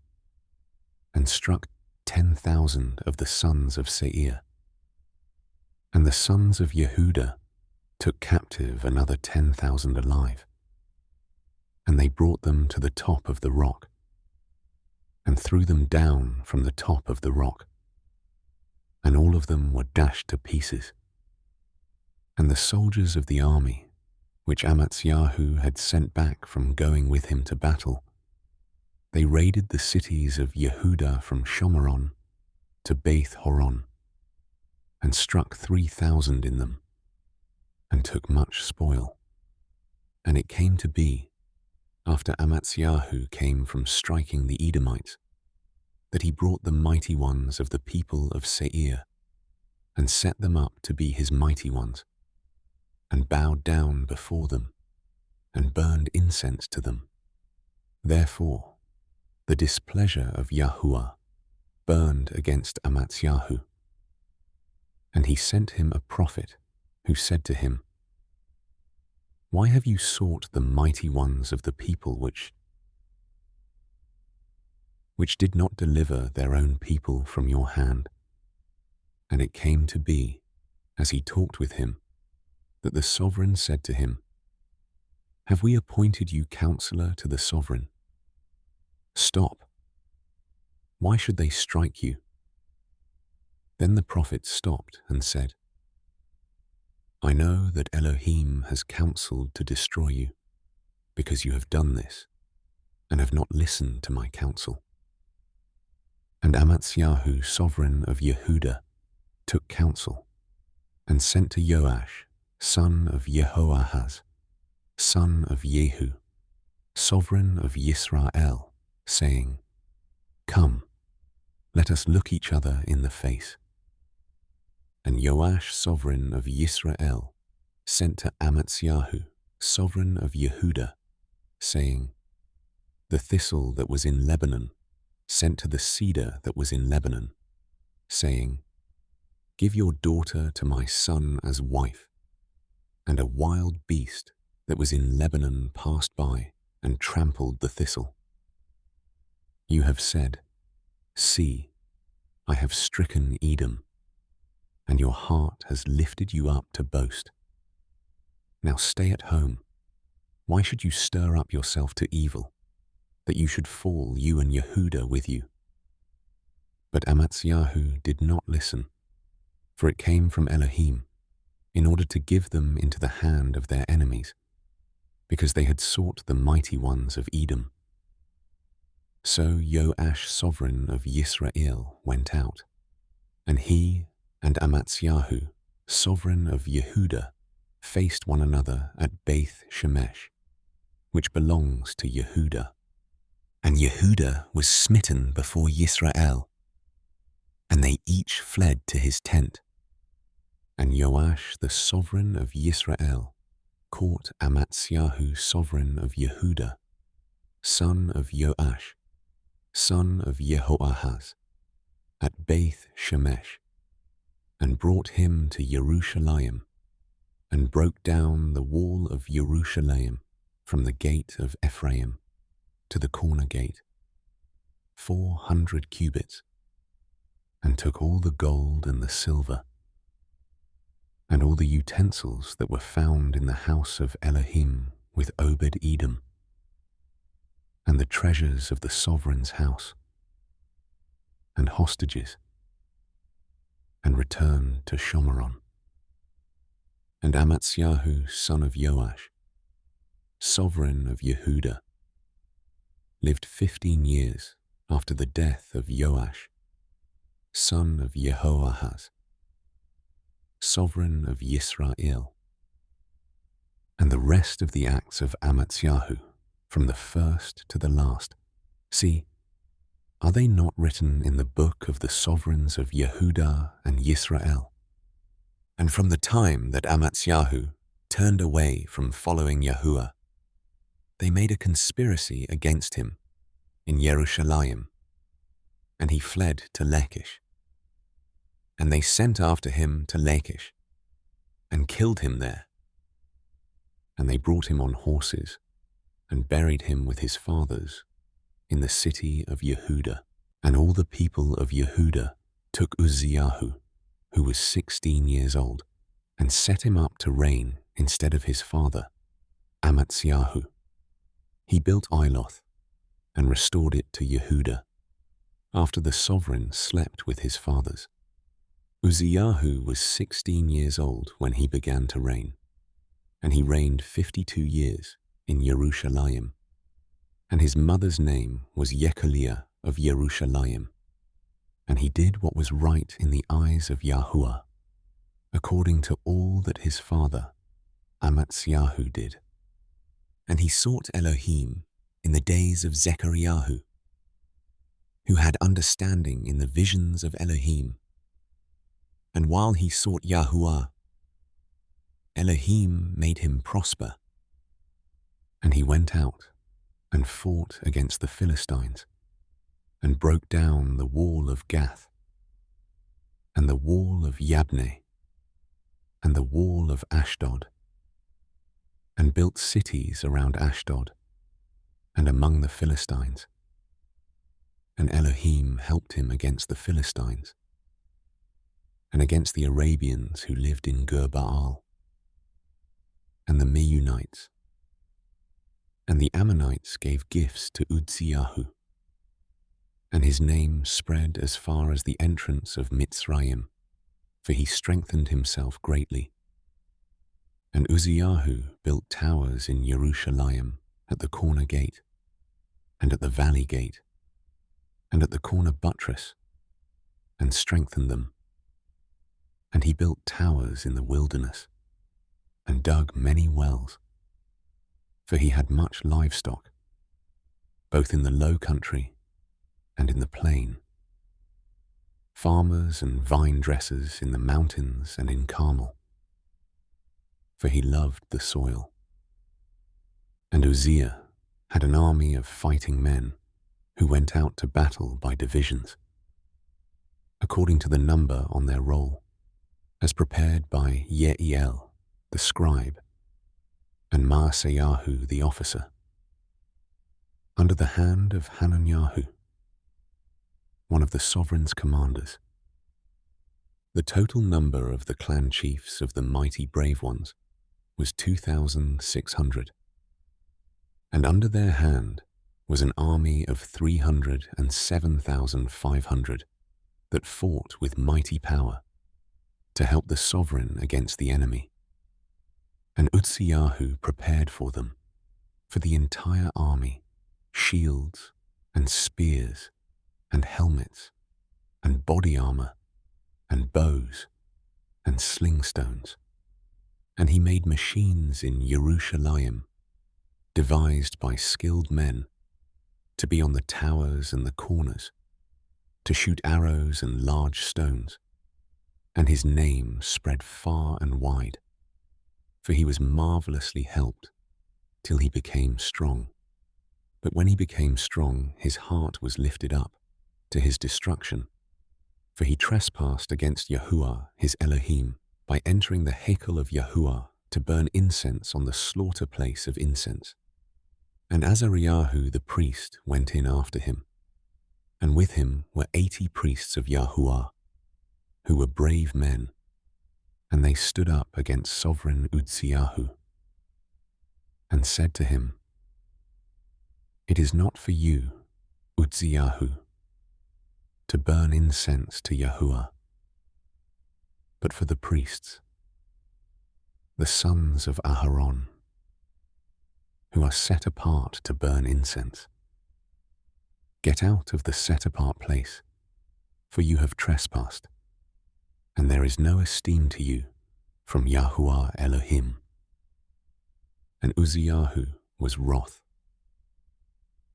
and struck 10,000 of the sons of Seir. And the sons of Yehudah took captive another 10,000 alive, and they brought them to the top of the rock, and threw them down from the top of the rock, and all of them were dashed to pieces. And the soldiers of the army, which Amaziah had sent back from going with him to battle, they raided the cities of Yehudah from Shomeron to Beth Horon, and struck 3,000 in them, and took much spoil. And it came to be, after Amaziah came from striking the Edomites, that he brought the mighty ones of the people of Seir, and set them up to be his mighty ones, and bowed down before them, and burned incense to them. Therefore, the displeasure of Yahuah burned against Amaziah. And he sent him a prophet who said to him, Why have you sought the mighty ones of the people which did not deliver their own people from your hand? And it came to be, as he talked with him, that the sovereign said to him, Have we appointed you counselor to the sovereign? Stop. Why should they strike you? Then the prophet stopped and said, I know that Elohim has counseled to destroy you, because you have done this, and have not listened to my counsel. And Yahu, sovereign of Yehudah, took counsel, and sent to Joash, son of Jehoahaz, son of Jehu, sovereign of Yisrael, saying, Come, let us look each other in the face. And Joash, sovereign of Yisrael, sent to Yahu, sovereign of Yehudah, saying, The thistle that was in Lebanon sent to the cedar that was in Lebanon, saying, Give your daughter to my son as wife. And a wild beast that was in Lebanon passed by and trampled the thistle. You have said, See, I have stricken Edom, and your heart has lifted you up to boast. Now stay at home. Why should you stir up yourself to evil, that you should fall, you and Yehudah with you? But Yahu did not listen, for it came from Elohim, in order to give them into the hand of their enemies, because they had sought the mighty ones of Edom. So Joash, sovereign of Yisrael, went out, and he and Yahu, sovereign of Yehudah, faced one another at Beth Shemesh, which belongs to Yehudah. And Yehudah was smitten before Yisrael, and they each fled to his tent. And Joash, the sovereign of Yisrael, caught Yahu, sovereign of Yehudah, son of Joash, son of Jehoahaz, at Beth Shemesh, and brought him to Jerusalem, and broke down the wall of Jerusalem from the gate of Ephraim to the corner gate, 400 cubits, and took all the gold and the silver, and all the utensils that were found in the house of Elohim with Obed-Edom, and the treasures of the sovereign's house, and hostages, and returned to Shomeron. And Yahu, son of Joash, sovereign of Yehudah, lived 15 years after the death of Joash, son of Jehoahaz, sovereign of Yisrael. And the rest of the acts of Yahu, from the first to the last, see, are they not written in the book of the sovereigns of Yehudah and Yisrael? And from the time that Yahu turned away from following Yahuwah, they made a conspiracy against him in Jerusalem, and he fled to Lachish. And they sent after him to Lachish, and killed him there. And they brought him on horses, and buried him with his fathers in the city of Yehudah. And all the people of Yehudah took Uzziahu, who was 16 years old, and set him up to reign instead of his father, Yahu. He built Iloth, and restored it to Yehudah, after the sovereign slept with his fathers. Uzziahu was 16 years old when he began to reign, and he reigned 52 years in Jerusalem. And his mother's name was Yekoliah of Jerusalem. And he did what was right in the eyes of Yahuwah, according to all that his father, Yahu, did. And he sought Elohim in the days of Zechariah, who had understanding in the visions of Elohim. And while he sought Yahuwah, Elohim made him prosper. And he went out and fought against the Philistines, and broke down the wall of Gath, and the wall of Yabneh, and the wall of Ashdod, and built cities around Ashdod and among the Philistines. And Elohim helped him against the Philistines and against the Arabians who lived in Gur-Baal, and the Meunites. And the Ammonites gave gifts to Uzziyahu, and his name spread as far as the entrance of Mitzrayim, for he strengthened himself greatly. And Uzziyahu built towers in Jerusalem at the corner gate, and at the valley gate, and at the corner buttress, and strengthened them. And he built towers in the wilderness, and dug many wells, for he had much livestock, both in the low country and in the plain, farmers and vine dressers in the mountains and in Carmel, for he loved the soil. And Uzziah had an army of fighting men who went out to battle by divisions, according to the number on their roll, as prepared by Yeiel, the scribe, and Master Yahushua the officer, under the hand of Hananiah, one of the sovereign's commanders. The total number of the clan chiefs of the mighty brave ones was 2,600, and under their hand was an army of 307,500 that fought with mighty power to help the sovereign against the enemy. And Uzziyahu prepared for them, for the entire army, shields and spears and helmets and body armor and bows and sling stones. And he made machines in Jerusalem, devised by skilled men, to be on the towers and the corners, to shoot arrows and large stones. And his name spread far and wide, for he was marvelously helped till he became strong. But when he became strong, his heart was lifted up to his destruction, for he trespassed against Yahuah his Elohim by entering the Hekel of Yahuah to burn incense on the slaughter place of incense. And Azariahu the priest went in after him, and with him were 80 priests of Yahuah, who were brave men, and they stood up against sovereign Uzziyahu, and said to him, "It is not for you, Uzziyahu, to burn incense to Yahuah, but for the priests, the sons of Aharon, who are set apart to burn incense. Get out of the set-apart place, for you have trespassed, and there is no esteem to you from Yahuah Elohim." And Uzziyahu was wroth,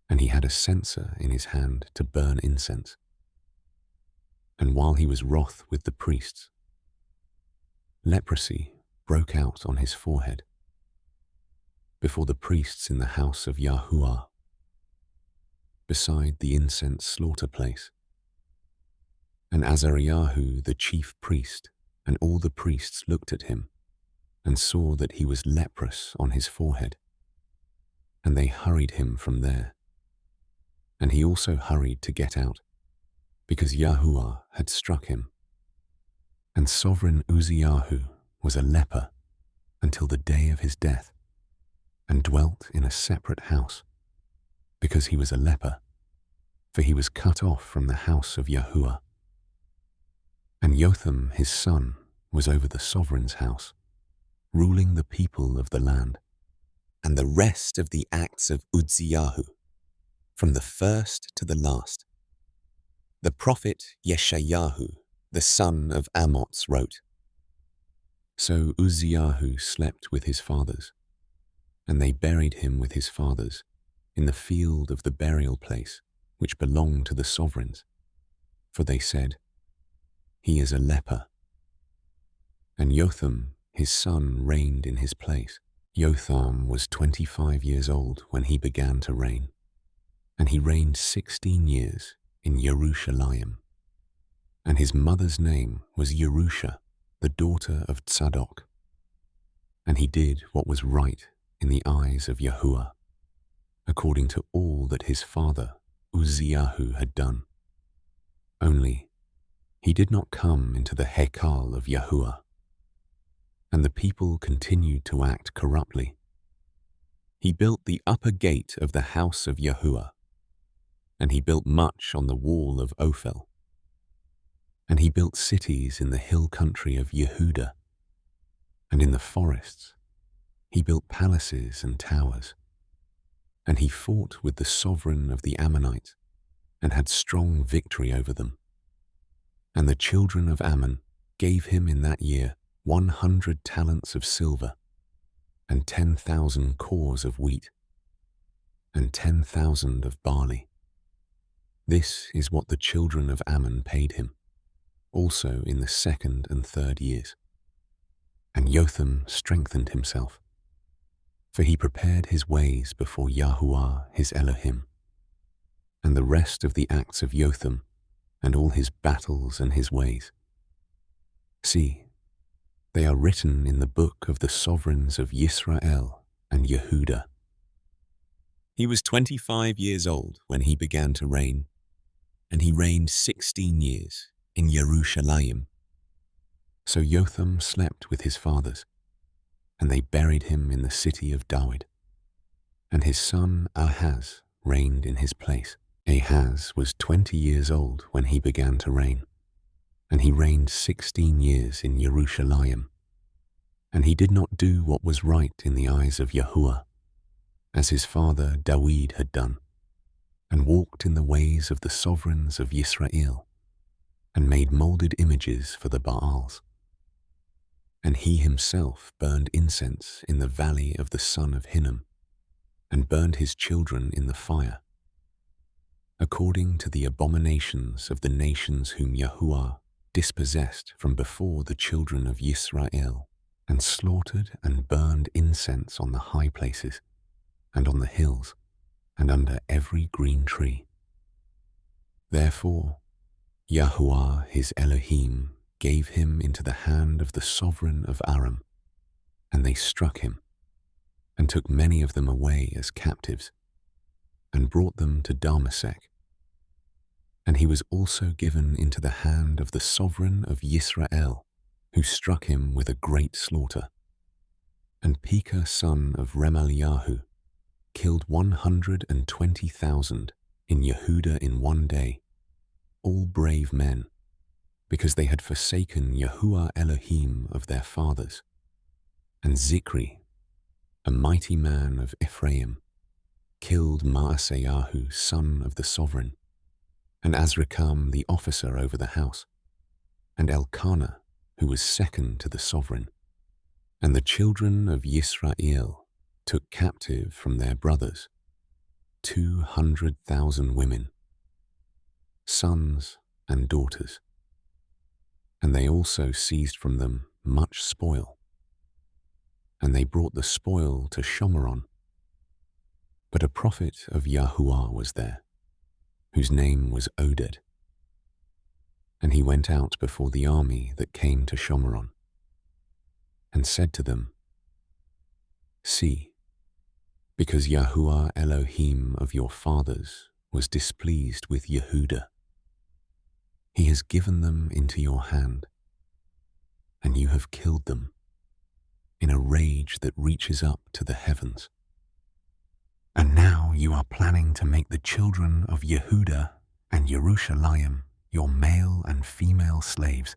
and he had a censer in his hand to burn incense. And while he was wroth with the priests, leprosy broke out on his forehead before the priests in the house of Yahuah, beside the incense slaughter place. And Azariahu the chief priest and all the priests looked at him and saw that he was leprous on his forehead, and they hurried him from there. And he also hurried to get out, because Yahuah had struck him. And sovereign Uzziyahu was a leper until the day of his death, and dwelt in a separate house, because he was a leper, for he was cut off from the house of Yahuah. And Jotham his son was over the sovereign's house, ruling the people of the land. And the rest of the acts of Uzziyahu, from the first to the last, the prophet Yeshayahu, the son of Amoz, wrote. So Uzziyahu slept with his fathers, and they buried him with his fathers in the field of the burial place which belonged to the sovereigns, for they said, "He is a leper." And Jotham his son reigned in his place. Jotham was 25 years old when he began to reign, and he reigned 16 years in Jerusalem. And his mother's name was Yerusha, the daughter of Tzadok. And he did what was right in the eyes of Yahuah, according to all that his father Uzziyahu had done. Only he did not come into the Hekal of Yahuah, and the people continued to act corruptly. He built the upper gate of the house of Yahuah, and he built much on the wall of Ophel. And he built cities in the hill country of Yehudah, and in the forests he built palaces and towers. And he fought with the sovereign of the Ammonites, and had strong victory over them. And the children of Ammon gave him in that year 100 talents of silver, and 10,000 cors of wheat, and 10,000 of barley. This is what the children of Ammon paid him, also in the 2nd and 3rd years. And Jotham strengthened himself, for he prepared his ways before Yahuah his Elohim. And the rest of the acts of Jotham, and all his battles and his ways, see, they are written in the book of the sovereigns of Yisrael and Yehudah. He was 25 years old when he began to reign, and he reigned 16 years in Jerusalem. So Jotham slept with his fathers, and they buried him in the city of David. And his son Ahaz reigned in his place. Ahaz was 20 years old when he began to reign, and he reigned 16 years in Jerusalem. And he did not do what was right in the eyes of Yahuah, as his father David had done, and walked in the ways of the sovereigns of Yisrael, and made molded images for the Baals. And he himself burned incense in the valley of the son of Hinnom, and burned his children in the fire, according to the abominations of the nations whom Yahuah dispossessed from before the children of Yisrael, and slaughtered and burned incense on the high places, and on the hills, and under every green tree. Therefore Yahuah his Elohim gave him into the hand of the sovereign of Aram, and they struck him, and took many of them away as captives, and brought them to Damasek. And he was also given into the hand of the sovereign of Yisrael, who struck him with a great slaughter. And Pekah son of Remaliahu killed 120,000 in Yehudah in one day, all brave men, because they had forsaken Yahuah Elohim of their fathers. And Zikri, a mighty man of Ephraim, killed Maaseiah son of the sovereign, and Azrikam the officer over the house, and Elkanah, who was second to the sovereign. And the children of Yisrael took captive from their brothers 200,000 women, sons and daughters. And they also seized from them much spoil. And they brought the spoil to Shomeron. But a prophet of Yahuah was there, whose name was Oded. And he went out before the army that came to Shomeron, and said to them, See, because Yahuah Elohim of your fathers was displeased with Yehudah, he has given them into your hand, and you have killed them in a rage that reaches up to the heavens. And now you are planning to make the children of Yehudah and Jerusalem your male and female slaves.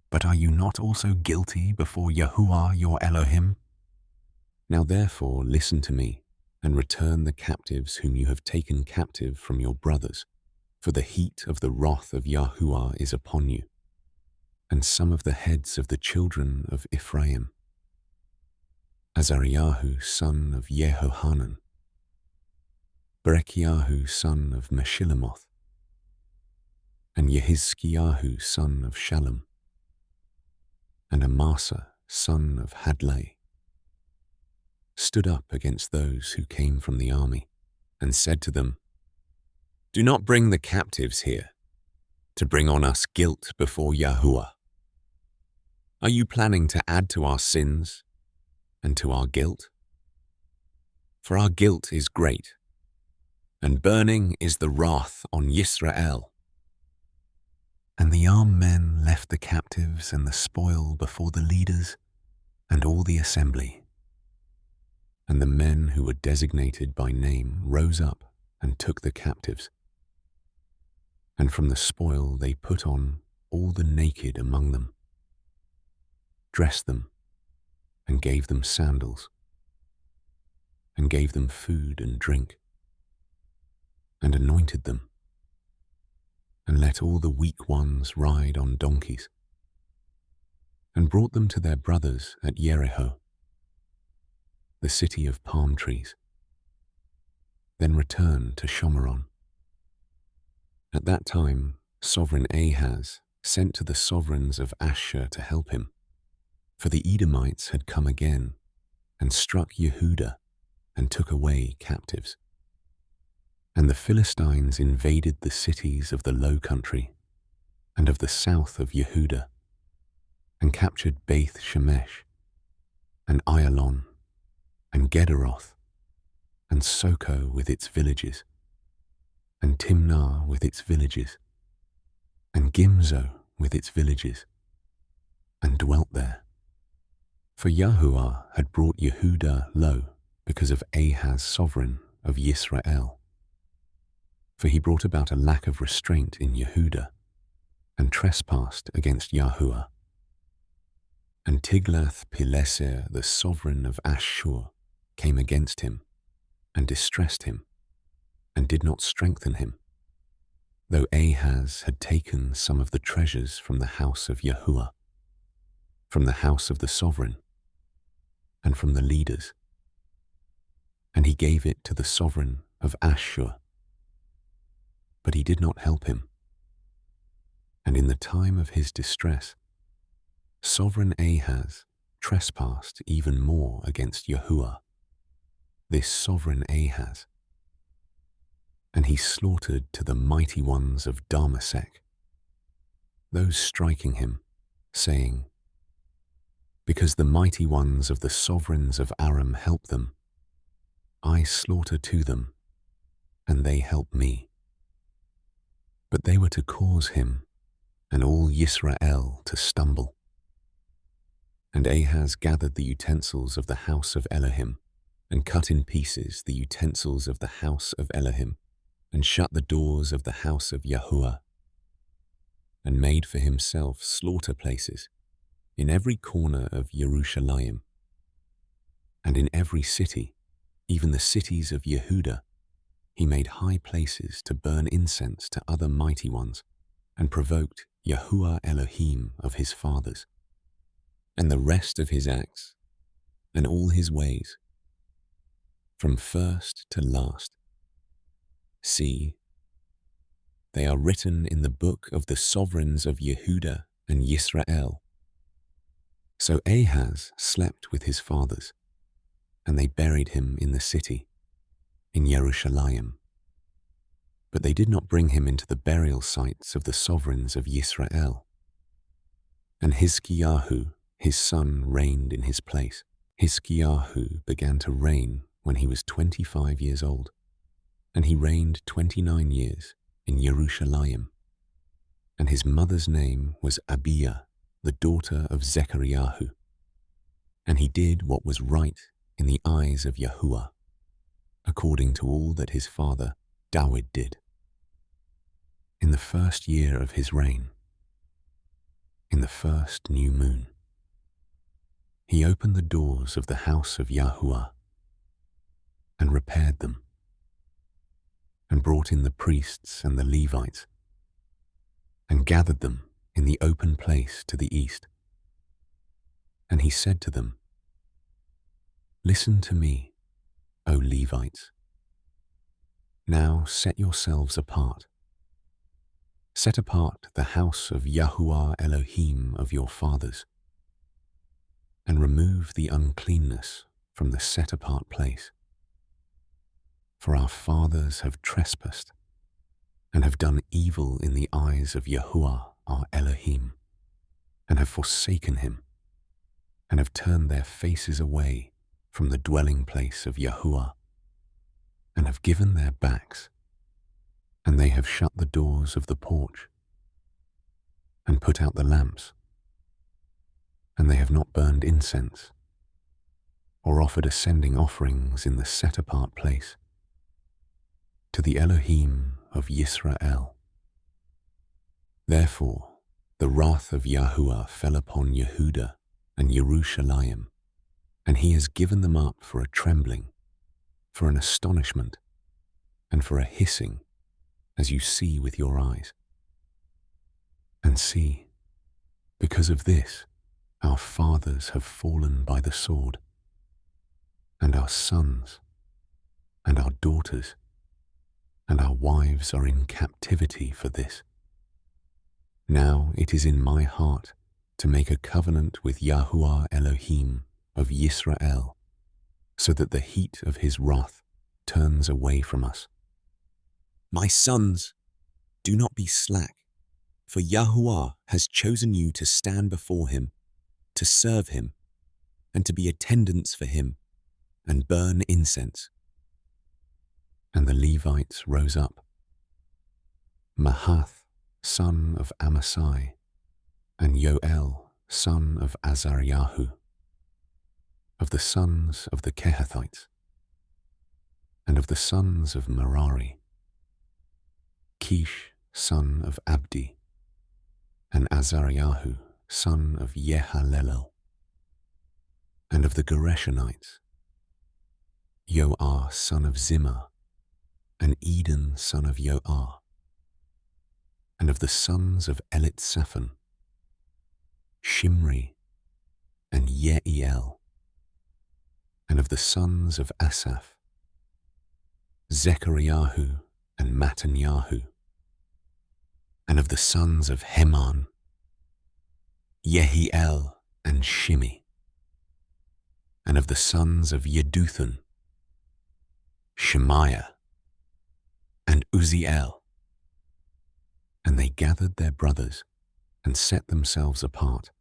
But are you not also guilty before Yahuah your Elohim? Now therefore listen to me, and return the captives whom you have taken captive from your brothers, for the heat of the wrath of Yahuah is upon you. And some of the heads of the children of Ephraim, Azariahu son of Yehohanan, Berechiahu son of Meshillemoth, and Yehizkiyahu son of Shallum, and Amasa son of Hadlai, stood up against those who came from the army, and said to them, Do not bring the captives here, to bring on us guilt before Yahuah. Are you planning to add to our sins and to our guilt? for our guilt is great, and burning is the wrath on Yisrael." And the armed men left the captives and the spoil before the leaders and all the assembly. And the men who were designated by name rose up and took the captives. And from the spoil they put on all the naked among them, dressed them, and gave them sandals, and gave them food and drink, and anointed them, and let all the weak ones ride on donkeys, and brought them to their brothers at Jericho, the city of palm trees, then returned to Shomeron. At that time, sovereign Ahaz sent to the sovereigns of Ashur to help him, for the Edomites had come again and struck Yehudah and took away captives. And the Philistines invaded the cities of the low country and of the south of Yehudah, and captured Beth Shemesh, and Ayalon, and Gederoth, and Soko with its villages, and Timnah with its villages, and Gimzo with its villages, and dwelt there. For Yahuah had brought Yehudah low because of Ahaz sovereign of Yisrael. For he brought about a lack of restraint in Yehudah, and trespassed against Yahuah. And Tiglath-Pileser, the sovereign of Ashur, came against him, and distressed him, and did not strengthen him, though Ahaz had taken some of the treasures from the house of Yahuah, from the house of the sovereign, and from the leaders. And he gave it to the sovereign of Ashur, but he did not help him. And in the time of his distress, sovereign Ahaz trespassed even more against Yahuah, this sovereign Ahaz. And he slaughtered to the mighty ones of Damasek, those striking him, saying, "Because the mighty ones of the sovereigns of Aram help them, I slaughter to them, and they help me." But they were to cause him and all Yisrael to stumble. And Ahaz gathered the utensils of the house of Elohim, and cut in pieces the utensils of the house of Elohim, and shut the doors of the house of Yahuah, and made for himself slaughter places in every corner of Jerusalem, and in every city, even the cities of Yehudah, he made high places to burn incense to other mighty ones, and provoked Yahuah Elohim of his fathers. And the rest of his acts, and all his ways, from first to last, see, they are written in the book of the sovereigns of Yehudah and Yisrael. So Ahaz slept with his fathers, and they buried him in the city, in Jerusalem. But they did not bring him into the burial sites of the sovereigns of Yisrael. And Hizkiyahu, his son, reigned in his place. Hizkiyahu began to reign when he was 25 years old, and he reigned 29 years in Jerusalem. And his mother's name was Abiyah, the daughter of Zechariahu. And he did what was right in the eyes of Yahuah, according to all that his father David did. In the first year of his reign, in the first new moon, he opened the doors of the house of Yahuah, and repaired them, and brought in the priests and the Levites, and gathered them in the open place to the east. And he said to them, "Listen to me, O Levites. Now set yourselves apart. Set apart the house of Yahuah Elohim of your fathers, and remove the uncleanness from the set-apart place. For our fathers have trespassed, and have done evil in the eyes of Yahuah our Elohim, and have forsaken him, and have turned their faces away from the dwelling place of Yahuah, and have given their backs, and they have shut the doors of the porch, and put out the lamps, and they have not burned incense, or offered ascending offerings in the set-apart place, to the Elohim of Yisrael. Therefore, the wrath of Yahuah fell upon Yehudah and Yerushalayim, and he has given them up for a trembling, for an astonishment, and for a hissing, as you see with your eyes. And see, because of this, our fathers have fallen by the sword, and our sons, and our daughters, and our wives are in captivity for this. Now it is in my heart to make a covenant with Yahuah Elohim of Yisrael, so that the heat of his wrath turns away from us. My sons, do not be slack, for Yahuah has chosen you to stand before him, to serve him, and to be attendants for him, and burn incense. And the Levites rose up. Mahath, son of Amasai, and Yoel, son of Azariahu, of the sons of the Kehathites, and of the sons of Merari, Kish, son of Abdi, and Azariahu, son of Yehalelel, and of the Gereshonites, Yoar, son of Zimmah, and Eden, son of Yoar, and of the sons of Elitzaphan, Shimri, and Yeiel, and of the sons of Asaph, Zechariahu and Mattanyahu, and of the sons of Heman, Yehiel and Shimi, and of the sons of Yeduthun, Shemaiah and Uzziel. And they gathered their brothers and set themselves apart,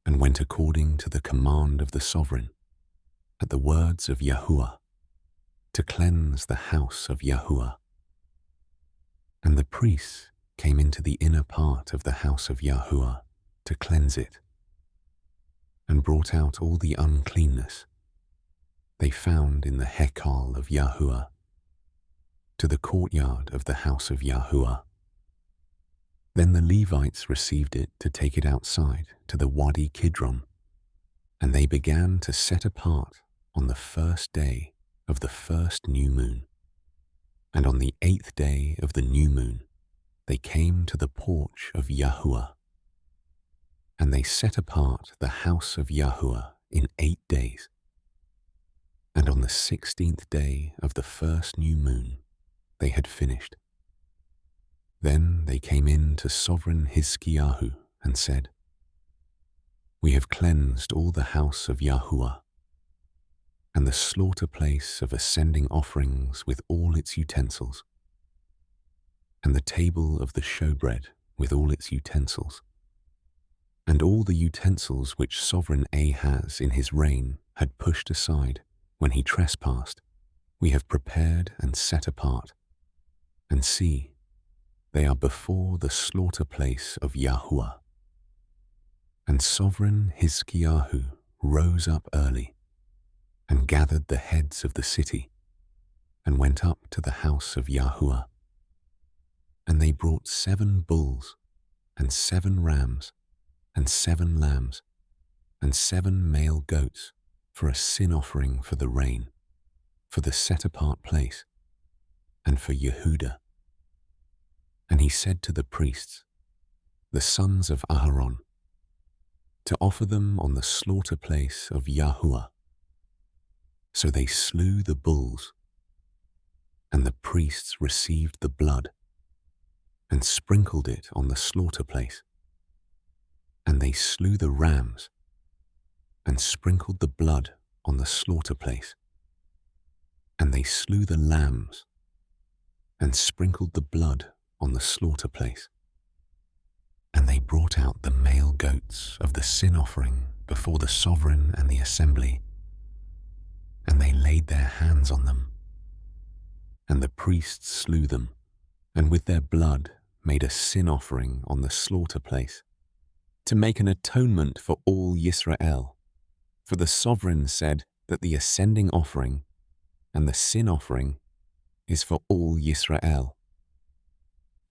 and went according to the command of the sovereign, at the words of Yahuah, to cleanse the house of Yahuah. And the priests came into the inner part of the house of Yahuah to cleanse it, and brought out all the uncleanness they found in the Hekal of Yahuah, to the courtyard of the house of Yahuah. Then the Levites received it to take it outside to the Wadi Kidron, and they began to set apart on the first day of the first new moon. And on the 8th day of the new moon, they came to the porch of Yahuah. And they set apart the house of Yahuah in 8 days. And on the 16th day of the first new moon, they had finished. Then they came in to Sovereign Hizkiyahu and said, We have cleansed all the house of Yahuah, and the slaughter place of ascending offerings with all its utensils, and the table of the showbread with all its utensils, and all the utensils which Sovereign Ahaz in his reign had pushed aside when he trespassed, we have prepared and set apart. And see, they are before the slaughter place of Yahuah. And Sovereign Hizkiyahu rose up early, and gathered the heads of the city, and went up to the house of Yahuah. And they brought 7 bulls, and 7 rams, and 7 lambs, and 7 male goats, for a sin offering for the rain, for the set-apart place, and for Yehudah. And he said to the priests, the sons of Aharon, to offer them on the slaughter place of Yahuah. So they slew the bulls, and the priests received the blood, and sprinkled it on the slaughter place. And they slew the rams, and sprinkled the blood on the slaughter place. And they slew the lambs, and sprinkled the blood on the slaughter place. And they brought out the male goats of the sin offering before the sovereign and the assembly, and they laid their hands on them, And the priests slew them, and with their blood made a sin offering on the slaughter place, to make an atonement for all Yisrael. For the sovereign said that the ascending offering and the sin offering is for all Yisrael.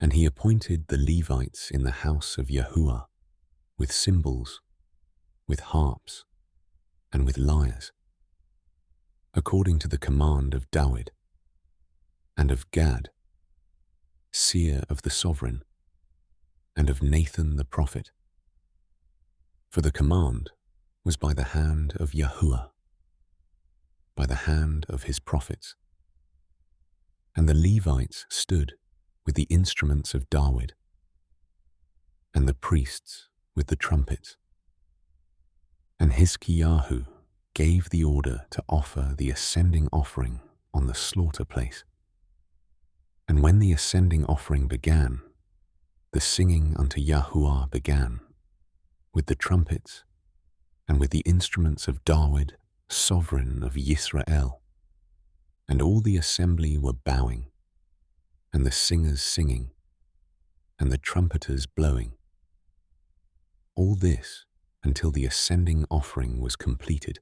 And he appointed the Levites in the house of Yahuah with cymbals, with harps, and with lyres, according to the command of Dawid, and of Gad, seer of the sovereign, and of Nathan the prophet. For the command was by the hand of Yahuah, by the hand of his prophets. And the Levites stood with the instruments of Dawid, and the priests with the trumpets. And Hizkiyahu gave the order to offer the ascending offering on the slaughter place. And when the ascending offering began, the singing unto Yahuah began, with the trumpets and with the instruments of Dawid, sovereign of Yisrael. And all the assembly were bowing, and the singers singing, and the trumpeters blowing. All this until the ascending offering was completed.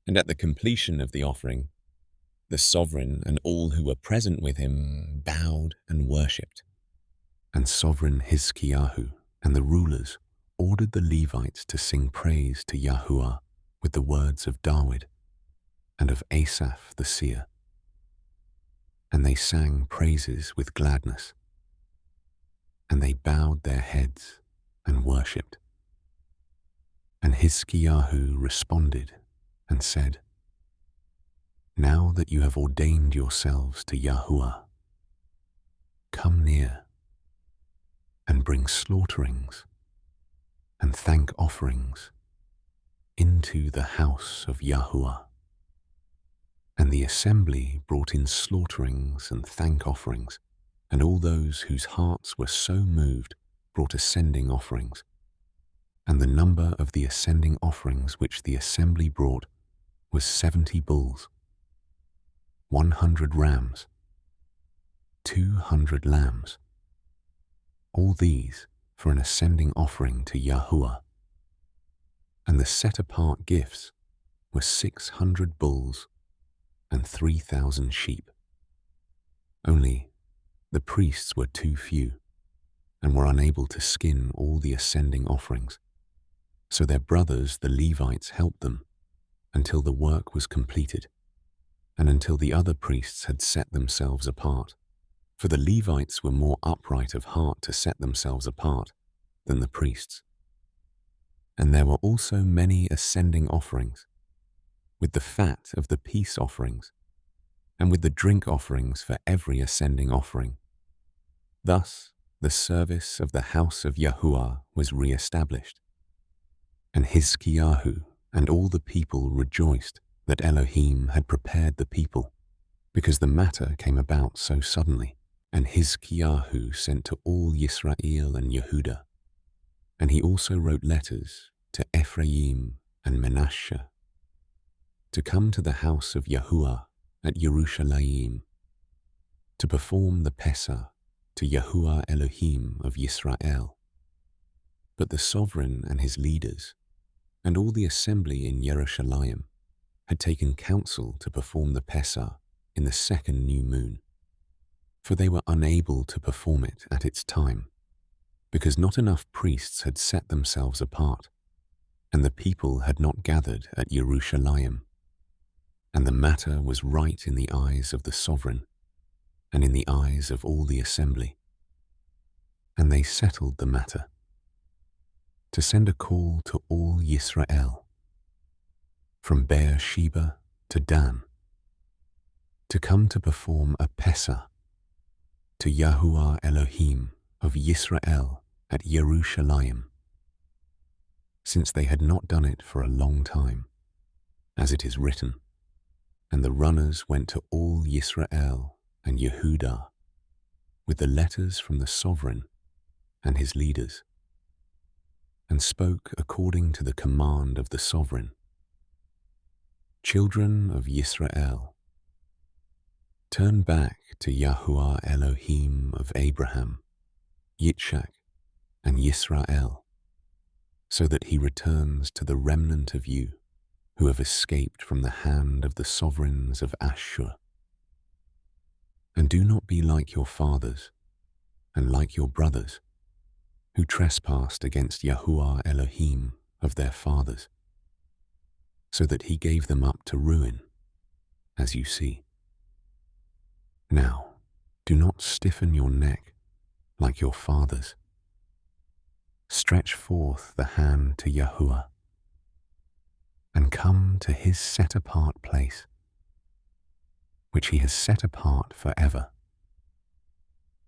And at the completion of the offering, the sovereign and all who were present with him bowed and worshipped. And sovereign Hizkiyahu and the rulers ordered the Levites to sing praise to Yahuah with the words of Dawid and of Asaph the seer. And they sang praises with gladness, and they bowed their heads and worshipped. And Hizkiyahu responded and said, Now that you have ordained yourselves to Yahuah, come near and bring slaughterings and thank offerings into the house of Yahuah. And the assembly brought in slaughterings and thank offerings, and all those whose hearts were so moved brought ascending offerings. And the number of the ascending offerings which the assembly brought was 70 bulls, 100 rams, 200 lambs, all these for an ascending offering to Yahuah. And the set-apart gifts were 600 bulls and 3,000 sheep. Only the priests were too few, and were unable to skin all the ascending offerings. So their brothers, the Levites, helped them until the work was completed, and until the other priests had set themselves apart. For the Levites were more upright of heart to set themselves apart than the priests. And there were also many ascending offerings, with the fat of the peace offerings, and with the drink offerings for every ascending offering. Thus the service of the house of Yahuah was re-established. And Hizkiyahu and all the people rejoiced that Elohim had prepared the people, because the matter came about so suddenly. And Hizkiyahu sent to all Yisrael and Yehudah, and he also wrote letters to Ephraim and Manasseh to come to the house of Yahuah at Yerushalayim, to perform the Pesach to Yahuah Elohim of Yisrael. But the sovereign and his leaders, and all the assembly in Yerushalayim, had taken counsel to perform the Pesach in the second new moon, for they were unable to perform it at its time, because not enough priests had set themselves apart, and the people had not gathered at Yerushalayim. And the matter was right in the eyes of the sovereign, and in the eyes of all the assembly. And they settled the matter, to send a call to all Yisrael, from Beersheba to Dan, to come to perform a Pesach to Yahuah Elohim of Yisrael at Yerushalayim, since they had not done it for a long time, as it is written. And the runners went to all Yisrael and Yehudah with the letters from the sovereign and his leaders, and spoke according to the command of the sovereign. Children of Yisrael, Turn back to Yahuah Elohim of Abraham, Yitzchak, and Yisrael, so that he returns to the remnant of you who have escaped from the hand of the sovereigns of Ashur. And do not be like your fathers and like your brothers, who trespassed against Yahuah Elohim of their fathers, so that he gave them up to ruin, as you see. Now, do not stiffen your neck like your fathers. Stretch forth the hand to Yahuah, and come to his set-apart place, which he has set apart forever,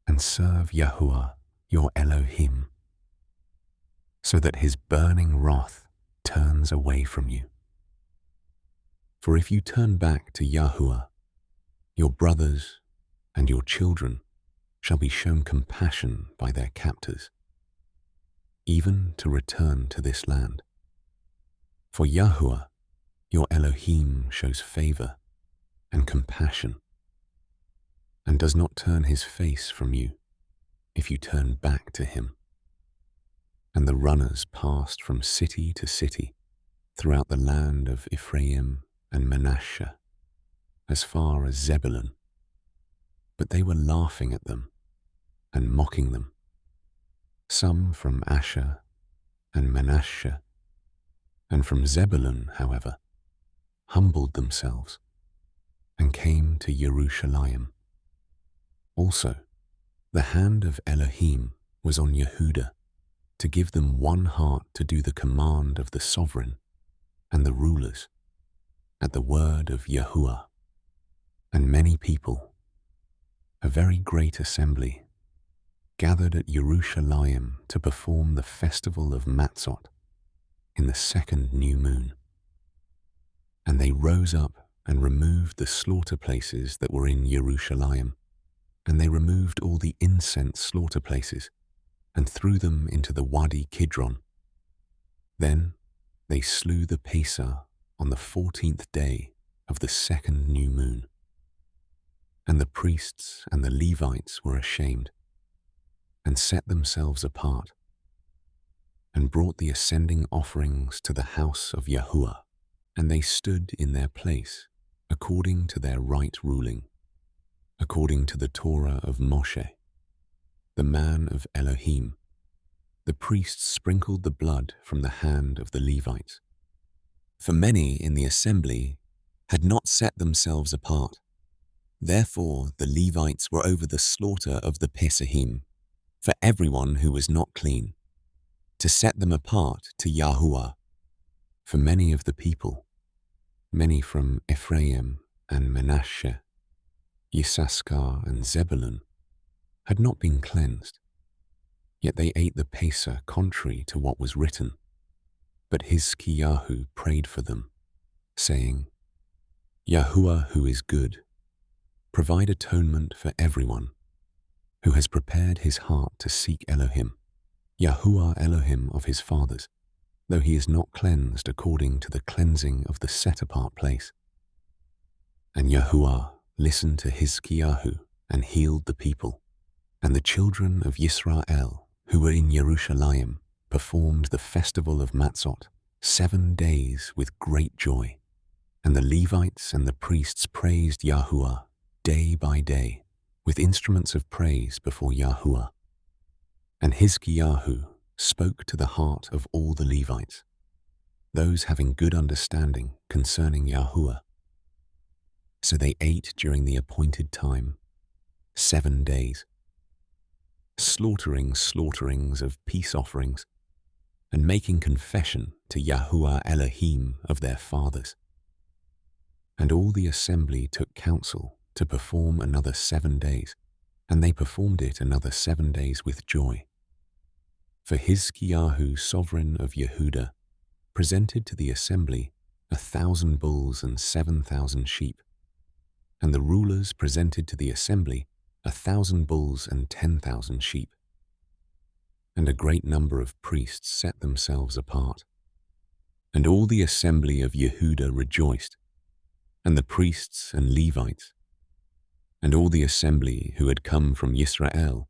and serve Yahuah, your Elohim, so that his burning wrath turns away from you. For if you turn back to Yahuah, your brothers and your children shall be shown compassion by their captors, even to return to this land. For Yahuah, your Elohim, shows favor and compassion, and does not turn his face from you if you turn back to him. And the runners passed from city to city throughout the land of Ephraim and Manasseh, as far as Zebulun. But they were laughing at them and mocking them. Some from Asher and Manasseh, and from Zebulun, however, humbled themselves and came to Jerusalem. Also, the hand of Elohim was on Yehudah to give them one heart to do the command of the sovereign and the rulers at the word of Yahuah. And many people, a very great assembly, gathered at Jerusalem to perform the festival of Matzot in the second new moon. And they rose up and removed the slaughter places that were in Jerusalem, and they removed all the incense slaughter places and threw them into the Wadi Kidron. Then they slew the Pesah on the 14th day of the second new moon. And the priests and the Levites were ashamed, and set themselves apart, and brought the ascending offerings to the house of Yahuah, and they stood in their place according to their right ruling, according to the Torah of Moshe, the man of Elohim. The priests sprinkled the blood from the hand of the Levites. For many in the assembly had not set themselves apart. Therefore the Levites were over the slaughter of the Pesahim, for everyone who was not clean, to set them apart to Yahuah. For many of the people, many from Ephraim and Manasseh, Yissaschar and Zebulun, had not been cleansed, yet they ate the Pesah contrary to what was written. But Hizkiyahu prayed for them, saying, Yahuah, who is good, provide atonement for everyone who has prepared his heart to seek Elohim, Yahuah Elohim of his fathers, though he is not cleansed according to the cleansing of the set-apart place. And Yahuah listened to Hizkiyahu and healed the people, and the children of Yisrael who were in Jerusalem performed the festival of Matzot 7 days with great joy. And the Levites and the priests praised Yahuah day by day with instruments of praise before Yahuah. And Hizkiyahu spoke to the heart of all the Levites, those having good understanding concerning Yahuah. So they ate during the appointed time 7 days, slaughterings of peace offerings, and making confession to Yahuah Elohim of their fathers. And all the assembly took counsel to perform another 7 days, and they performed it another 7 days with joy. For Hizkiyahu, sovereign of Yehudah, presented to the assembly 1,000 bulls and 7,000 sheep, and the rulers presented to the assembly 1,000 bulls and 10,000 sheep. And a great number of priests set themselves apart. And all the assembly of Yehudah rejoiced, and the priests and Levites. and all the assembly who had come from Yisrael,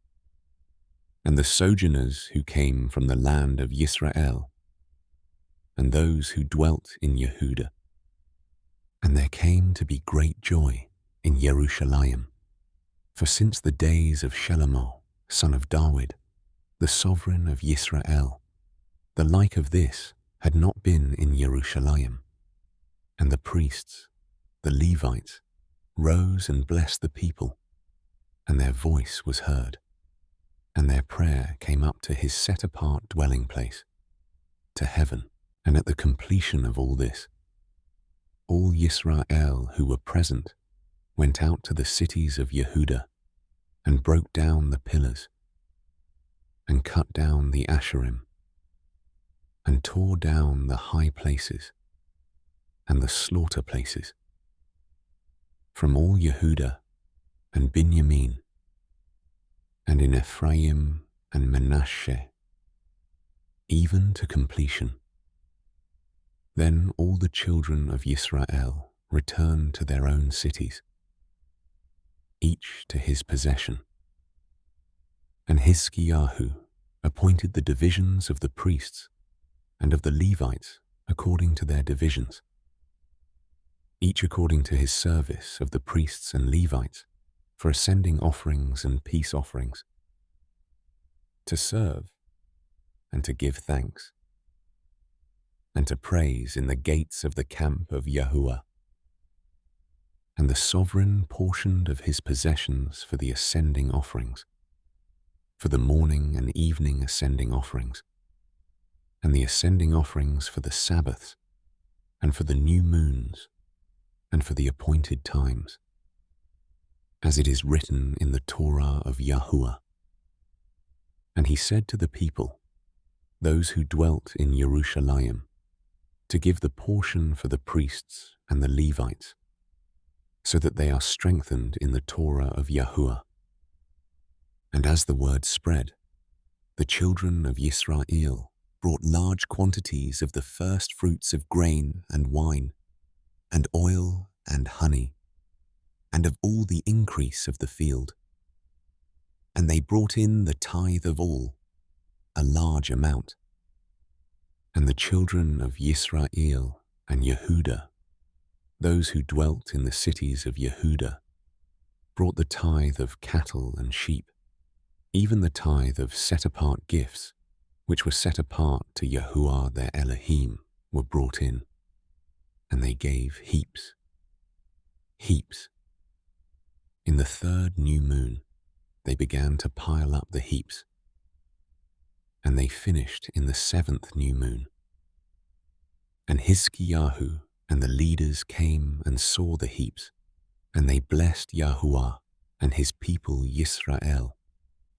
and the sojourners who came from the land of Yisrael, and those who dwelt in Yehudah. And there came to be great joy in Jerusalem, for since the days of Shlomo, son of David, the sovereign of Yisrael, the like of this had not been in Jerusalem. And the priests, the Levites, rose and blessed the people, and their voice was heard, and their prayer came up to his set-apart dwelling place, to heaven. And at the completion of all this, all Yisrael who were present went out to the cities of Yehudah and broke down the pillars and cut down the Asherim and tore down the high places and the slaughter places from all Yehudah and Binyamin and in Ephraim and Manasseh, even to completion. Then all the children of Yisrael returned to their own cities, each to his possession. And Hizkiyahu appointed the divisions of the priests and of the Levites according to their divisions, each according to his service of the priests and Levites for ascending offerings and peace offerings, to serve and to give thanks, and to praise in the gates of the camp of Yahuah. And the sovereign portioned of his possessions for the ascending offerings, for the morning and evening ascending offerings, and the ascending offerings for the Sabbaths, and for the new moons, and for the appointed times, as it is written in the Torah of Yahuah. And he said to the people, those who dwelt in Jerusalem, to give the portion for the priests and the Levites, so that they are strengthened in the Torah of Yahuah. And as the word spread, the children of Yisrael brought large quantities of the first fruits of grain and wine, and oil and honey, and of all the increase of the field. And they brought in the tithe of all, a large amount. And the children of Yisrael and Yehudah, those who dwelt in the cities of Yehudah, brought the tithe of cattle and sheep, even the tithe of set-apart gifts, which were set apart to Yahuah their Elohim, were brought in, and they gave heaps. Heaps. In the third new moon, they began to pile up the heaps, and they finished in the seventh new moon. And Hizkiyahu and the leaders came and saw the heaps, and they blessed Yahuah and his people Yisrael.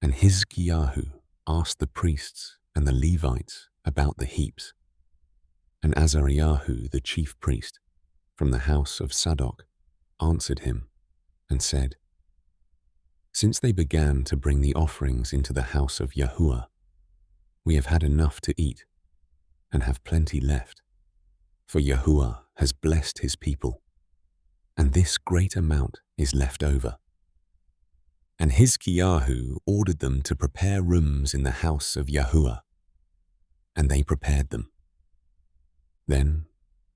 And Hizkiyahu asked the priests and the Levites about the heaps. And Azariahu the chief priest from the house of Sadok answered him and said, since they began to bring the offerings into the house of Yahuah, we have had enough to eat and have plenty left, for Yahuah has blessed his people, and this great amount is left over. And Hizkiyahu ordered them to prepare rooms in the house of Yahuah, and they prepared them. Then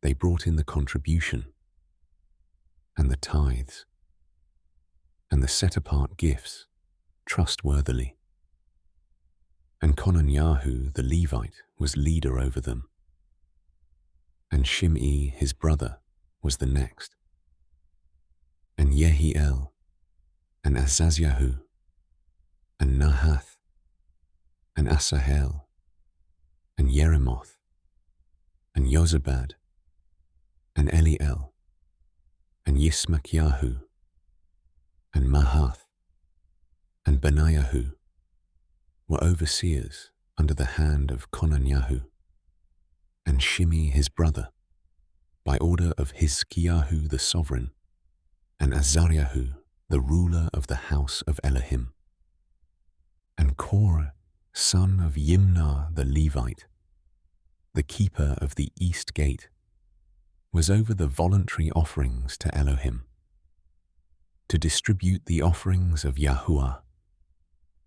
they brought in the contribution, and the tithes, and the set-apart gifts trustworthily. And Kononyahu the Levite was leader over them, and Shimei his brother was the next, and Yehiel, and Azaziahu, and Nahath, and Asahel, and Yeremoth, and Yozabad, and Eliel, and Yismakiahu, and Mahath, and Benaiahu were overseers under the hand of Kononyahu, and Shimei his brother, by order of Hizkiyahu the sovereign, and Azariahu the ruler of the house of Elohim. And Korah, son of Yimnah the Levite, the keeper of the east gate, was over the voluntary offerings to Elohim. to distribute the offerings of Yahuah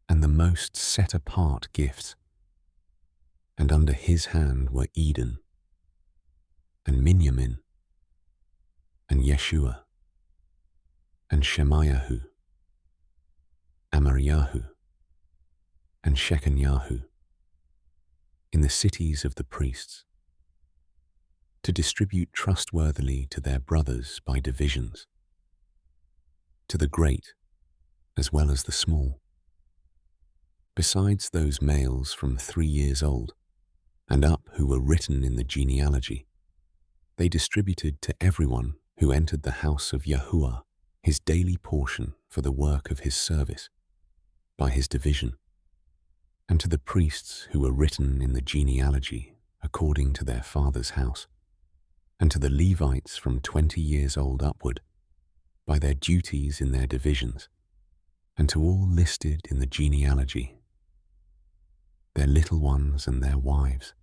and the most set-apart gifts. And under his hand were Eden, and Minyamin, and Yeshua, and Shemayahu, Amariyahu, and Shechanyahu, in the cities of the priests, to distribute trustworthily to their brothers by divisions, to the great as well as the small. Besides those males from 3 years old and up who were written in the genealogy, they distributed to everyone who entered the house of Yahuah his daily portion for the work of his service, by his division, and to the priests who were written in the genealogy according to their father's house, and to the Levites from 20 years old upward, by their duties in their divisions, and to all listed in the genealogy, their little ones and their wives,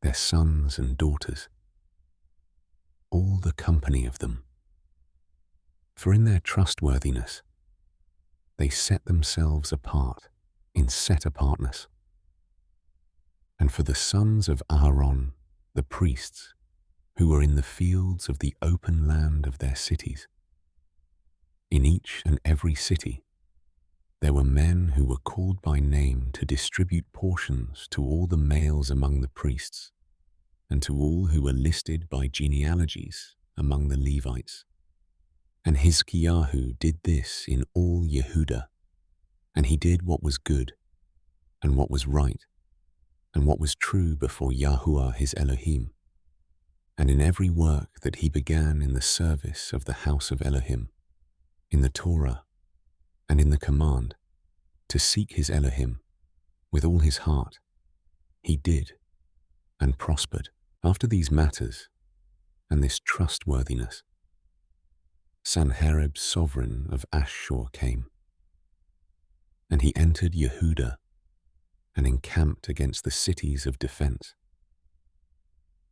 their sons and daughters, all the company of them. For in their trustworthiness they set themselves apart in set apartness. And for the sons of Aaron, the priests, who were in the fields of the open land of their cities, in each and every city there were men who were called by name to distribute portions to all the males among the priests, and to all who were listed by genealogies among the Levites. And Hizkiyahu did this in all Yehudah, and he did what was good, and what was right, and what was true before Yahuah his Elohim, and in every work that he began in the service of the house of Elohim, in the Torah, and in the command, to seek his Elohim with all his heart, he did, and prospered. After these matters, and this trustworthiness, Sanherib sovereign of Ashur came, and he entered Yehudah, and encamped against the cities of defense,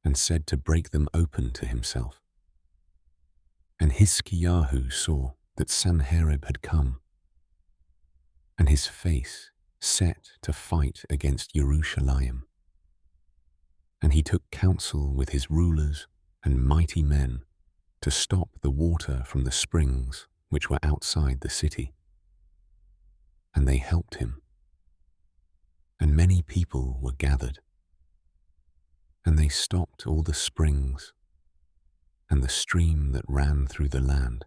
and said to break them open to himself. And Hizkiyahu saw that Sanherib had come, and his face set to fight against Jerusalem. And he took counsel with his rulers and mighty men to stop the water from the springs which were outside the city. And they helped him. And many people were gathered. And they stopped all the springs and the stream that ran through the land,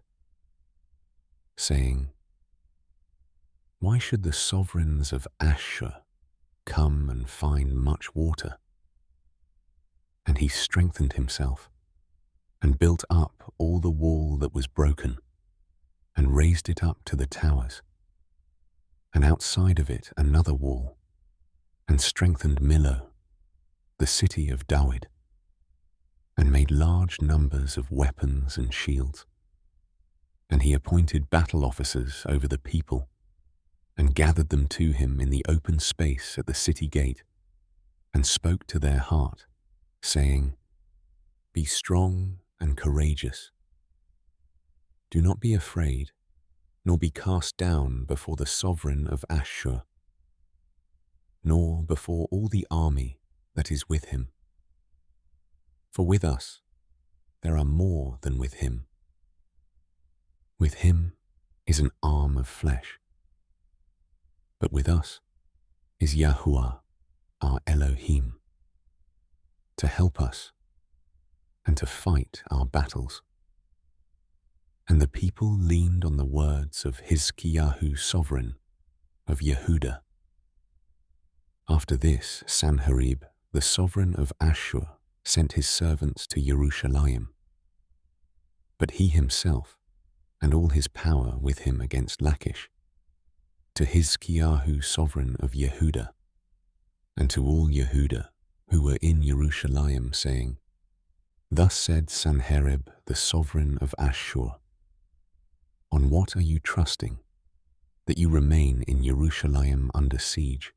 saying, "Why should the sovereigns of Ashur come and find much water?" And he strengthened himself, and built up all the wall that was broken, and raised it up to the towers, and outside of it another wall, and strengthened Millo, the city of Dawid, and made large numbers of weapons and shields. And he appointed battle officers over the people, and gathered them to him in the open space at the city gate, and spoke to their heart, saying, "Be strong and courageous. Do not be afraid, nor be cast down before the sovereign of Ashur, nor before all the army that is with him. For with us there are more than with him. With him is an arm of flesh, but with us is Yahuah, our Elohim, to help us and to fight our battles." And the people leaned on the words of Hizkiyahu sovereign of Yehudah. After this, Sanherib, the sovereign of Ashur, sent his servants to Jerusalem. But he himself, and all his power with him against Lachish, to Hizkiyahu sovereign of Yehudah, and to all Yehudah who were in Jerusalem, saying, "Thus said Sanherib, the sovereign of Ashur, on what are you trusting, that you remain in Jerusalem under siege?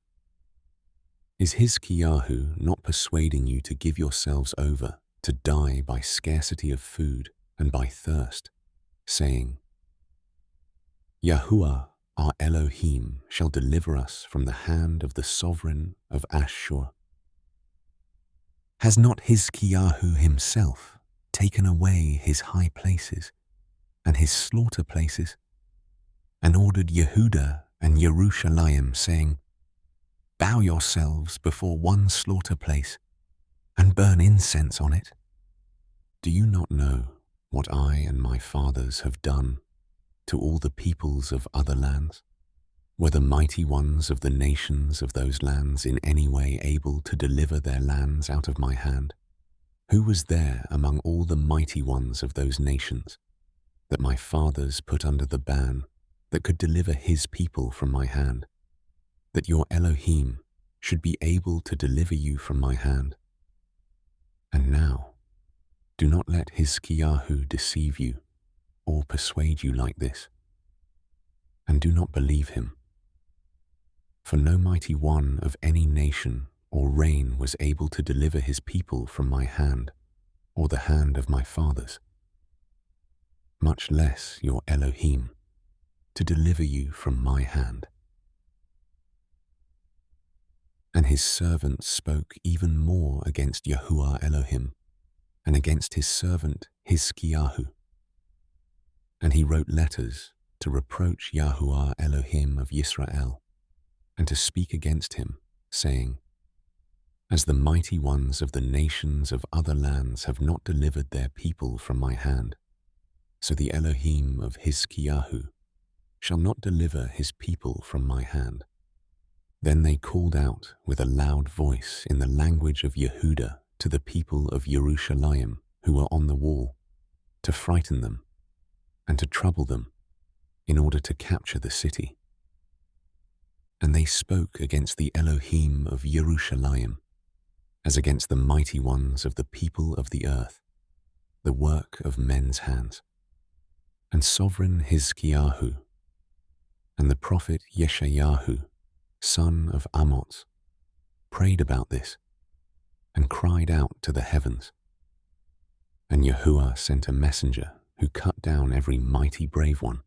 Is Hizkiyahu not persuading you to give yourselves over to die by scarcity of food and by thirst, saying, Yahuah, our Elohim, shall deliver us from the hand of the sovereign of Ashur. Has not Hizkiyahu himself taken away his high places and his slaughter places, and ordered Yehudah and Yerushalayim, saying, Bow yourselves before one slaughter place, and burn incense on it? Do you not know what I and my fathers have done to all the peoples of other lands? Were the mighty ones of the nations of those lands in any way able to deliver their lands out of my hand? Who was there among all the mighty ones of those nations that my fathers put under the ban, that could deliver his people from my hand, that your Elohim should be able to deliver you from my hand? And now, do not let Hizkiyahu deceive you or persuade you like this, and do not believe him. For no mighty one of any nation or reign was able to deliver his people from my hand or the hand of my fathers, much less your Elohim, to deliver you from my hand. And his servant spoke even more against Yahuah Elohim and against his servant Hizkiyahu. And he wrote letters to reproach Yahuah Elohim of Yisrael and to speak against him, saying, As the mighty ones of the nations of other lands have not delivered their people from my hand, so the Elohim of Hizkiyahu shall not deliver his people from my hand. Then they called out with a loud voice in the language of Yehudah to the people of Yerushalayim who were on the wall, to frighten them and to trouble them in order to capture the city. And they spoke against the Elohim of Yerushalayim as against the mighty ones of the people of the earth, the work of men's hands. And sovereign Hizkiyahu and the prophet Yeshayahu, son of Amoz, prayed about this and cried out to the heavens. And Yahuah sent a messenger who cut down every mighty brave one,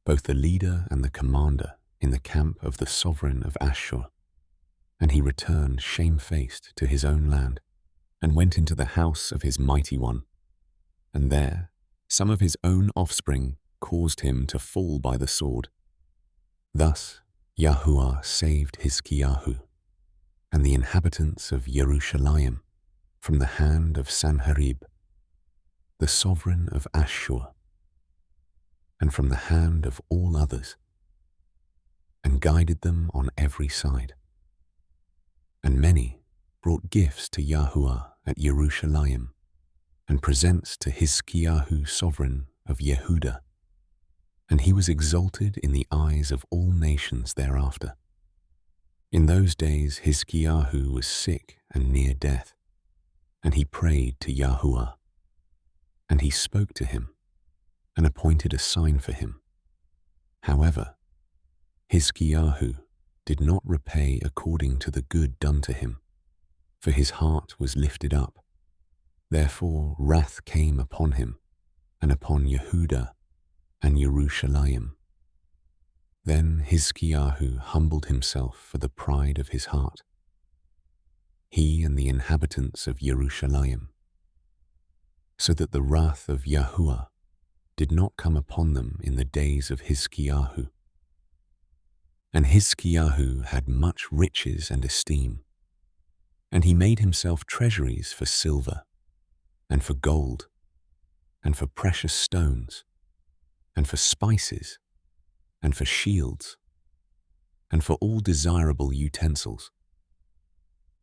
both the leader and the commander in the camp of the sovereign of Ashur. And he returned shamefaced to his own land and went into the house of his mighty one. And there some of his own offspring caused him to fall by the sword. Thus Yahuah saved Hizkiyahu and the inhabitants of Yerushalayim from the hand of Sanherib, the sovereign of Ashur, and from the hand of all others, and guided them on every side. And many brought gifts to Yahuah at Yerushalayim, and presents to Hizkiyahu, sovereign of Yehudah, and he was exalted in the eyes of all nations thereafter. In those days Hizkiyahu was sick and near death, and he prayed to Yahuah, and he spoke to him, and appointed a sign for him. However, Hizkiyahu did not repay according to the good done to him, for his heart was lifted up. Therefore wrath came upon him, and upon Yehudah and Yerushalayim. Then Hizkiyahu humbled himself for the pride of his heart, he and the inhabitants of Yerushalayim, so that the wrath of Yahuah did not come upon them in the days of Hizkiyahu. And Hizkiyahu had much riches and esteem, and he made himself treasuries for silver, and for gold, and for precious stones, and for spices, and for shields, and for all desirable utensils,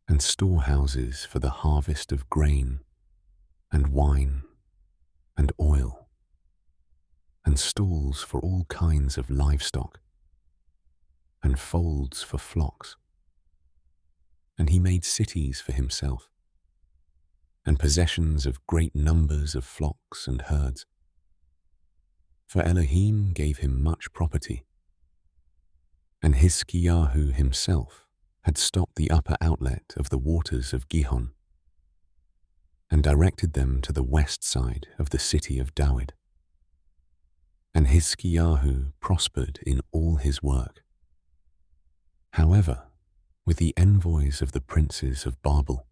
and storehouses for the harvest of grain, and wine, and oil, and stalls for all kinds of livestock, and folds for flocks. And he made cities for himself, and possessions of great numbers of flocks and herds. For Elohim gave him much property, and Hizkiyahu himself had stopped the upper outlet of the waters of Gihon, and directed them to the west side of the city of Dawid. And Hizkiyahu prospered in all his work. However, with the envoys of the princes of Babel,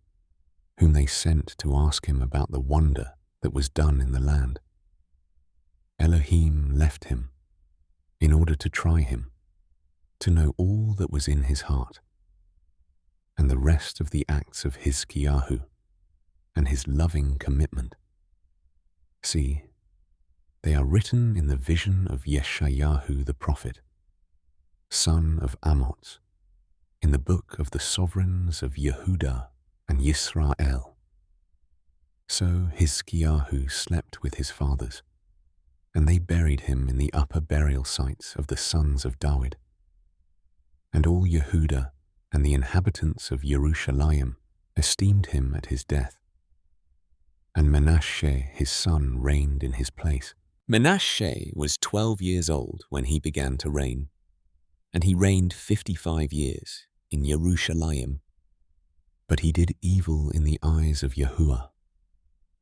whom they sent to ask him about the wonder that was done in the land, Elohim left him in order to try him, to know all that was in his heart, and the rest of the acts of Hizkiyahu and his loving commitment. See, they are written in the vision of Yeshayahu the prophet, son of Amoz, in the book of the sovereigns of Yehudah and Yisrael. So Hizkiyahu slept with his fathers, and they buried him in the upper burial sites of the sons of David. And all Yehudah and the inhabitants of Jerusalem esteemed him at his death. And Manasseh his son reigned in his place. Manasseh was 12 years old when he began to reign, and he reigned 55 years in Jerusalem. But he did evil in the eyes of Yahuah,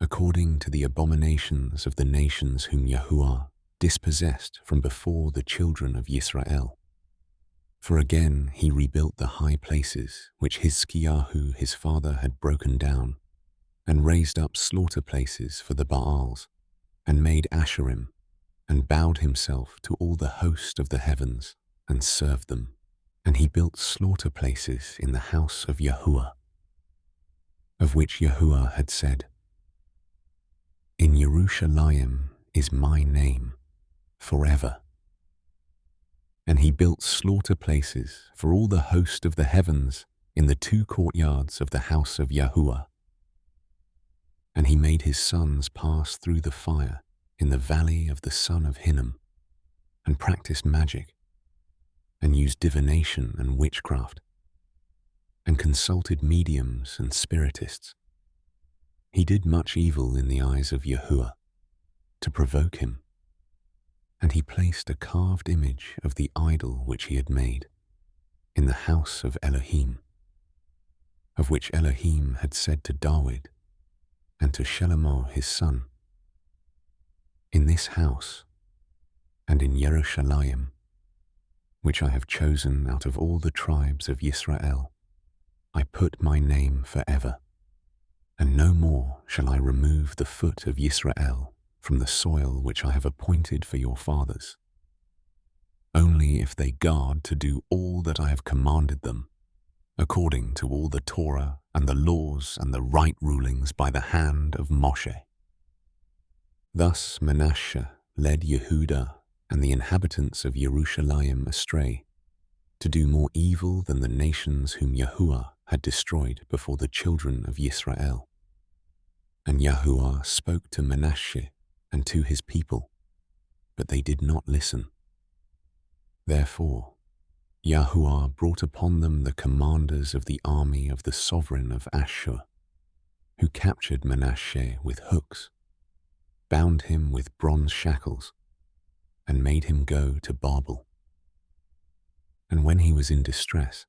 according to the abominations of the nations whom Yahuah dispossessed from before the children of Israel. For again he rebuilt the high places which Hizkiyahu his father had broken down, and raised up slaughter places for the Baals, and made Asherim, and bowed himself to all the host of the heavens, and served them. And he built slaughter places in the house of Yahuah, of which Yahuah had said, "In Jerusalem is my name forever." And he built slaughter places for all the host of the heavens in the 2 courtyards of the house of Yahuah. And he made his sons pass through the fire in the valley of the son of Hinnom, and practiced magic, and used divination and witchcraft, and consulted mediums and spiritists. He did much evil in the eyes of Yahuah, to provoke him, and he placed a carved image of the idol which he had made in the house of Elohim, of which Elohim had said to David and to Shelomoh his son, "In this house and in Jerusalem, which I have chosen out of all the tribes of Israel, I put my name forever, and no more shall I remove the foot of Israel from the soil which I have appointed for your fathers, only if they guard to do all that I have commanded them, according to all the Torah and the laws and the right rulings by the hand of Moshe." Thus Manasseh led Yehudah and the inhabitants of Jerusalem astray, to do more evil than the nations whom Yahuah had destroyed before the children of Israel. And Yahuah spoke to Manasseh and to his people, but they did not listen. Therefore Yahuah brought upon them the commanders of the army of the sovereign of Ashur, who captured Manasseh with hooks, bound him with bronze shackles, and made him go to Babel. And when he was in distress,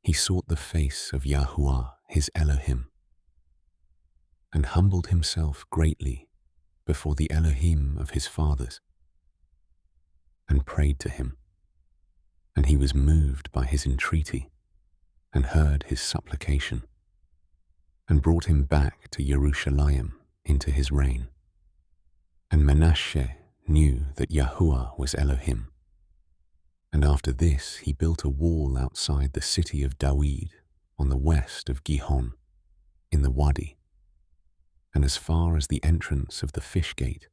he sought the face of Yahuah his Elohim, and humbled himself greatly before the Elohim of his fathers, and prayed to him. And he was moved by his entreaty, and heard his supplication, and brought him back to Jerusalem into his reign. And Manasseh knew that Yahuah was Elohim. And after this he built a wall outside the city of David on the west of Gihon, in the Wadi, and as far as the entrance of the fish gate,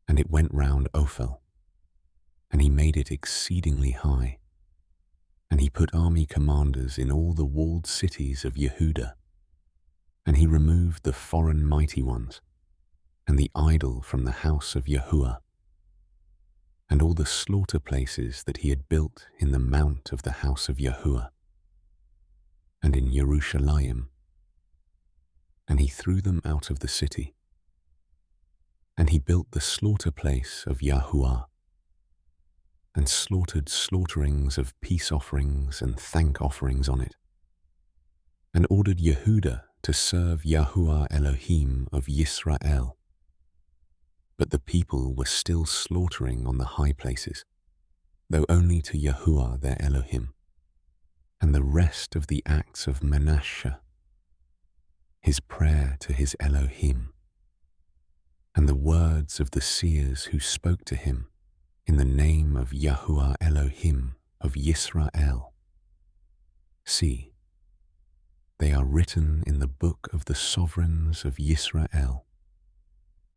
and it went round Ophel, and he made it exceedingly high. And he put army commanders in all the walled cities of Yehudah, and he removed the foreign mighty ones, and the idol from the house of Yahuah, and all the slaughter places that he had built in the mount of the house of Yahuah, and in Jerusalem, and he threw them out of the city. And he built the slaughter place of Yahuah, and slaughtered slaughterings of peace offerings and thank offerings on it, and ordered Yehudah to serve Yahuah Elohim of Yisrael. But the people were still slaughtering on the high places, though only to Yahuah their Elohim. And the rest of the acts of Manasseh, his prayer to his Elohim, and the words of the seers who spoke to him in the name of Yahuah Elohim of Yisrael. See, they are written in the book of the sovereigns of Yisrael,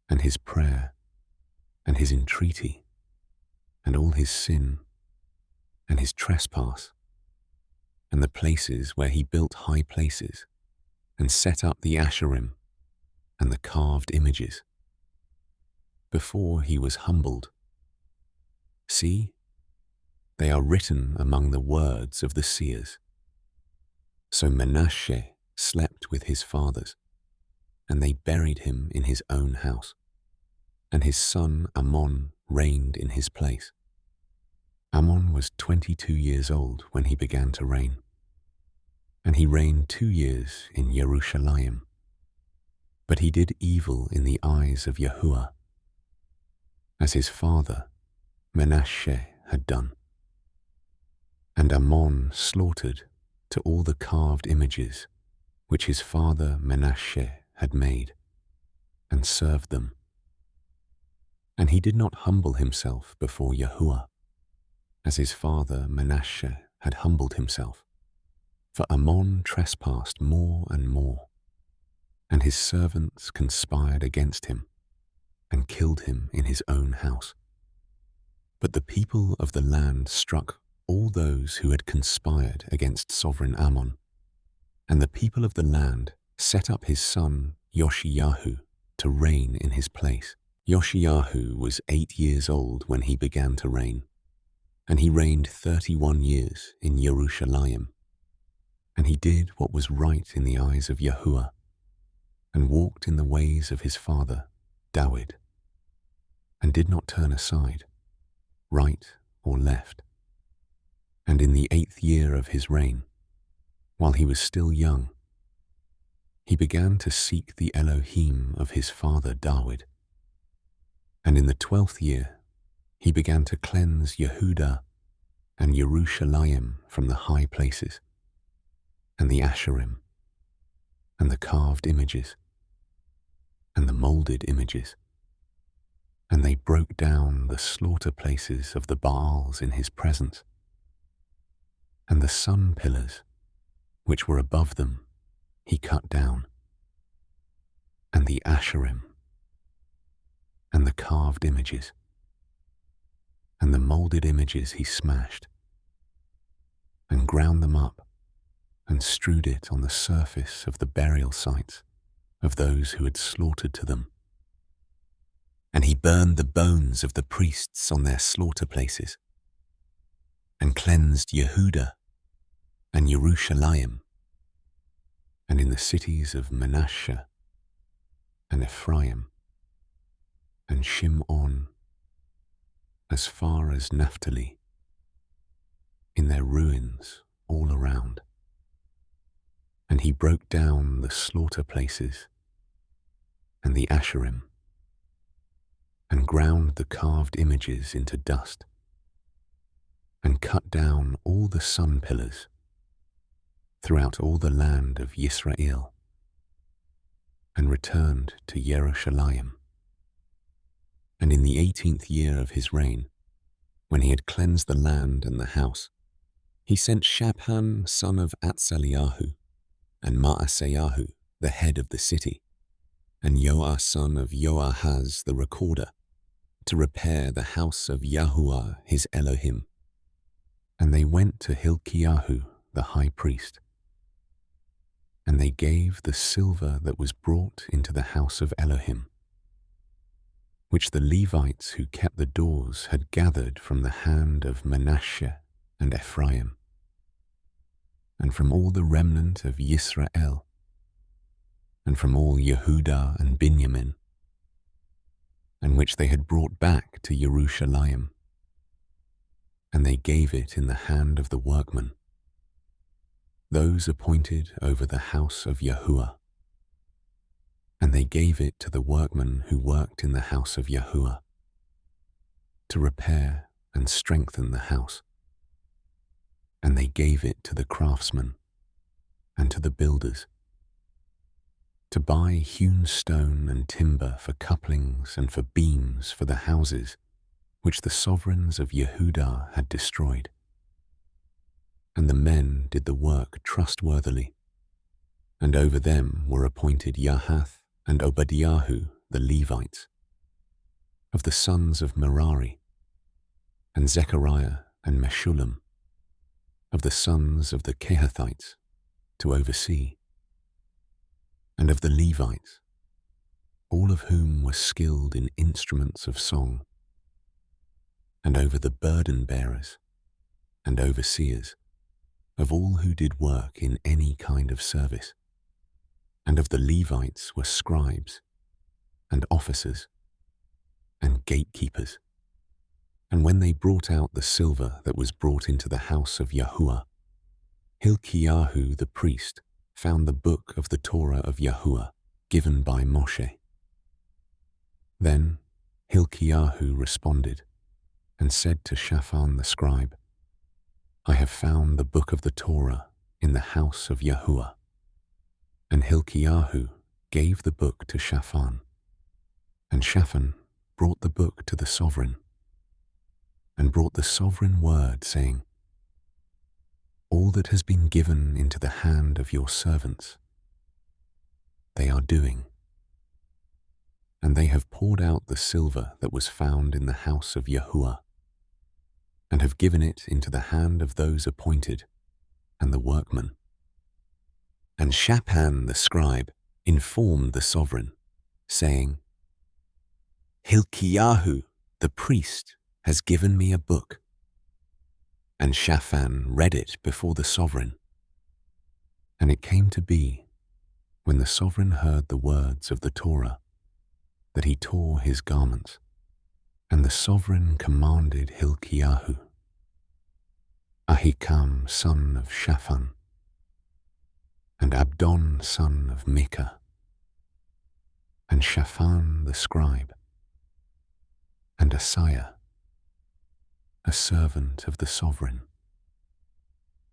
and his prayer, and his entreaty, and all his sin, and his trespass, and the places where he built high places, and set up the Asherim, and the carved images, before he was humbled. See, they are written among the words of the seers. So Manasseh slept with his fathers, and they buried him in his own house, and his son Ammon reigned in his place. Ammon was 22 years old when he began to reign, and he reigned 2 years in Jerusalem. But he did evil in the eyes of Yahuah, as his father Manasseh had done. And Ammon slaughtered to all the carved images which his father Manasseh had made, and served them. And he did not humble himself before Yahuah, as his father Manasseh had humbled himself. For Ammon trespassed more and more, and his servants conspired against him, and killed him in his own house. But the people of the land struck all those who had conspired against sovereign Ammon, and the people of the land set up his son Yoshiyahu to reign in his place. Yoshiyahu was 8 years old when he began to reign, and he reigned 31 years in Jerusalem. And he did what was right in the eyes of Yahuah, and walked in the ways of his father David, and did not turn aside, right or left. And in the 8th year of his reign, while he was still young, he began to seek the Elohim of his father David. And in the 12th year, he began to cleanse Yehudah and Jerusalem from the high places, and the Asherim, and the carved images, and the molded images. And they broke down the slaughter places of the Baals in his presence, and the sun pillars, which were above them, he cut down, and the Asherim, and the carved images, and the molded images he smashed, and ground them up, and strewed it on the surface of the burial sites of those who had slaughtered to them. And he burned the bones of the priests on their slaughter places, and cleansed Yehudah and Jerusalem, and in the cities of Manasseh and Ephraim and Shimon, as far as Naphtali, in their ruins all around. And he broke down the slaughter places and the Asherim, and ground the carved images into dust, and cut down all the sun pillars throughout all the land of Yisrael, and returned to Jerusalem. And in the 18th year of his reign, when he had cleansed the land and the house, he sent Shaphan son of Atzaliahu, and Maaseyahu, the head of the city, and Joah son of Joahaz the recorder, to repair the house of Yahuah his Elohim. And they went to Hilkiyahu the high priest, and they gave the silver that was brought into the house of Elohim, which the Levites who kept the doors had gathered from the hand of Manasseh and Ephraim, and from all the remnant of Yisrael, and from all Yehudah and Binyamin, and which they had brought back to Jerusalem, and they gave it in the hand of the workmen, those appointed over the house of Yahuah. And they gave it to the workmen who worked in the house of Yahuah, to repair and strengthen the house. And they gave it to the craftsmen and to the builders, to buy hewn stone and timber for couplings and for beams for the houses which the sovereigns of Yehudah had destroyed. And the men did the work trustworthily, and over them were appointed Yahath and Obadiahu the Levites, of the sons of Merari, and Zechariah and Meshullam, of the sons of the Kehathites, to oversee, and of the Levites, all of whom were skilled in instruments of song, and over the burden bearers and overseers, of all who did work in any kind of service. And of the Levites were scribes and officers and gatekeepers. And when they brought out the silver that was brought into the house of Yahuah, Hilkiyahu the priest found the book of the Torah of Yahuah given by Moshe. Then Hilkiyahu responded and said to Shaphan the scribe, I have found the book of the Torah in the house of Yahuah. And Hilkiyahu gave the book to Shaphan, and Shaphan brought the book to the sovereign, and brought the sovereign word, saying, All that has been given into the hand of your servants, they are doing. And they have poured out the silver that was found in the house of Yahuah, and have given it into the hand of those appointed, and the workmen. And Shaphan the scribe informed the sovereign, saying, Hilkiyahu the priest has given me a book. And Shaphan read it before the sovereign. And it came to be, when the sovereign heard the words of the Torah, that he tore his garments. And the sovereign commanded Hilkiyahu, Ahikam son of Shaphan, and Abdon son of Micah, and Shaphan the scribe, and Asaiah, a servant of the sovereign,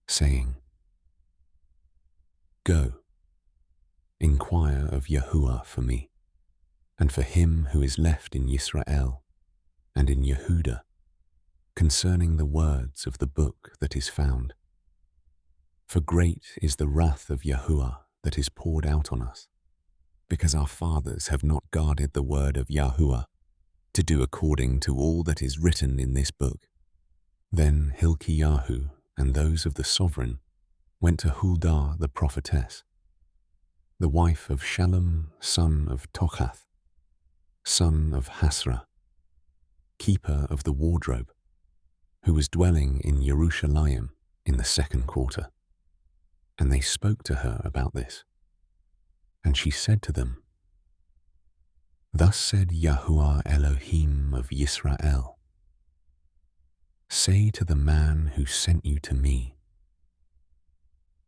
saying, Go, inquire of Yahuah for me, and for him who is left in Yisrael and in Yehudah, concerning the words of the book that is found. For great is the wrath of Yahuah that is poured out on us, because our fathers have not guarded the word of Yahuah, to do according to all that is written in this book. Then Hilkiyahu and those of the sovereign went to Huldah the prophetess, the wife of Shallum son of Tochath, son of Hasrah, keeper of the wardrobe, who was dwelling in Jerusalem in the second quarter. And they spoke to her about this. And she said to them, Thus said Yahuah Elohim of Yisrael, Say to the man who sent you to me,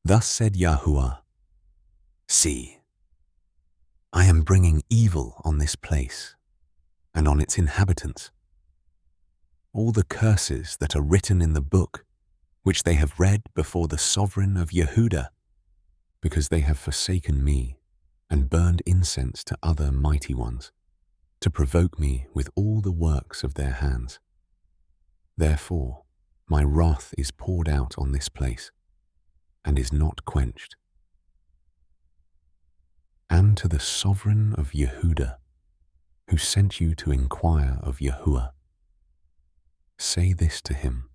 Thus said Yahuah, See, I am bringing evil on this place and on its inhabitants. All the curses that are written in the book, which they have read before the sovereign of Yehudah, because they have forsaken me and burned incense to other mighty ones, to provoke me with all the works of their hands. Therefore, my wrath is poured out on this place, and is not quenched. And to the sovereign of Yehudah, who sent you to inquire of Yahuah, say this to him,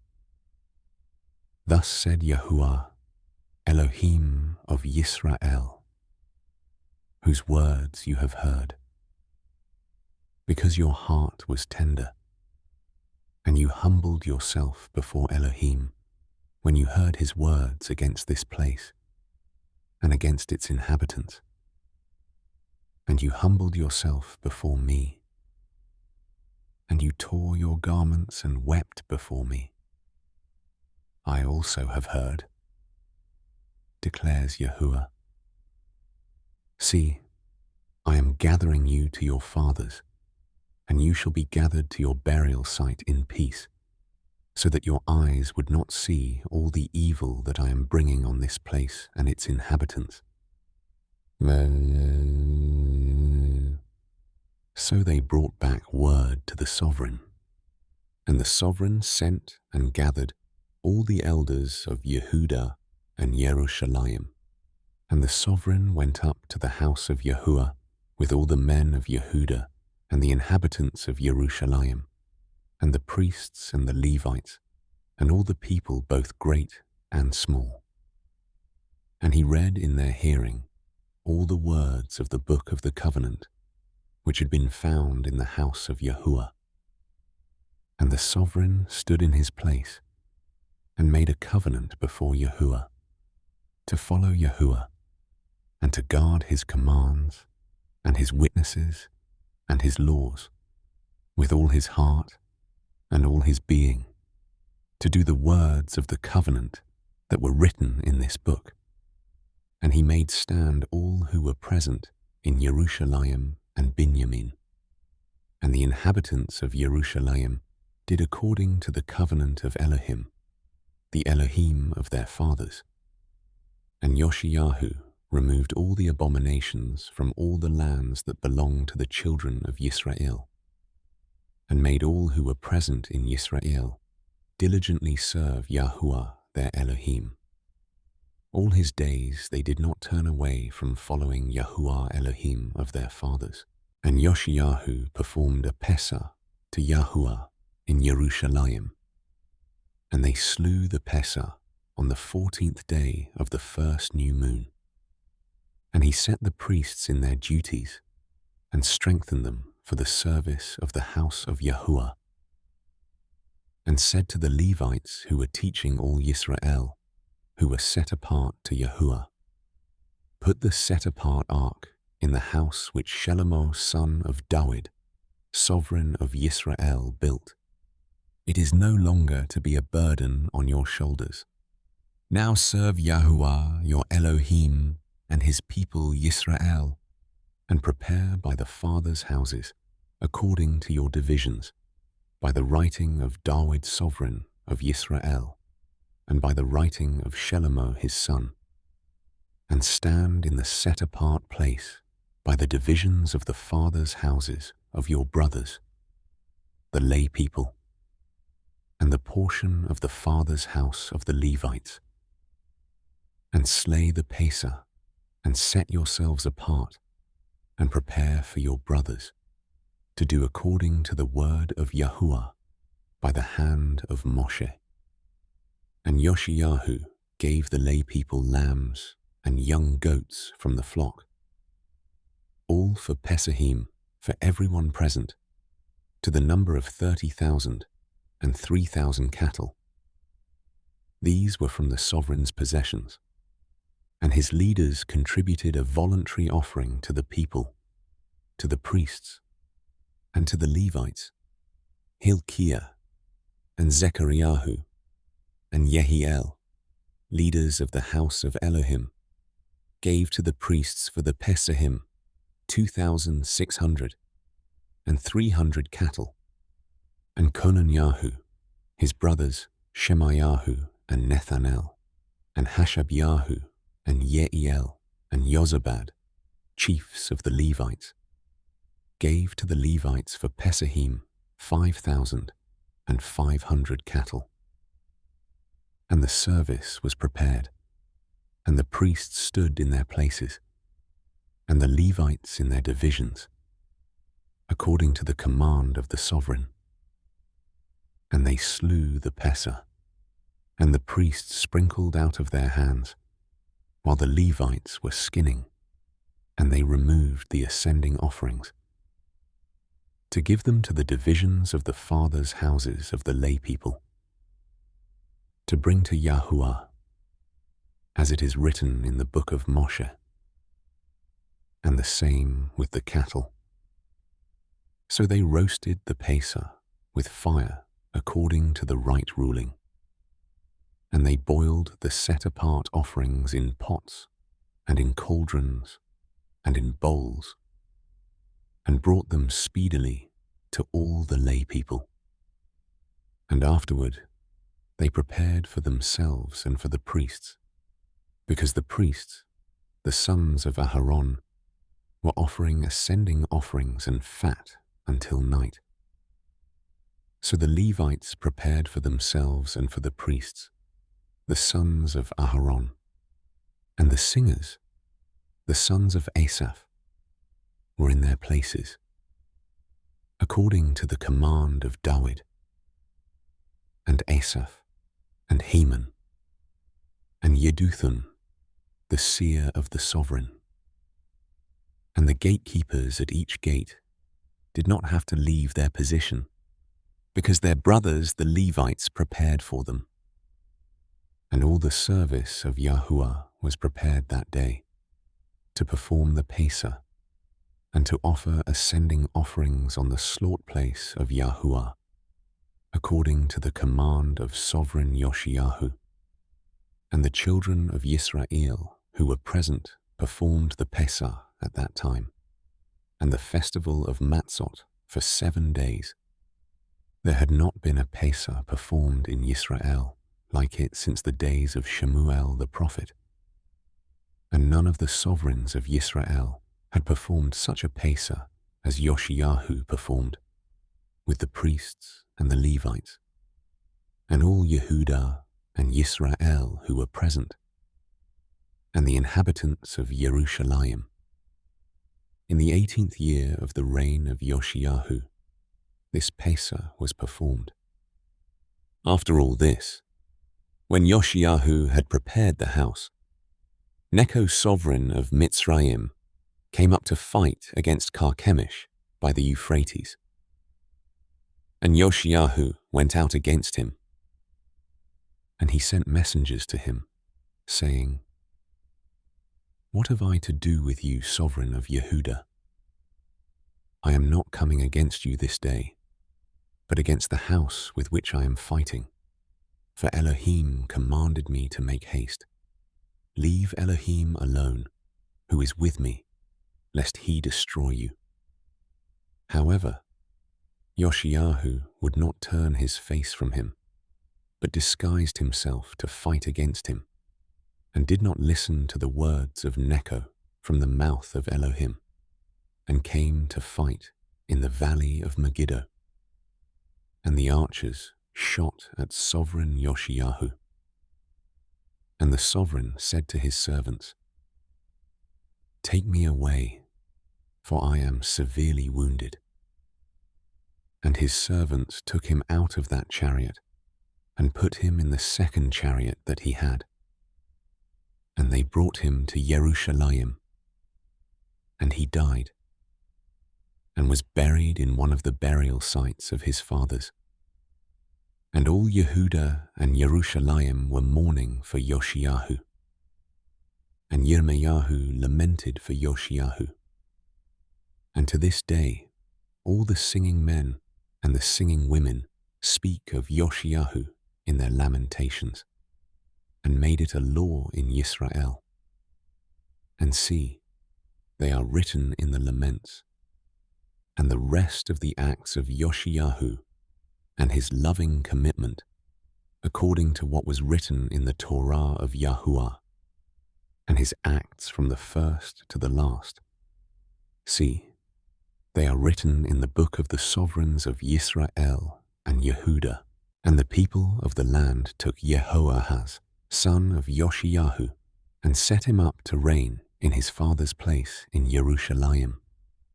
Thus said Yahuah, Elohim of Yisrael, whose words you have heard, because your heart was tender, and you humbled yourself before Elohim when you heard his words against this place and against its inhabitants, and you humbled yourself before me, and you tore your garments and wept before me. I also have heard, declares Yahuah. See, I am gathering you to your fathers, and you shall be gathered to your burial site in peace, so that your eyes would not see all the evil that I am bringing on this place and its inhabitants. So they brought back word to the sovereign, and the sovereign sent and gathered all the elders of Yehudah and Jerusalem. And the sovereign went up to the house of Yahuah with all the men of Yehudah and the inhabitants of Jerusalem, and the priests and the Levites, and all the people both great and small. And he read in their hearing all the words of the book of the covenant, which had been found in the house of Yahuah. And the sovereign stood in his place and made a covenant before Yahuah, to follow Yahuah, and to guard his commands and his witnesses and his laws with all his heart and all his being, to do the words of the covenant that were written in this book. And he made stand all who were present in Jerusalem and Binyamin. And the inhabitants of Jerusalem did according to the covenant of Elohim, the Elohim of their fathers. And Yoshiyahu removed all the abominations from all the lands that belonged to the children of Yisrael, and made all who were present in Yisrael diligently serve Yahuah their Elohim. All his days they did not turn away from following Yahuah Elohim of their fathers. And Yoshiyahu performed a Pesah to Yahuah in Jerusalem, and they slew the Pesah on the 14th day of the first new moon. And he set the priests in their duties and strengthened them for the service of the house of Yahuah, and said to the Levites who were teaching all Yisrael, who were set apart to Yahuah, put the set-apart ark in the house which Shelomo son of David, sovereign of Yisrael, built. It is no longer to be a burden on your shoulders. Now serve Yahuah your Elohim and his people Yisrael, and prepare by the fathers' houses, according to your divisions, by the writing of David sovereign of Yisrael, and by the writing of Shelomo his son, and stand in the set-apart place by the divisions of the fathers' houses of your brothers, the lay people, and the portion of the father's house of the Levites, and slay the Pesah, and set yourselves apart, and prepare for your brothers, to do according to the word of Yahuah by the hand of Moshe. And Yoshiyahu gave the lay people lambs and young goats from the flock, all for Pesahim, for everyone present, to the number of 30,000 and 3,000 cattle. These were from the sovereign's possessions, and his leaders contributed a voluntary offering to the people, to the priests, and to the Levites, Hilkiah and Zechariah and Yehiel, leaders of the house of Elohim, gave to the priests for the Pesahim 2,600 and 300 cattle, and Conaniahu, his brothers Shemayahu and Nethanel, and Hashabyahu and Yeiel and Yozabad, chiefs of the Levites, gave to the Levites for Pesahim 5,500 cattle. And the service was prepared, and the priests stood in their places, and the Levites in their divisions, according to the command of the sovereign. And they slew the Pesah, and the priests sprinkled out of their hands, while the Levites were skinning, and they removed the ascending offerings, to give them to the divisions of the fathers' houses of the lay people, to bring to Yahuah, as it is written in the book of Moshe, and the same with the cattle. So they roasted the Pesah with fire according to the right ruling, and they boiled the set-apart offerings in pots and in cauldrons and in bowls and brought them speedily to all the lay people. And afterward they prepared for themselves and for the priests, because the priests, the sons of Aharon, were offering ascending offerings and fat until night. So the Levites prepared for themselves and for the priests, the sons of Aharon, and the singers, the sons of Asaph, were in their places, according to the command of David, and Asaph, and Heman, and Jeduthun, the seer of the sovereign. And the gatekeepers at each gate did not have to leave their position, because their brothers the Levites prepared for them. And all the service of Yahuah was prepared that day, to perform the Pesah, and to offer ascending offerings on the slaught place of Yahuah, according to the command of sovereign Yoshiyahu. And the children of Yisrael who were present performed the Pesah at that time, and the festival of Matzot for 7 days. There had not been a Pesah performed in Yisrael like it since the days of Shemuel the prophet. And none of the sovereigns of Yisrael had performed such a Pesah as Yoshiyahu performed, with the priests and the Levites, and all Yehudah and Yisrael who were present, and the inhabitants of Jerusalem. In the 18th year of the reign of Yoshiyahu, this Pesah was performed. After all this, when Yoshiyahu had prepared the house, Necho sovereign of Mitzrayim came up to fight against Carchemish by the Euphrates. And Yoshiyahu went out against him, and he sent messengers to him, saying, "What have I to do with you, sovereign of Yehudah? I am not coming against you this day, but against the house with which I am fighting. For Elohim commanded me to make haste. Leave Elohim alone, who is with me, lest he destroy you." However, Yoshiyahu would not turn his face from him, but disguised himself to fight against him, and did not listen to the words of Necho from the mouth of Elohim, and came to fight in the valley of Megiddo. And the archers shot at sovereign Yoshiyahu. And the sovereign said to his servants, "Take me away, for I am severely wounded." And his servants took him out of that chariot, and put him in the second chariot that he had. And they brought him to Jerusalem. And he died, and was buried in one of the burial sites of his fathers. And all Yehudah and Jerusalem were mourning for Yoshiyahu. And Yirmeyahu lamented for Yoshiyahu. And to this day, all the singing men and the singing women speak of Yoshiyahu in their lamentations, and made it a law in Yisrael. And see, they are written in the laments. And the rest of the acts of Yoshiyahu and his loving commitment, according to what was written in the Torah of Yahuah, and his acts from the first to the last. See, they are written in the book of the sovereigns of Yisrael and Yehudah. And the people of the land took Jehoahaz, son of Yoshiyahu, and set him up to reign in his father's place in Jerusalem.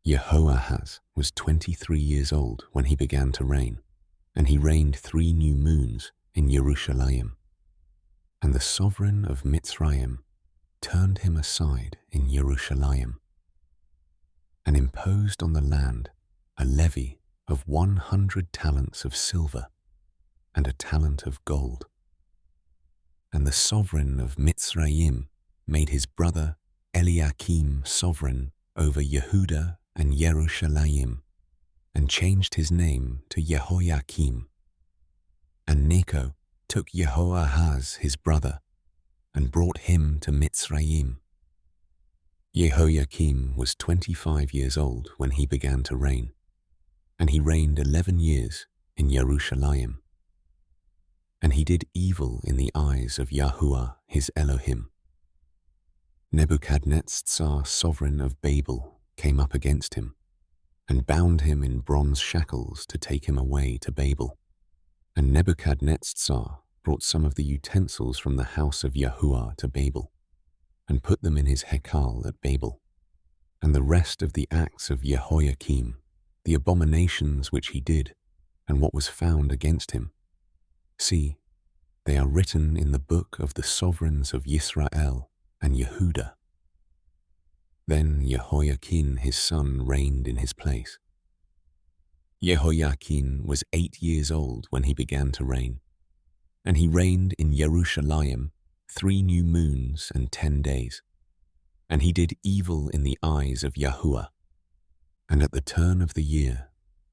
Jehoahaz was 23 years old when he began to reign, and he reigned 3 new moons in Jerusalem. And the sovereign of Mitzrayim turned him aside in Jerusalem, and imposed on the land a levy of 100 talents of silver and a talent of gold. And the sovereign of Mitzrayim made his brother Eliakim sovereign over Yehudah and Jerusalem, and changed his name to Jehoiakim. And Necho took Jehoahaz his brother, and brought him to Mitzrayim. Jehoiakim was 25 years old when he began to reign, and he reigned 11 years in Jerusalem. And he did evil in the eyes of Yahuah his Elohim. Nebuchadnezzar, sovereign of Babel, came up against him, and bound him in bronze shackles to take him away to Babel. And Nebuchadnezzar brought some of the utensils from the house of Yahuah to Babel, and put them in his hekal at Babel. And the rest of the acts of Jehoiakim, the abominations which he did, and what was found against him, see, they are written in the book of the sovereigns of Israel and Yehudah. Then Jehoiakim his son reigned in his place. Jehoiakim was 8 years old when he began to reign, and he reigned in Jerusalem 3 new moons and 10 days. And he did evil in the eyes of Yahuah. And at the turn of the year,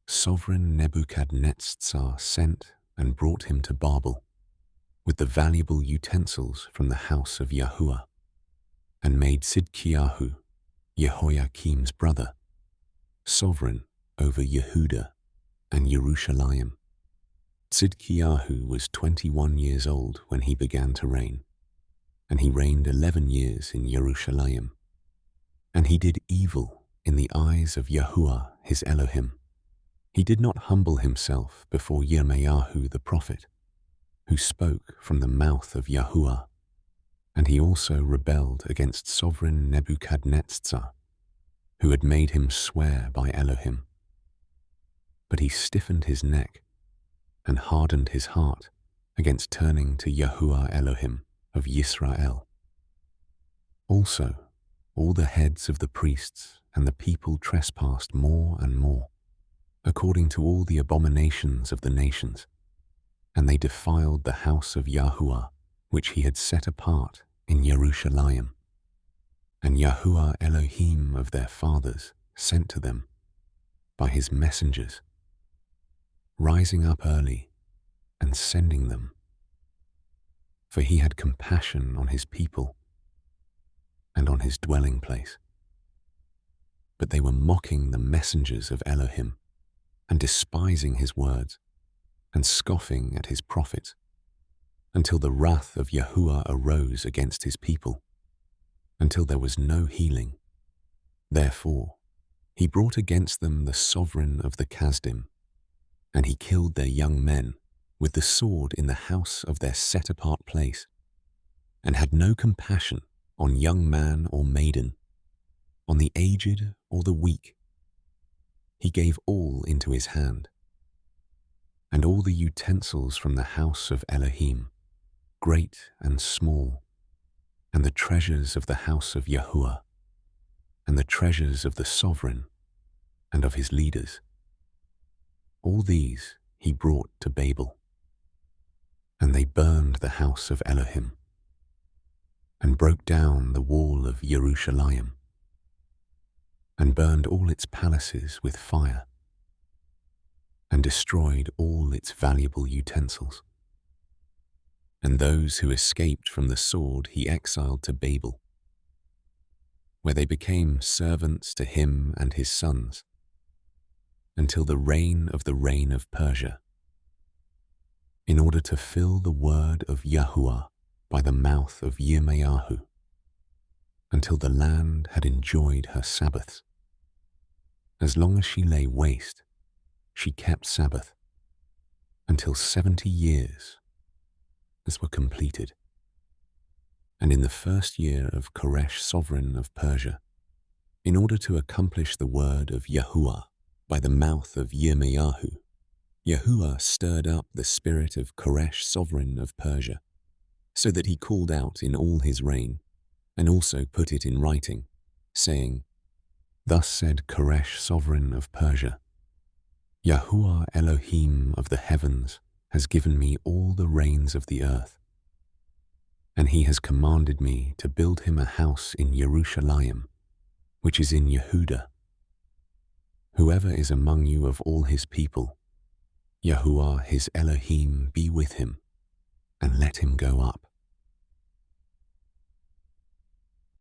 sovereign Nebuchadnezzar sent and brought him to Babel, with the valuable utensils from the house of Yahuah, and made Sidkiyahu, Jehoiakim's brother, sovereign over Yehudah and Jerusalem. Sidkiyahu was 21 years old when he began to reign, and he reigned 11 years in Jerusalem. And he did evil in the eyes of Yahuah his Elohim. He did not humble himself before Yirmeyahu the prophet, who spoke from the mouth of Yahuah. And he also rebelled against sovereign Nebuchadnezzar, who had made him swear by Elohim. But he stiffened his neck and hardened his heart against turning to Yahuah Elohim of Yisrael. Also, all the heads of the priests and the people trespassed more and more, according to all the abominations of the nations, and they defiled the house of Yahuah, which he had set apart in Jerusalem. And Yahuah Elohim of their fathers sent to them by his messengers, rising up early and sending them. For he had compassion on his people and on his dwelling place. But they were mocking the messengers of Elohim and despising his words and scoffing at his prophets, until the wrath of Yahuah arose against his people, until there was no healing. Therefore, he brought against them the sovereign of the Kasdim, and he killed their young men with the sword in the house of their set-apart place, and had no compassion on young man or maiden, on the aged or the weak. He gave all into his hand. And all the utensils from the house of Elohim, great and small, and the treasures of the house of Yahuah, and the treasures of the sovereign and of his leaders, all these he brought to Babel. And they burned the house of Elohim, and broke down the wall of Jerusalem, and burned all its palaces with fire, and destroyed all its valuable utensils. And those who escaped from the sword he exiled to Babel, where they became servants to him and his sons, until the reign of Persia, in order to fill the word of Yahuah by the mouth of Yirmeyahu, until the land had enjoyed her Sabbaths. As long as she lay waste, she kept Sabbath, until 70 years were completed. And in the first year of Koresh, sovereign of Persia, in order to accomplish the word of Yahuah by the mouth of Yirmeyahu, Yahuah stirred up the spirit of Koresh, sovereign of Persia, so that he called out in all his reign, and also put it in writing, saying, Thus said Koresh, sovereign of Persia, Yahuah Elohim of the heavens has given me all the rains of the earth, and he has commanded me to build him a house in Jerusalem, which is in Yehudah. Whoever is among you of all his people, Yahuah his Elohim be with him, and let him go up.